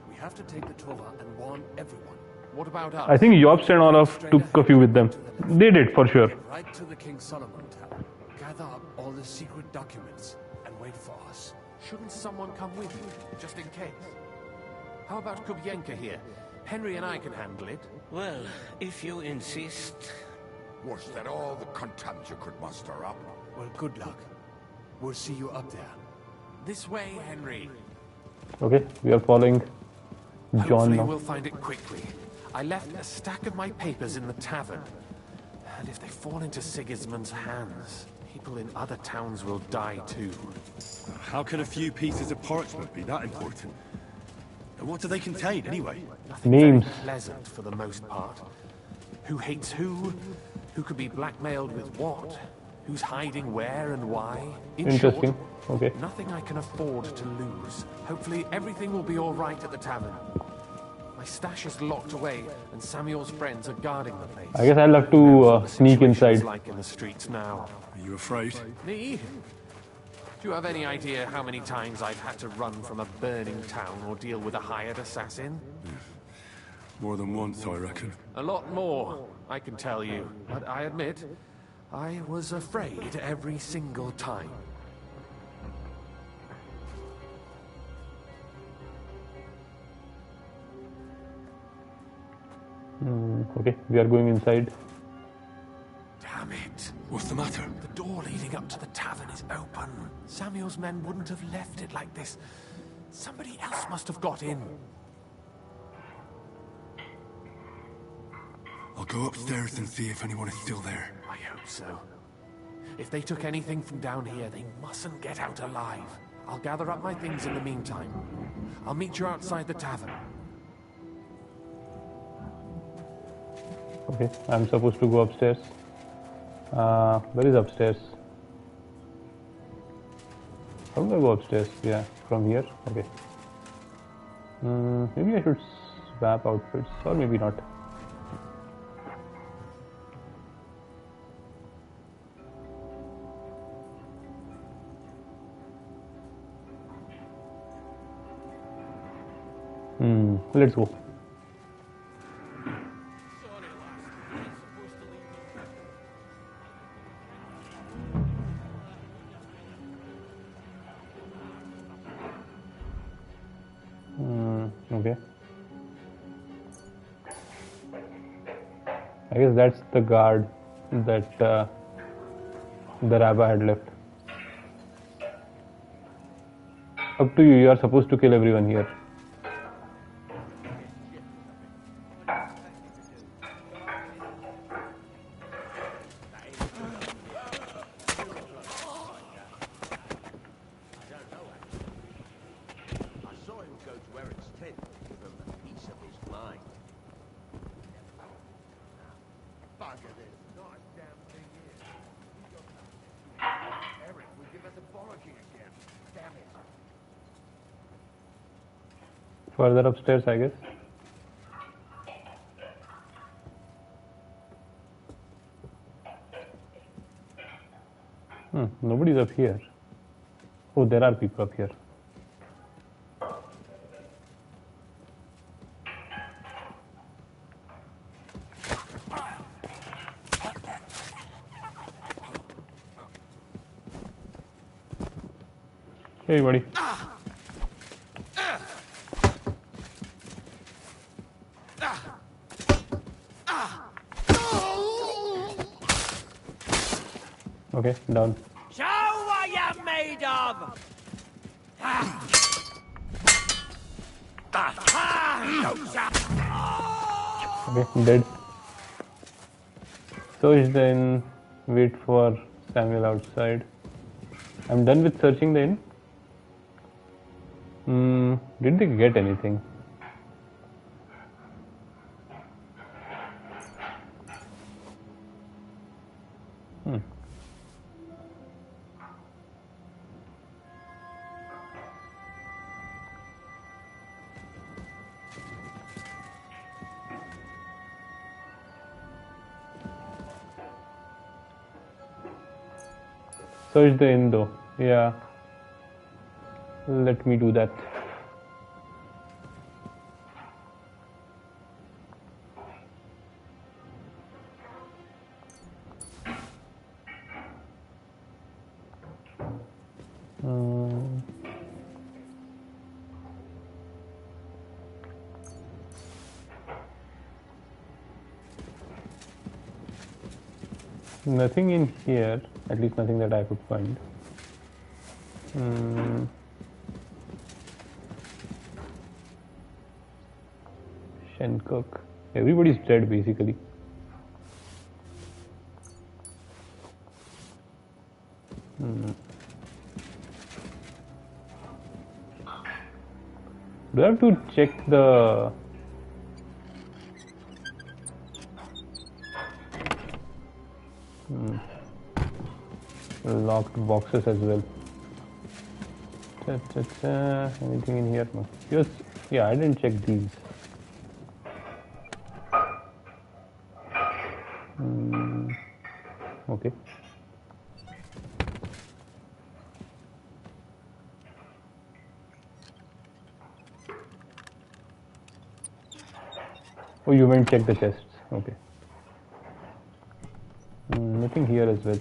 We have to take the Torah and warn everyone. What about us? I think Jobst and Olaf took a few with them. They did, for sure. Right to the King Solomon Tower. Gather up all the secret documents and wait for us. Shouldn't someone come with you, just in case? How about Kubienka here? Henry and I can handle it. Well, if you insist. Was that all the contempt you could muster up? Well, good luck. We'll see you up there. This way, Henry. Okay, we are following John Hopefully now. we'll find it quickly. I left a stack of my papers in the tavern. And if they fall into Sigismund's hands, people in other towns will die too. How can a few pieces of parchment be that important? And what do they contain, anyway? Names. Very pleasant for the most part. Who hates who? Who could be blackmailed with what? Who's hiding where and why? In Interesting. short, Okay. nothing I can afford to lose. Hopefully everything will be all right at the tavern. My stash is locked away, and Samuel's friends are guarding the place. I guess I'll have to sneak inside. Like in the streets now. Are you afraid? Me? Do you have any idea how many times I've had to run from a burning town or deal with a hired assassin? More than once, I reckon. A lot more, I can tell you. But I admit, I was afraid every single time. Okay, we are going inside. Damn it. What's the matter? The door leading up to the tavern is open. Samuel's men wouldn't have left it like this. Somebody else must have got in. I'll go upstairs and see if anyone is still there. I hope so. If they took anything from down here, they mustn't get out alive. I'll gather up my things in the meantime. I'll meet you outside the tavern. Okay, I'm supposed to go upstairs. Where is upstairs? How do I go upstairs? Yeah, from here? Okay. Maybe I should swap outfits, or maybe not. Let's go. Okay. I guess that's the guard that the rabbi had left. Up to you, you are supposed to kill everyone here. Further upstairs, I guess. Nobody's up here. Oh, there are people up here. Hey, buddy. Okay, down. Show what you're made of! Okay, dead. Search the inn. Wait for Samuel outside. I'm done with searching the inn. Did they get anything? Search the inn though. Yeah. Let me do that. Nothing in here, at least nothing that I could find. Shencook. Everybody's dead basically. Do I have to check the locked boxes as well? Anything in here? No. Yes. Yeah, I didn't check these. Okay. Oh, you went check the chests. Okay. Nothing here as well.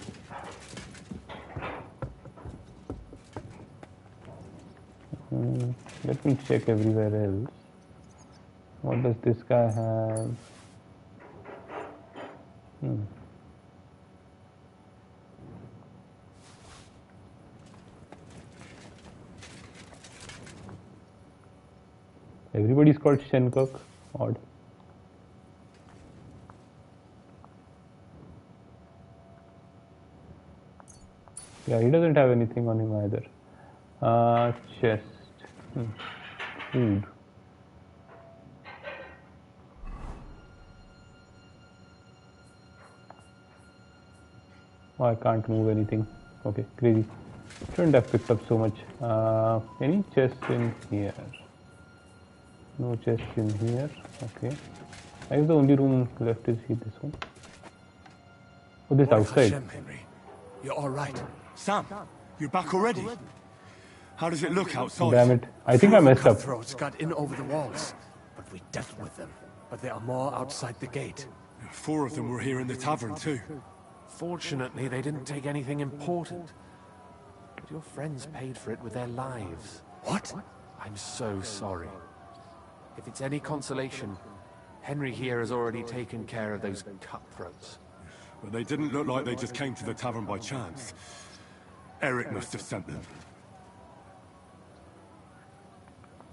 Let me check everywhere else. What does this guy have? Everybody's called Shencock. Odd. Yeah, he doesn't have anything on him either. Chest. Food. Oh, I can't move anything. Okay, crazy. Shouldn't have picked up so much. Any chests in here? No chests in here. Okay. I guess the only room left is here, this one. Oh, this outside. Hashem, Henry. You're all right. Sam, you're back already? How does it look outside? Damn it. I think I messed up. Cutthroats got in over the walls, but we dealt with them. But there are more outside the gate. 4 of them were here in the tavern too. Fortunately, they didn't take anything important. But your friends paid for it with their lives. What? I'm so sorry. If it's any consolation, Henry here has already taken care of those cutthroats. But they didn't look like they just came to the tavern by chance. Eric must have sent them.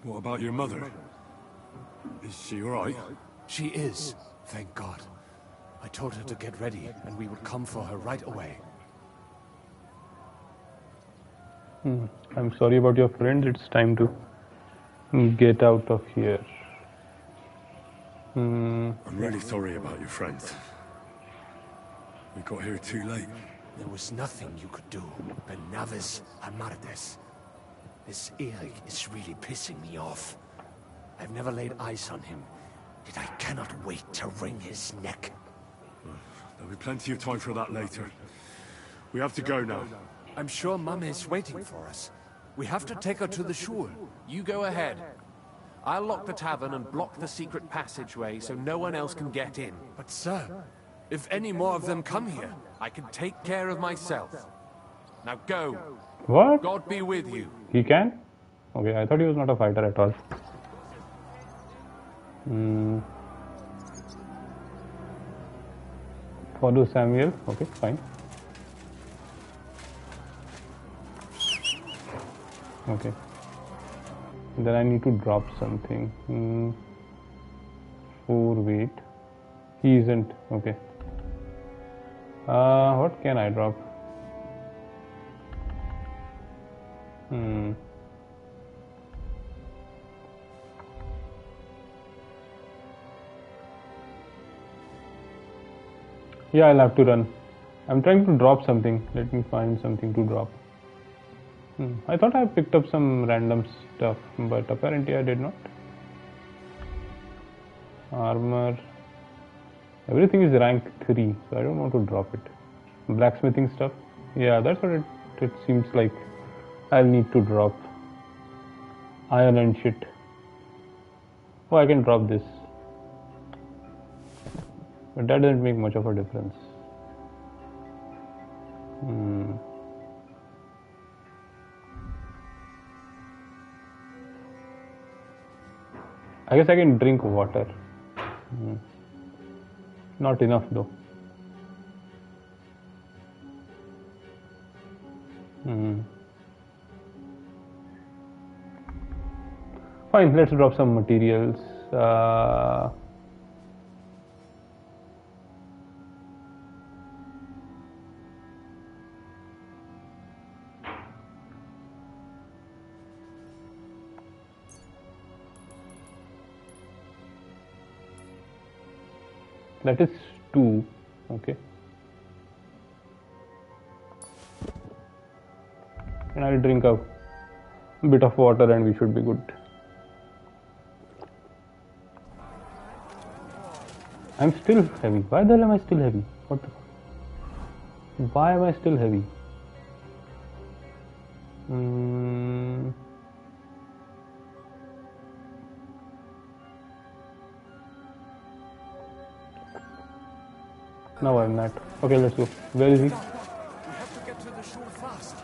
What about your mother? Is she alright? She is, thank God. I told her to get ready, and we would come for her right away. I'm sorry about your friend. It's time to get out of here. I'm really sorry about your friends. We got here too late. There was nothing you could do. Benavis Amardes. This Eric is really pissing me off. I've never laid eyes on him, yet I cannot wait to wring his neck. There'll be plenty of time for that later. We have to go now. I'm sure Mum is waiting for us. We have to take her to the shul. You go ahead. I'll lock the tavern and block the secret passageway so no one else can get in. But sir, if any more of them come here, I can take care of myself. Now go. What? God be with you. He can? Okay, I thought he was not a fighter at all. Follow Samuel. Okay, fine. Okay. Then I need to drop something. 4 weight. He isn't. Okay. What can I drop? Yeah, I'll have to run. I'm trying to drop something. Let me find something to drop. I thought I picked up some random stuff, but apparently I did not. Armor. Everything is rank 3, so I don't want to drop it. Blacksmithing stuff. Yeah, that's what it seems like. I'll need to drop. Iron and shit. Oh, I can drop this. But that doesn't make much of a difference. I guess I can drink water. Not enough though. Fine, let's drop some materials. That is 2. Okay. And I'll drink a bit of water and we should be good. I'm still heavy. Why the hell am I still heavy? What the fuck? Why am I still heavy? No, I'm not. Okay, let's go. Where is he? We have to get to the shore fast.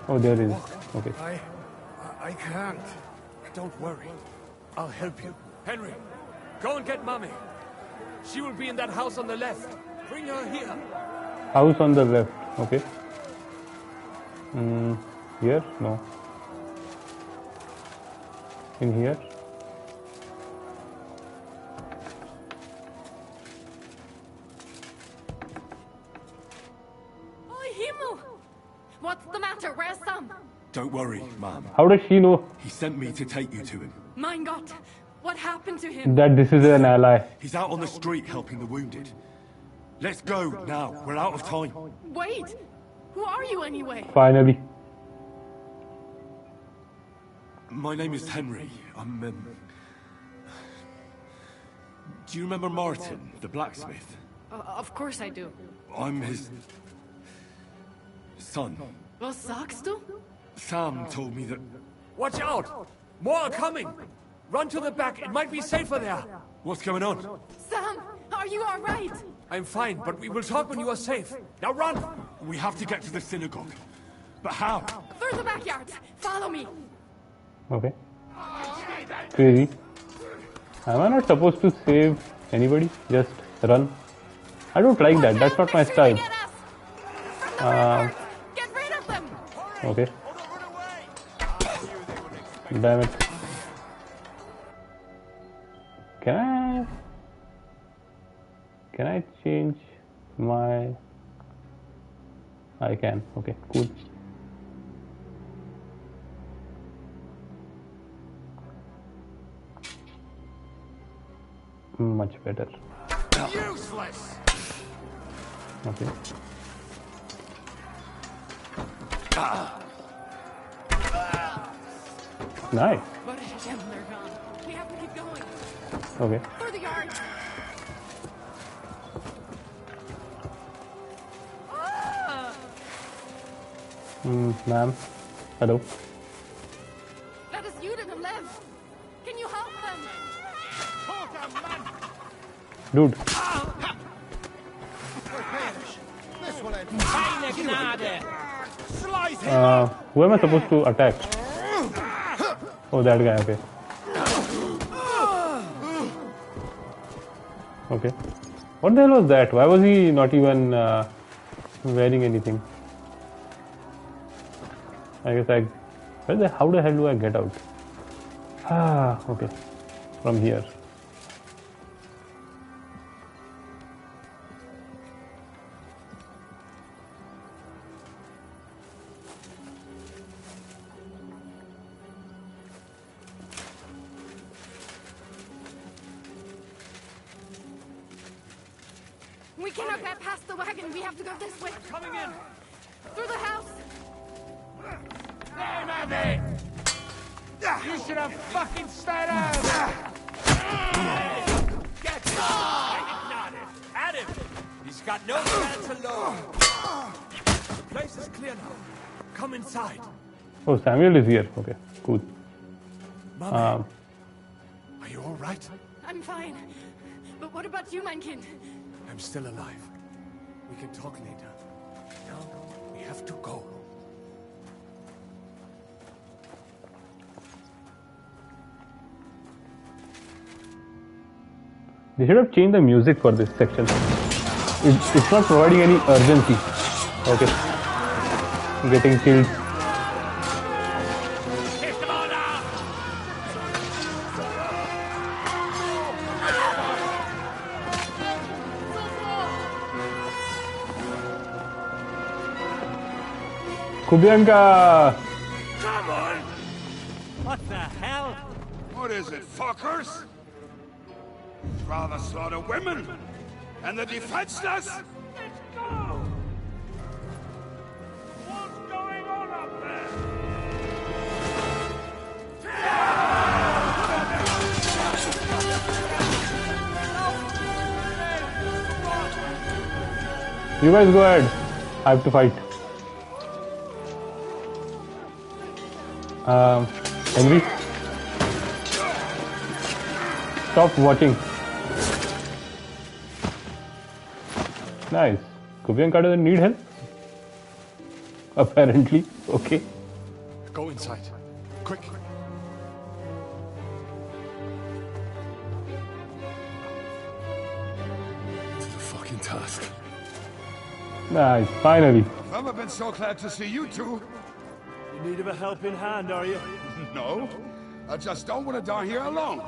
Oh, there he is. Okay. I can't. Don't worry. I'll help you. Henry, go and get Mummy. She will be in that house on the left. Bring her here. House on the left. Okay. Here? No. In here? What's the matter? Where's Sam? Don't worry, ma'am. How does she know? He sent me to take you to him. Mein Gott, what happened to him? That this is an ally. He's out on the street helping the wounded. Let's go now. We're out of time. Wait, who are you anyway? Finally. My name is Henry. I'm, Do you remember Martin, the blacksmith? Of course I do. I'm his... son. Was sagst du? Sam told me that... Watch out! More are coming! Run to the back, it might be safer there! What's going on? Sam, are you alright? I'm fine, but we will talk when you are safe. Now run! We have to get to the synagogue. But how? Through the backyard. Follow me. Okay. Crazy. Am I not supposed to save anybody? Just run? I don't like that. That's not my style. Get rid of them. Okay. Damn it. Can I change my... I can. Okay, cool. Much better. Useless. Okay. Nice. They're gone. We have to keep going. Okay. Through the yard. Ma'am. Hello. That is you to live. Can you help them? Dude. Who am I supposed to attack? Oh, that guy, okay. Okay. What the hell was that? Why was he not even wearing anything? I guess how the hell do I get out? Okay. From here. We cannot get past the wagon. We have to go this way. Coming in. Through the house. You should have fucking stayed out! Get him! At him! He's got no chance alone. The place is clear now. Come inside. Oh, Samuel is here. Okay, cool. Are you all right? I'm fine. But what about you, mein Kind? I'm still alive. We can talk later. Now, we have to go. They should have changed the music for this section. It's not providing any urgency. Okay. Getting killed. Kubianka! Come on! What the hell? What is it, fuckers? You'd rather slaughter women and the defenseless? Let's go! What's going on up there? You guys go ahead. I have to fight. Henry? Stop watching. Nice. Kubianka doesn't need help? Apparently. Okay. Go inside. Quick. It's a fucking task. Nice. Finally. I've never been so glad to see you two. In need of a helping hand, are you? No. I just don't want to die here alone.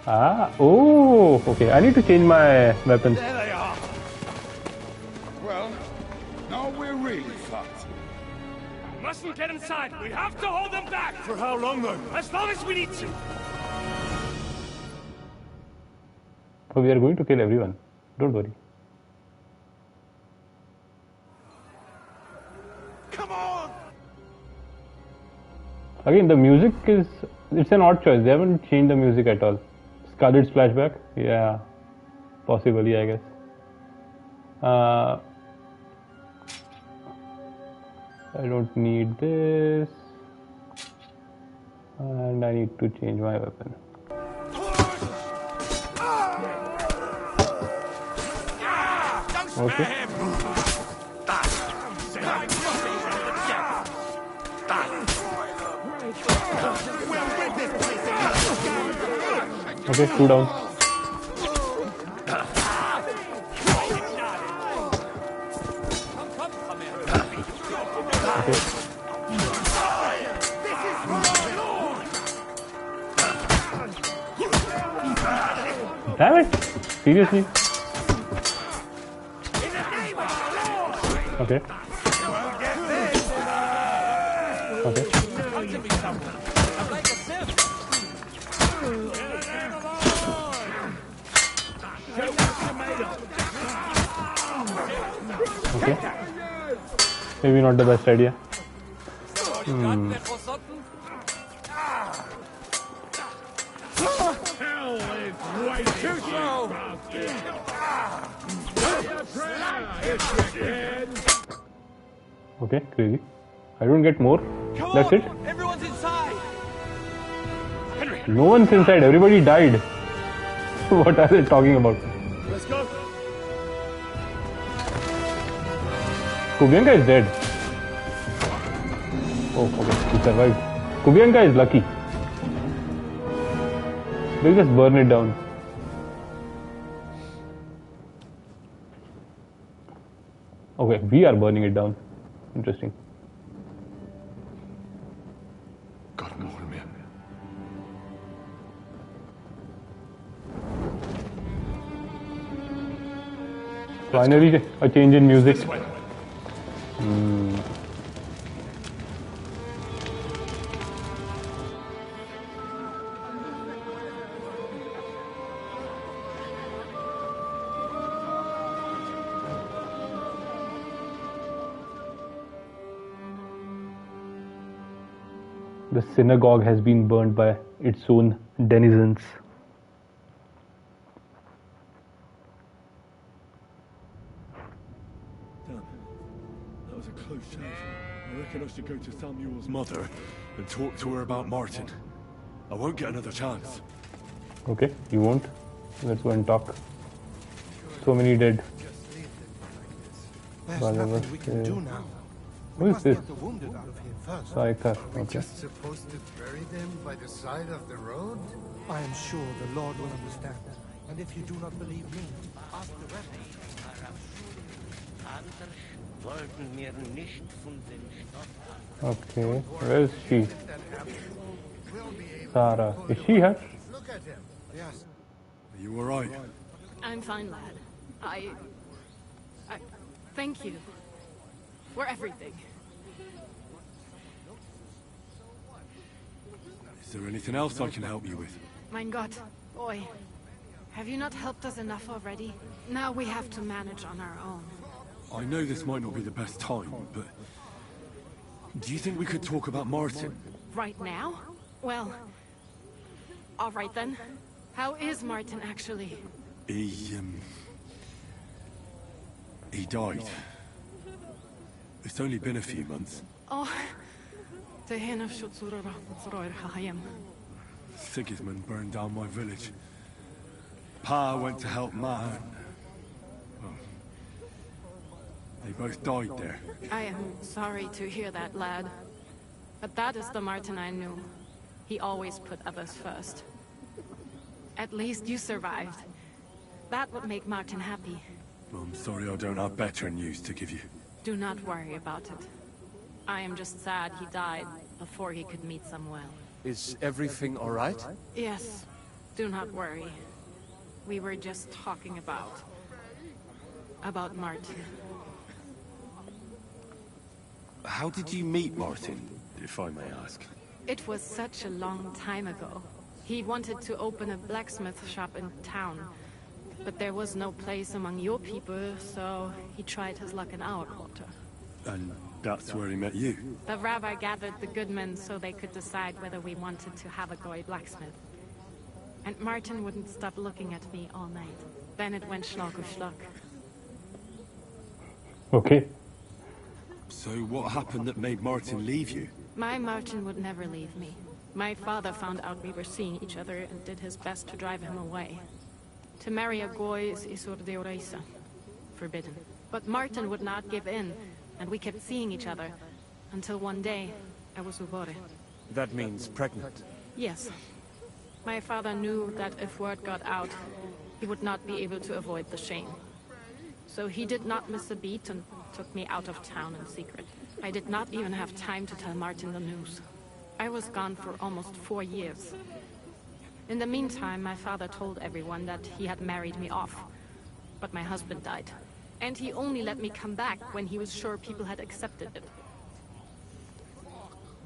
Oh, okay. I need to change my weapons. There they are. Well, now we're really fucked. Mustn't get inside. We have to hold them back. For how long, though? As long as we need to. So we are going to kill everyone. Don't worry. Come on! Again, the music is... It's an odd choice. They haven't changed the music at all. Scarlet's flashback? Yeah. Possibly, I guess. I don't need this. And I need to change my weapon. Okay. Okay, 2 down. Okay. Damn it! Seriously? Okay. Okay. Okay. Maybe not the best idea. Okay, crazy. I don't get more. That's it. Everyone's inside. Henry. No one's inside. Everybody died. What are they talking about? Let's go. Kubianka is dead. Oh, okay. He survived. Kubianka is lucky. We'll just burn it down. Okay, we are burning it down. Interesting. Got him over me. Finally, a change in music. The synagogue has been burned by its own denizens. Damn. That was a close shave. I reckon I should go to Samuel's mother and talk to her about Martin. I won't get another chance. Okay, you won't. Let's go and talk. So many dead. There's nothing we can do now. Who is this? Get the wounded out of here first. Saika. Are we Okay. just supposed to bury them by the side of the road? I am sure the Lord will understand. And if you do not believe me, ask the rest. Wollten mir nicht von den Stoff. Okay, where is she? Sarah. Is she here? Look at him. Yes. Are you alright? I'm fine, lad. I thank you for everything. Is there anything else I can help you with? Mein Gott, boy. Have you not helped us enough already? Now we have to manage on our own. I know this might not be the best time, but... Do you think we could talk about Martin? Right now? Well, all right then. How is Martin actually? He died. It's only been a few months. Oh, Sigismund burned down my village. Pa went to help Ma. Well, they both died there. I am sorry to hear that, lad. But that is the Martin I knew. He always put others first. At least you survived. That would make Martin happy. I'm sorry I don't have better news to give you. Do not worry about it. I am just sad he died before he could meet Samuel. Is everything all right? Yes. Do not worry. We were just talking about Martin. How did you meet Martin, if I may ask? It was such a long time ago. He wanted to open a blacksmith shop in town, but there was no place among your people, so he tried his luck in our quarter. And that's where he met you? The rabbi gathered the good men so they could decide whether we wanted to have a goy blacksmith. And Martin wouldn't stop looking at me all night. Then it went schlock auf schlock. Okay. So what happened that made Martin leave you? My Martin would never leave me. My father found out we were seeing each other and did his best to drive him away. To marry a goy is isur deoraisa, forbidden. But Martin would not give in, and we kept seeing each other, until one day, I was uvore. That means pregnant. Yes. My father knew that if word got out, he would not be able to avoid the shame. So he did not miss a beat and took me out of town in secret. I did not even have time to tell Martin the news. I was gone for almost 4 years. In the meantime, my father told everyone that he had married me off. But my husband died. And he only let me come back when he was sure people had accepted it.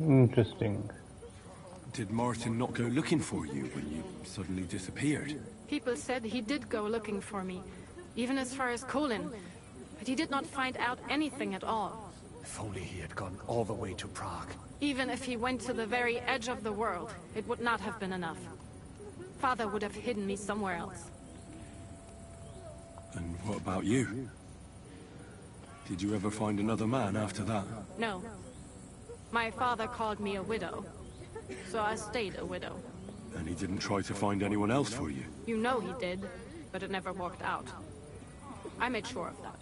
Interesting. Did Martin not go looking for you when you suddenly disappeared? People said he did go looking for me, even as far as Kolin. But he did not find out anything at all. If only he had gone all the way to Prague. Even if he went to the very edge of the world, it would not have been enough. Father would have hidden me somewhere else. And what about you? Did you ever find another man after that? No. My father called me a widow, so I stayed a widow. And he didn't try to find anyone else for you? You know he did, but it never worked out. I made sure of that.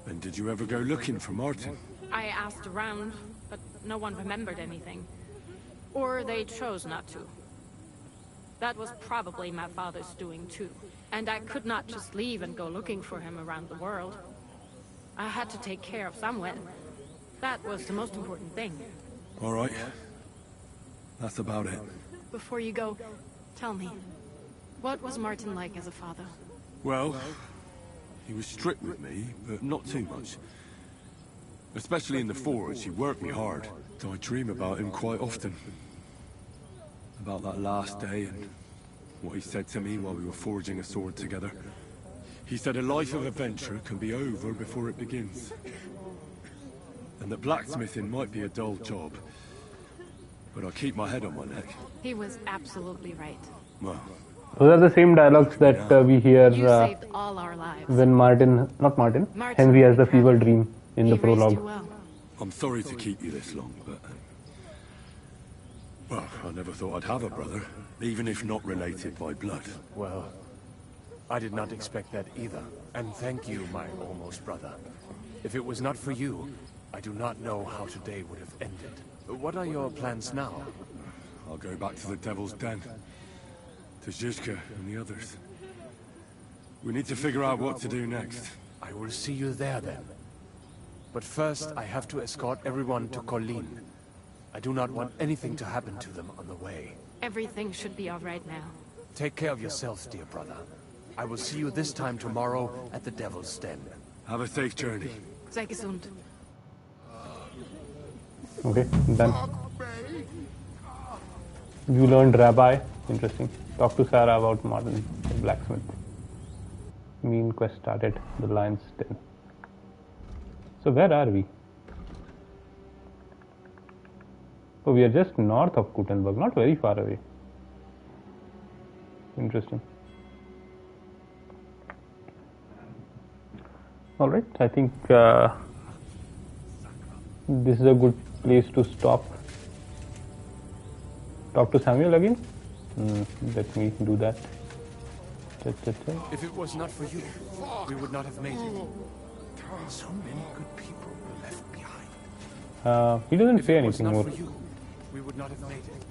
And did you ever go looking for Martin? I asked around, but no one remembered anything. Or they chose not to. That was probably my father's doing too. And I could not just leave and go looking for him around the world. I had to take care of Samuel. That was the most important thing. All right. That's about it. Before you go, tell me, what was Martin like as a father? Well, he was strict with me, but not too much. Especially in the forge, he worked me hard. So I dream about him quite often. About that last day and what he said to me while we were forging a sword together. He said a life of adventure can be over before it begins. And that blacksmithing might be a dull job, but I keep my head on my neck. He was absolutely right. Well, those are the same dialogues that we hear You saved all our lives. when Martin, Henry has the fever dream in the prologue. Well. I'm sorry to keep you this long, but... well, I never thought I'd have a brother, even if not related by blood. Well, I did not expect that either. And thank you, my almost brother. If it was not for you, I do not know how today would have ended. What are your plans now? I'll go back to the Devil's Den. To Zizka and the others. We need to figure out what to do next. I will see you there then. But first, I have to escort everyone to Colleen. I do not want anything to happen to them on the way. Everything should be all right now. Take care of yourself, dear brother. I will see you this time tomorrow at the Devil's Den. Have a safe journey. Sei gesund. Okay, done. You learned Rabbi. Interesting. Talk to Sarah about Martin, the blacksmith. Mean quest started. The Lion's Den. So where are we? Oh, we are just north of Kuttenberg, not very far away. Interesting. Alright, I think this is a good place to stop. Talk to Samuel again? Let me do that. If it was not for you, we would not have made it. So many good people were left behind. He doesn't say If it was anything not more. for you, we would not have made it.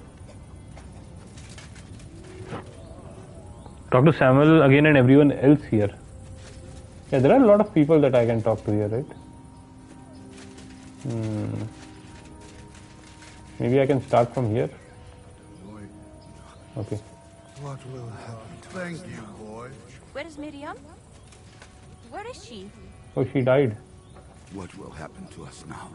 Talk to Samuel again and everyone else here. Yeah, there are a lot of people that I can talk to here, right? Maybe I can start from here. Okay. What will happen? Thank you, boy. Where is Miriam? Where is she? Oh, she died. What will happen to us now?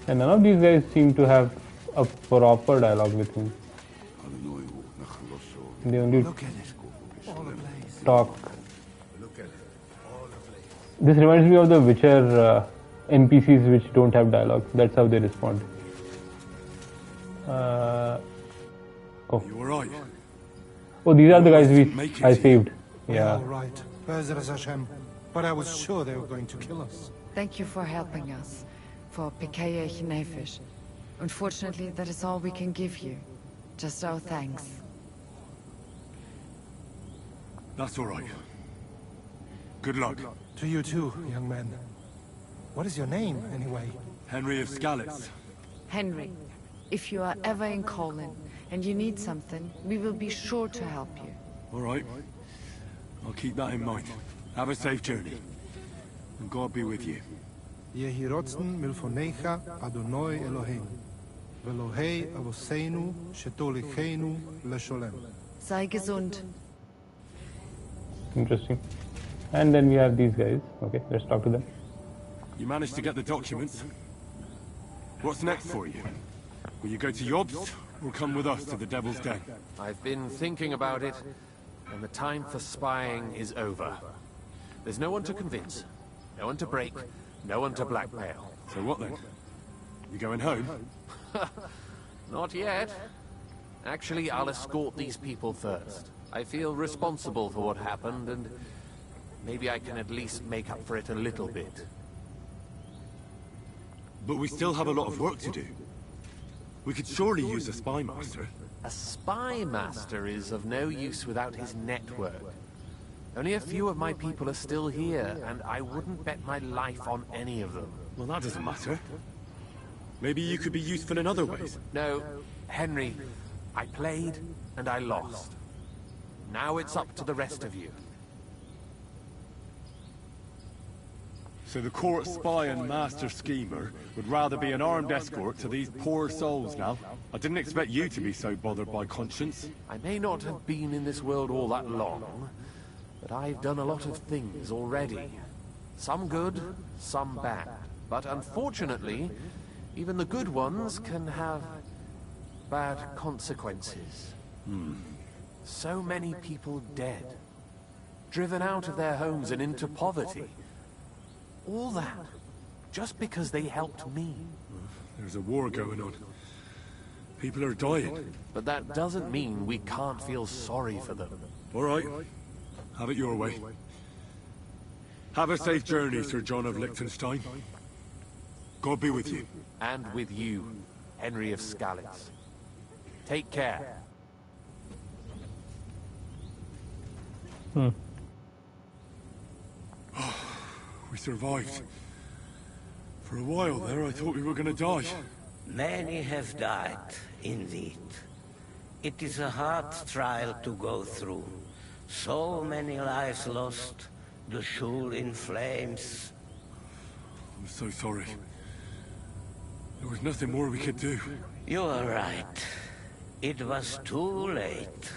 And none of these guys seem to have a proper dialogue with him. They only talk. This reminds me of the Witcher NPCs which don't have dialogue. That's how they respond. Oh. You alright? Oh, these are the guys I saved. Yeah. All right. Bezras Hashem. But I was sure they were going to kill us. Thank you for helping us. For Pekayech Nefesh. Unfortunately, that is all we can give you. Just our thanks. That's alright. Good luck. To you too, young man. What is your name, anyway? Henry of Skalitz. Henry, if you are ever in Colin and you need something, we will be sure to help you. Alright. I'll keep that in mind. Have a safe journey. And God be with you. Yehi rotzen milfonecha Adonai Eloheinu. Velohei avoseinu shetolicheinu lesholem. Sei gesund. Interesting. And then we have these guys. Okay, let's talk to them. You managed to get the documents? What's next for you? Will you go to Yobst, or come with us to the Devil's Den? I've been thinking about it, and the time for spying is over. There's no one to convince, no one to break, no one to blackmail. So what then? You going home? Not yet. Actually, I'll escort these people first. I feel responsible for what happened, and maybe I can at least make up for it a little bit. But we still have a lot of work to do. We could surely use a spy master. A spy master is of no use without his network. Only a few of my people are still here, and I wouldn't bet my life on any of them. Well, that doesn't matter. Maybe you could be useful in other ways. No, Henry, I played and I lost. Now it's up to the rest of you. So the court spy and master schemer would rather be an armed escort to these poor souls now? I didn't expect you to be so bothered by conscience. I may not have been in this world all that long, but I've done a lot of things already. Some good, some bad. But unfortunately, even the good ones can have bad consequences. So many people dead, driven out of their homes and into poverty. All that, just because they helped me. There's a war going on. People are dying. But that doesn't mean we can't feel sorry for them. All right. Have it your way. Have a safe journey, Sir John of Liechtenstein. God be with you. And with you, Henry of Skalitz. Take care. We survived. For a while there, I thought we were gonna die. Many have died, indeed. It is a hard trial to go through. So many lives lost, the shul in flames. I'm so sorry. There was nothing more we could do. You are right. It was too late.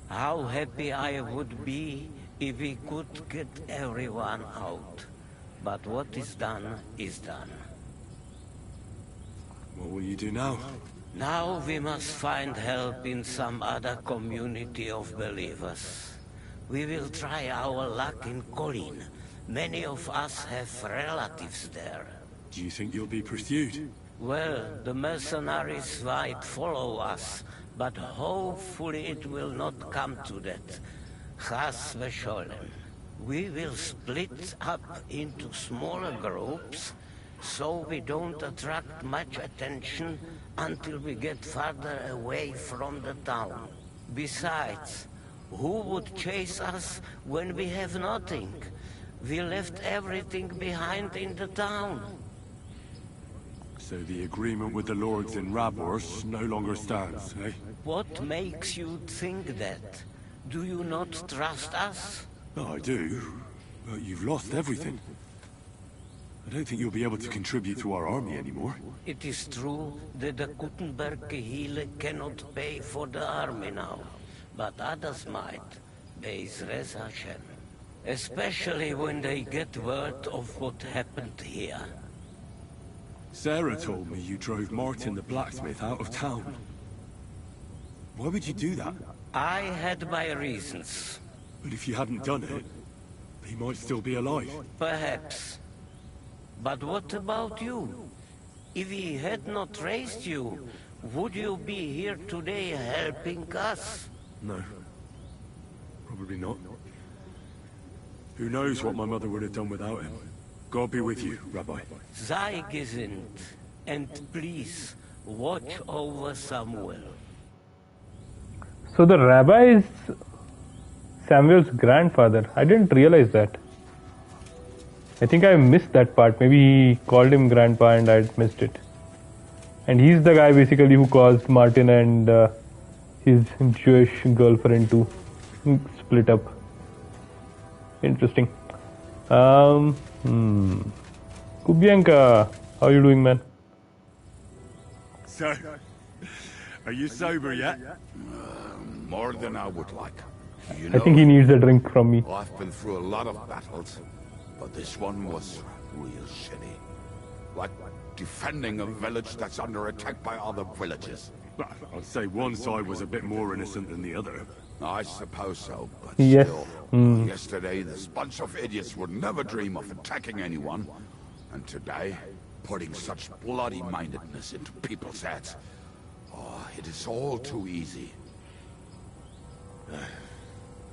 How happy I would be if we could get everyone out. But what is done is done. What will you do now? Now we must find help in some other community of believers. We will try our luck in Colin. Many of us have relatives there. Do you think you'll be pursued? Well, the mercenaries might follow us, but hopefully it will not come to that. Chas v'sholem. We will split up into smaller groups, so we don't attract much attention until we get farther away from the town. Besides, who would chase us when we have nothing? We left everything behind in the town. So the agreement with the lords in Rabors no longer stands, eh? What makes you think that? Do you not trust us? Oh, I do, but you've lost everything. I don't think you'll be able to contribute to our army anymore. It is true that the Kuttenberg Kehille cannot pay for the army now, but others might, Be'ez Hashem. Especially when they get word of what happened here. Sarah told me you drove Martin the blacksmith out of town. Why would you do that? I had my reasons. But if you hadn't done it, he might still be alive. Perhaps. But what about you? If he had not raised you, would you be here today helping us? No. Probably not. Who knows what my mother would have done without him? God be with you, Rabbi. Sei gesinnt. And please, watch over Samuel. So the rabbi is Samuel's grandfather. I didn't realize that. I think I missed that part. Maybe he called him grandpa and I missed it. And he's the guy basically who caused Martin and his Jewish girlfriend to split up. Interesting. Kubianka, how are you doing, man? So, are you sober yet? More than I would like. You I think he needs a drink from me. I've been through a lot of battles, but this one was real shitty. Like defending a village that's under attack by other villages. Well, I'd say one side was a bit more innocent than the other. I suppose so, but yes. Still, yesterday this bunch of idiots would never dream of attacking anyone, and today, putting such bloody-mindedness into people's heads. Oh, it is all too easy.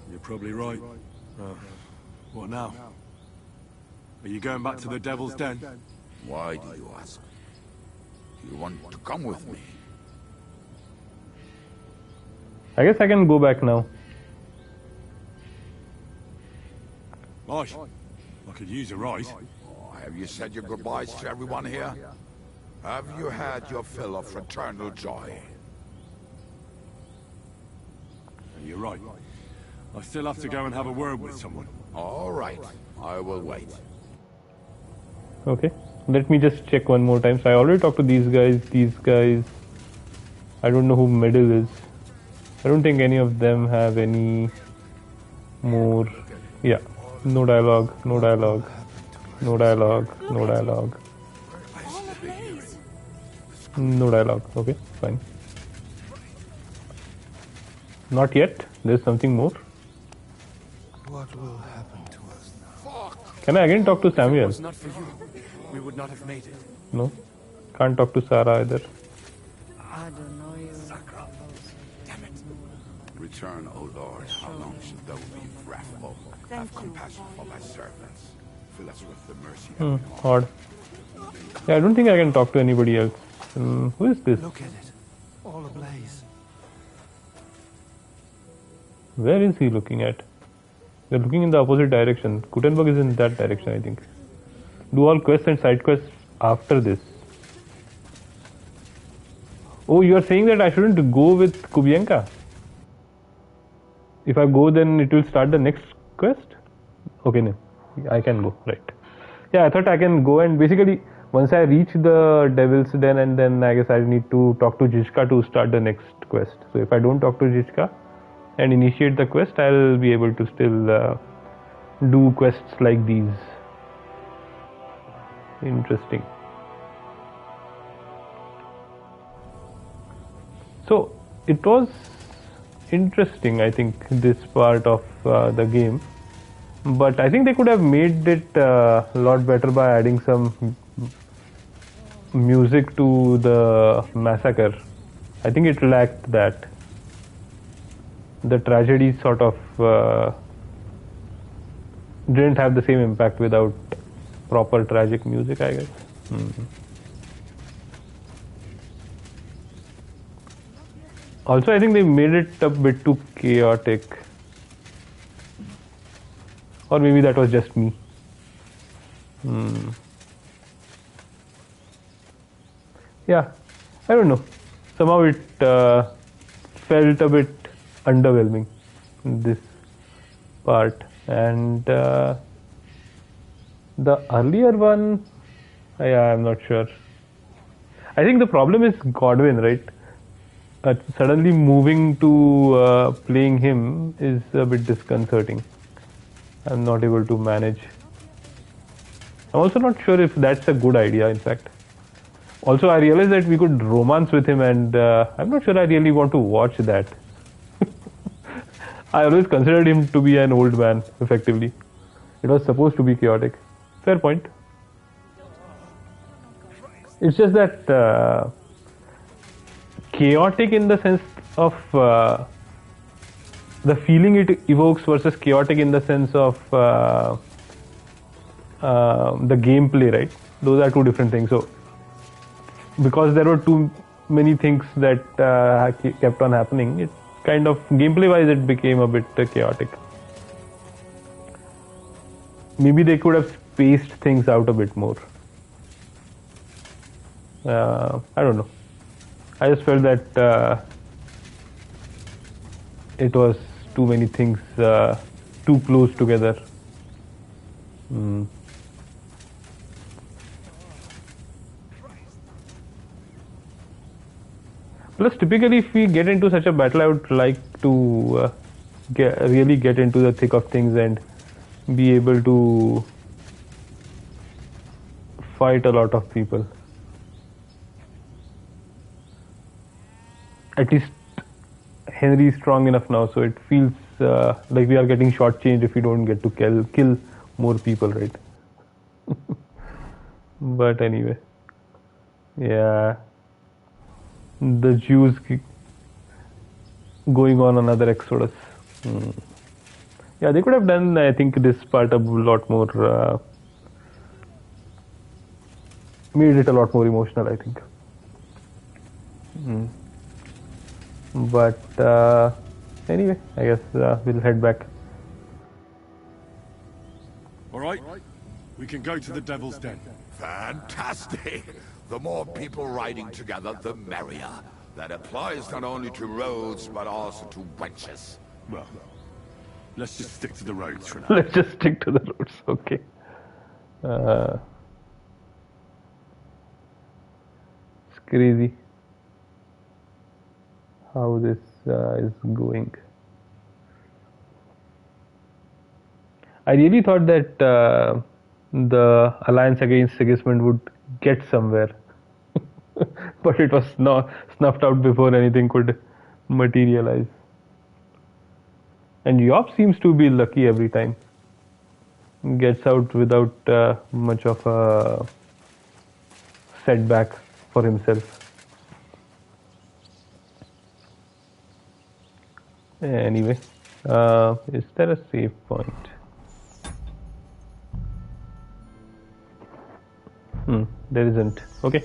You're probably right. What now? Are you going back to the Devil's Den? Why do you ask? Do you want to come with me? I guess I can go back now. Right. I could use a ride. Oh, have you said your goodbyes to everyone here? Have you had your fill of fraternal joy? You're right. I still have to go and have a word with someone. All right. I will wait. Okay. Let me just check one more time. So I already talked to these guys. I don't know who Middle is. I don't think any of them have any more. Yeah. No dialogue. No dialogue. No dialogue. No dialogue. No dialogue. Okay. Fine. Not yet. There's something more. What will happen to us now? Can I again talk to Samuel? If it was not for you, we would not have made it. No. Can't talk to Sarah either. I don't know you. Damn it. Return, O Lord. How long should thou be wrathful? Have compassion for thy servants. Fill us with the mercy. Odd. Yeah, I don't think I can talk to anybody else. Who is this? Look at it. All ablaze. Where is he looking at? They're looking in the opposite direction. Kuttenberg is in that direction, I think. Do all quests and side quests after this. Oh, you are saying that I shouldn't go with Kubienka? If I go, then it will start the next quest? Okay, no. I can go, right. Yeah, I thought I can go and basically once I reach the Devil's Den, and then I guess I need to talk to Jishka to start the next quest. So if I don't talk to Jishka and initiate the quest, I'll be able to still do quests like these. Interesting. So it was interesting, I think, this part of the game, but I think they could have made it a lot better by adding some music to the massacre. I think it lacked that. The tragedy sort of didn't have the same impact without proper tragic music, I guess. Also, I think they made it a bit too chaotic. Or maybe that was just me. Yeah, I don't know. Somehow it felt a bit underwhelming, this part. And the earlier one, yeah, I'm not sure. I think the problem is Godwin, right? Suddenly moving to playing him is a bit disconcerting. I'm not able to manage. I'm also not sure if that's a good idea, in fact. Also, I realized that we could romance with him, and I'm not sure I really want to watch that. I always considered him to be an old man, effectively. It was supposed to be chaotic. Fair point. It's just that chaotic in the sense of the feeling it evokes versus chaotic in the sense of the gameplay, right? Those are two different things. So, because there were too many things that kept on happening, it kind of gameplay wise it became a bit chaotic. Maybe they could have spaced things out a bit more. I don't know. I just felt that it was too many things too close together. Plus, typically, if we get into such a battle, I would like to really get into the thick of things and be able to fight a lot of people. At least Henry is strong enough now, so it feels like we are getting shortchanged if we don't get to kill more people, right? But anyway, yeah, the Jews going on another exodus. Yeah, they could have done, I think, this part a lot more, made it a lot more emotional, I think. But anyway, I guess we'll head back. All right, we can go to the Devil's Den. Fantastic! The more people riding together, the merrier. That applies not only to roads, but also to wenches. Well, let's just stick to the roads for now. Let's just stick to the roads, okay. It's crazy how this is going. I really thought that the alliance against Sigismund would get somewhere. But it was snuffed out before anything could materialize. And Yop seems to be lucky every time. Gets out without much of a setback for himself. Anyway, is there a save point? There isn't. Okay,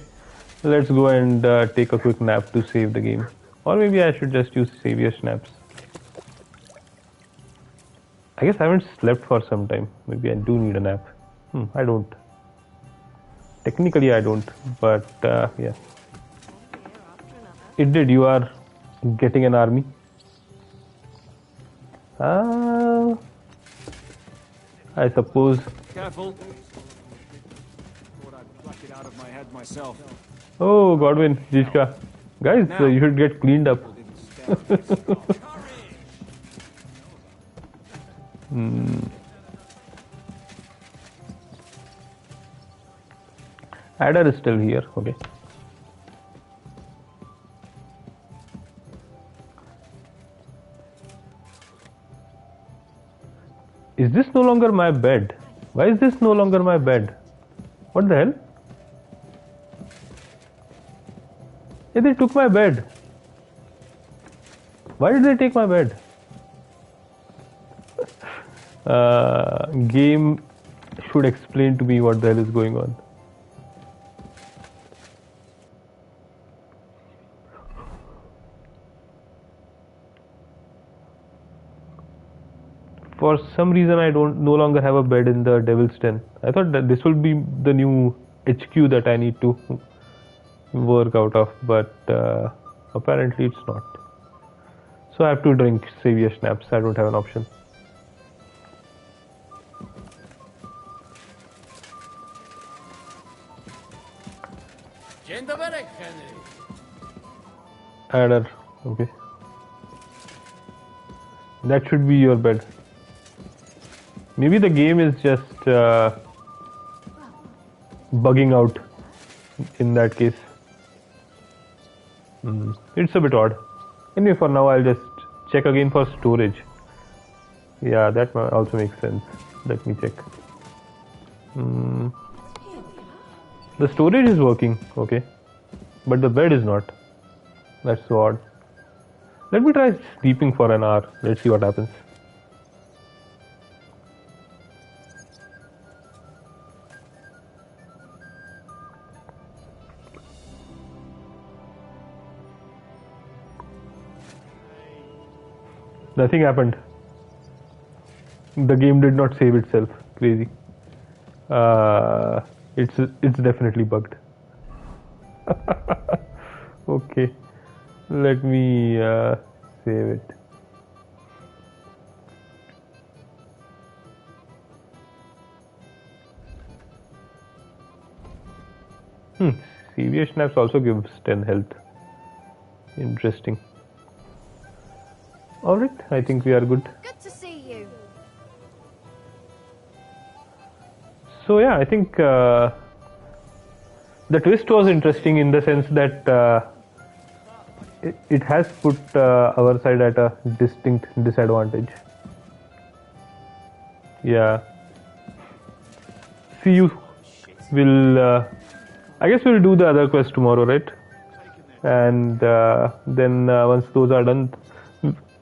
let's go and take a quick nap to save the game. Or maybe I should just use savior snaps. I guess I haven't slept for some time. Maybe I do need a nap. I don't. Technically I don't, but yeah. It did. You are getting an army. I suppose. Careful. Thought I'd pluck it out of my head myself. Oh, Godwin, Jishka. Guys, you should get cleaned up. Adder is still here, okay. Is this no longer my bed? Why is this no longer my bed? What the hell? Hey, they took my bed. Why did they take my bed? Game should explain to me what the hell is going on. for some reason I no longer have a bed in the Devil's Den. I thought that this will be the new HQ that I need to work out of, but apparently it's not. So I have to drink Savior Schnapps. I don't have an option. Adder, okay. That should be your bed. Maybe the game is just bugging out in that case. It's a bit odd. Anyway, for now I'll just check again for storage. Yeah, that also makes sense. Let me check. The storage is working, okay, but the bed is not. That's so odd. Let me try sleeping for an hour. Let's see what happens. Nothing happened. The game did not save itself. Crazy. It's definitely bugged. Okay, let me save it. Severe Schnapps also gives 10 health. Interesting. Alright, I think we are good. Good to see you. So yeah, I think the twist was interesting in the sense that it has put our side at a distinct disadvantage. Yeah. See, you will. I guess we'll do the other quest tomorrow, right? And then once those are done,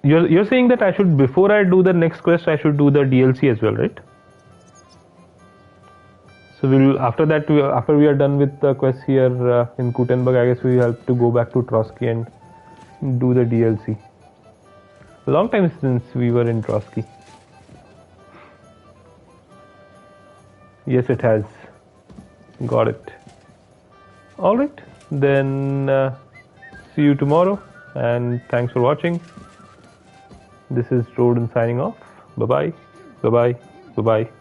you're saying that I should, before I do the next quest, I should do the DLC as well, right? So we'll, after that, after we are done with the quest here in Gutenberg, I guess we have to go back to Trotsky and do the DLC. A long time since we were in Trotsky. Yes, it has. Got it. Alright, then see you tomorrow, and thanks for watching. This is Roden signing off. Bye bye. Bye bye. Bye bye.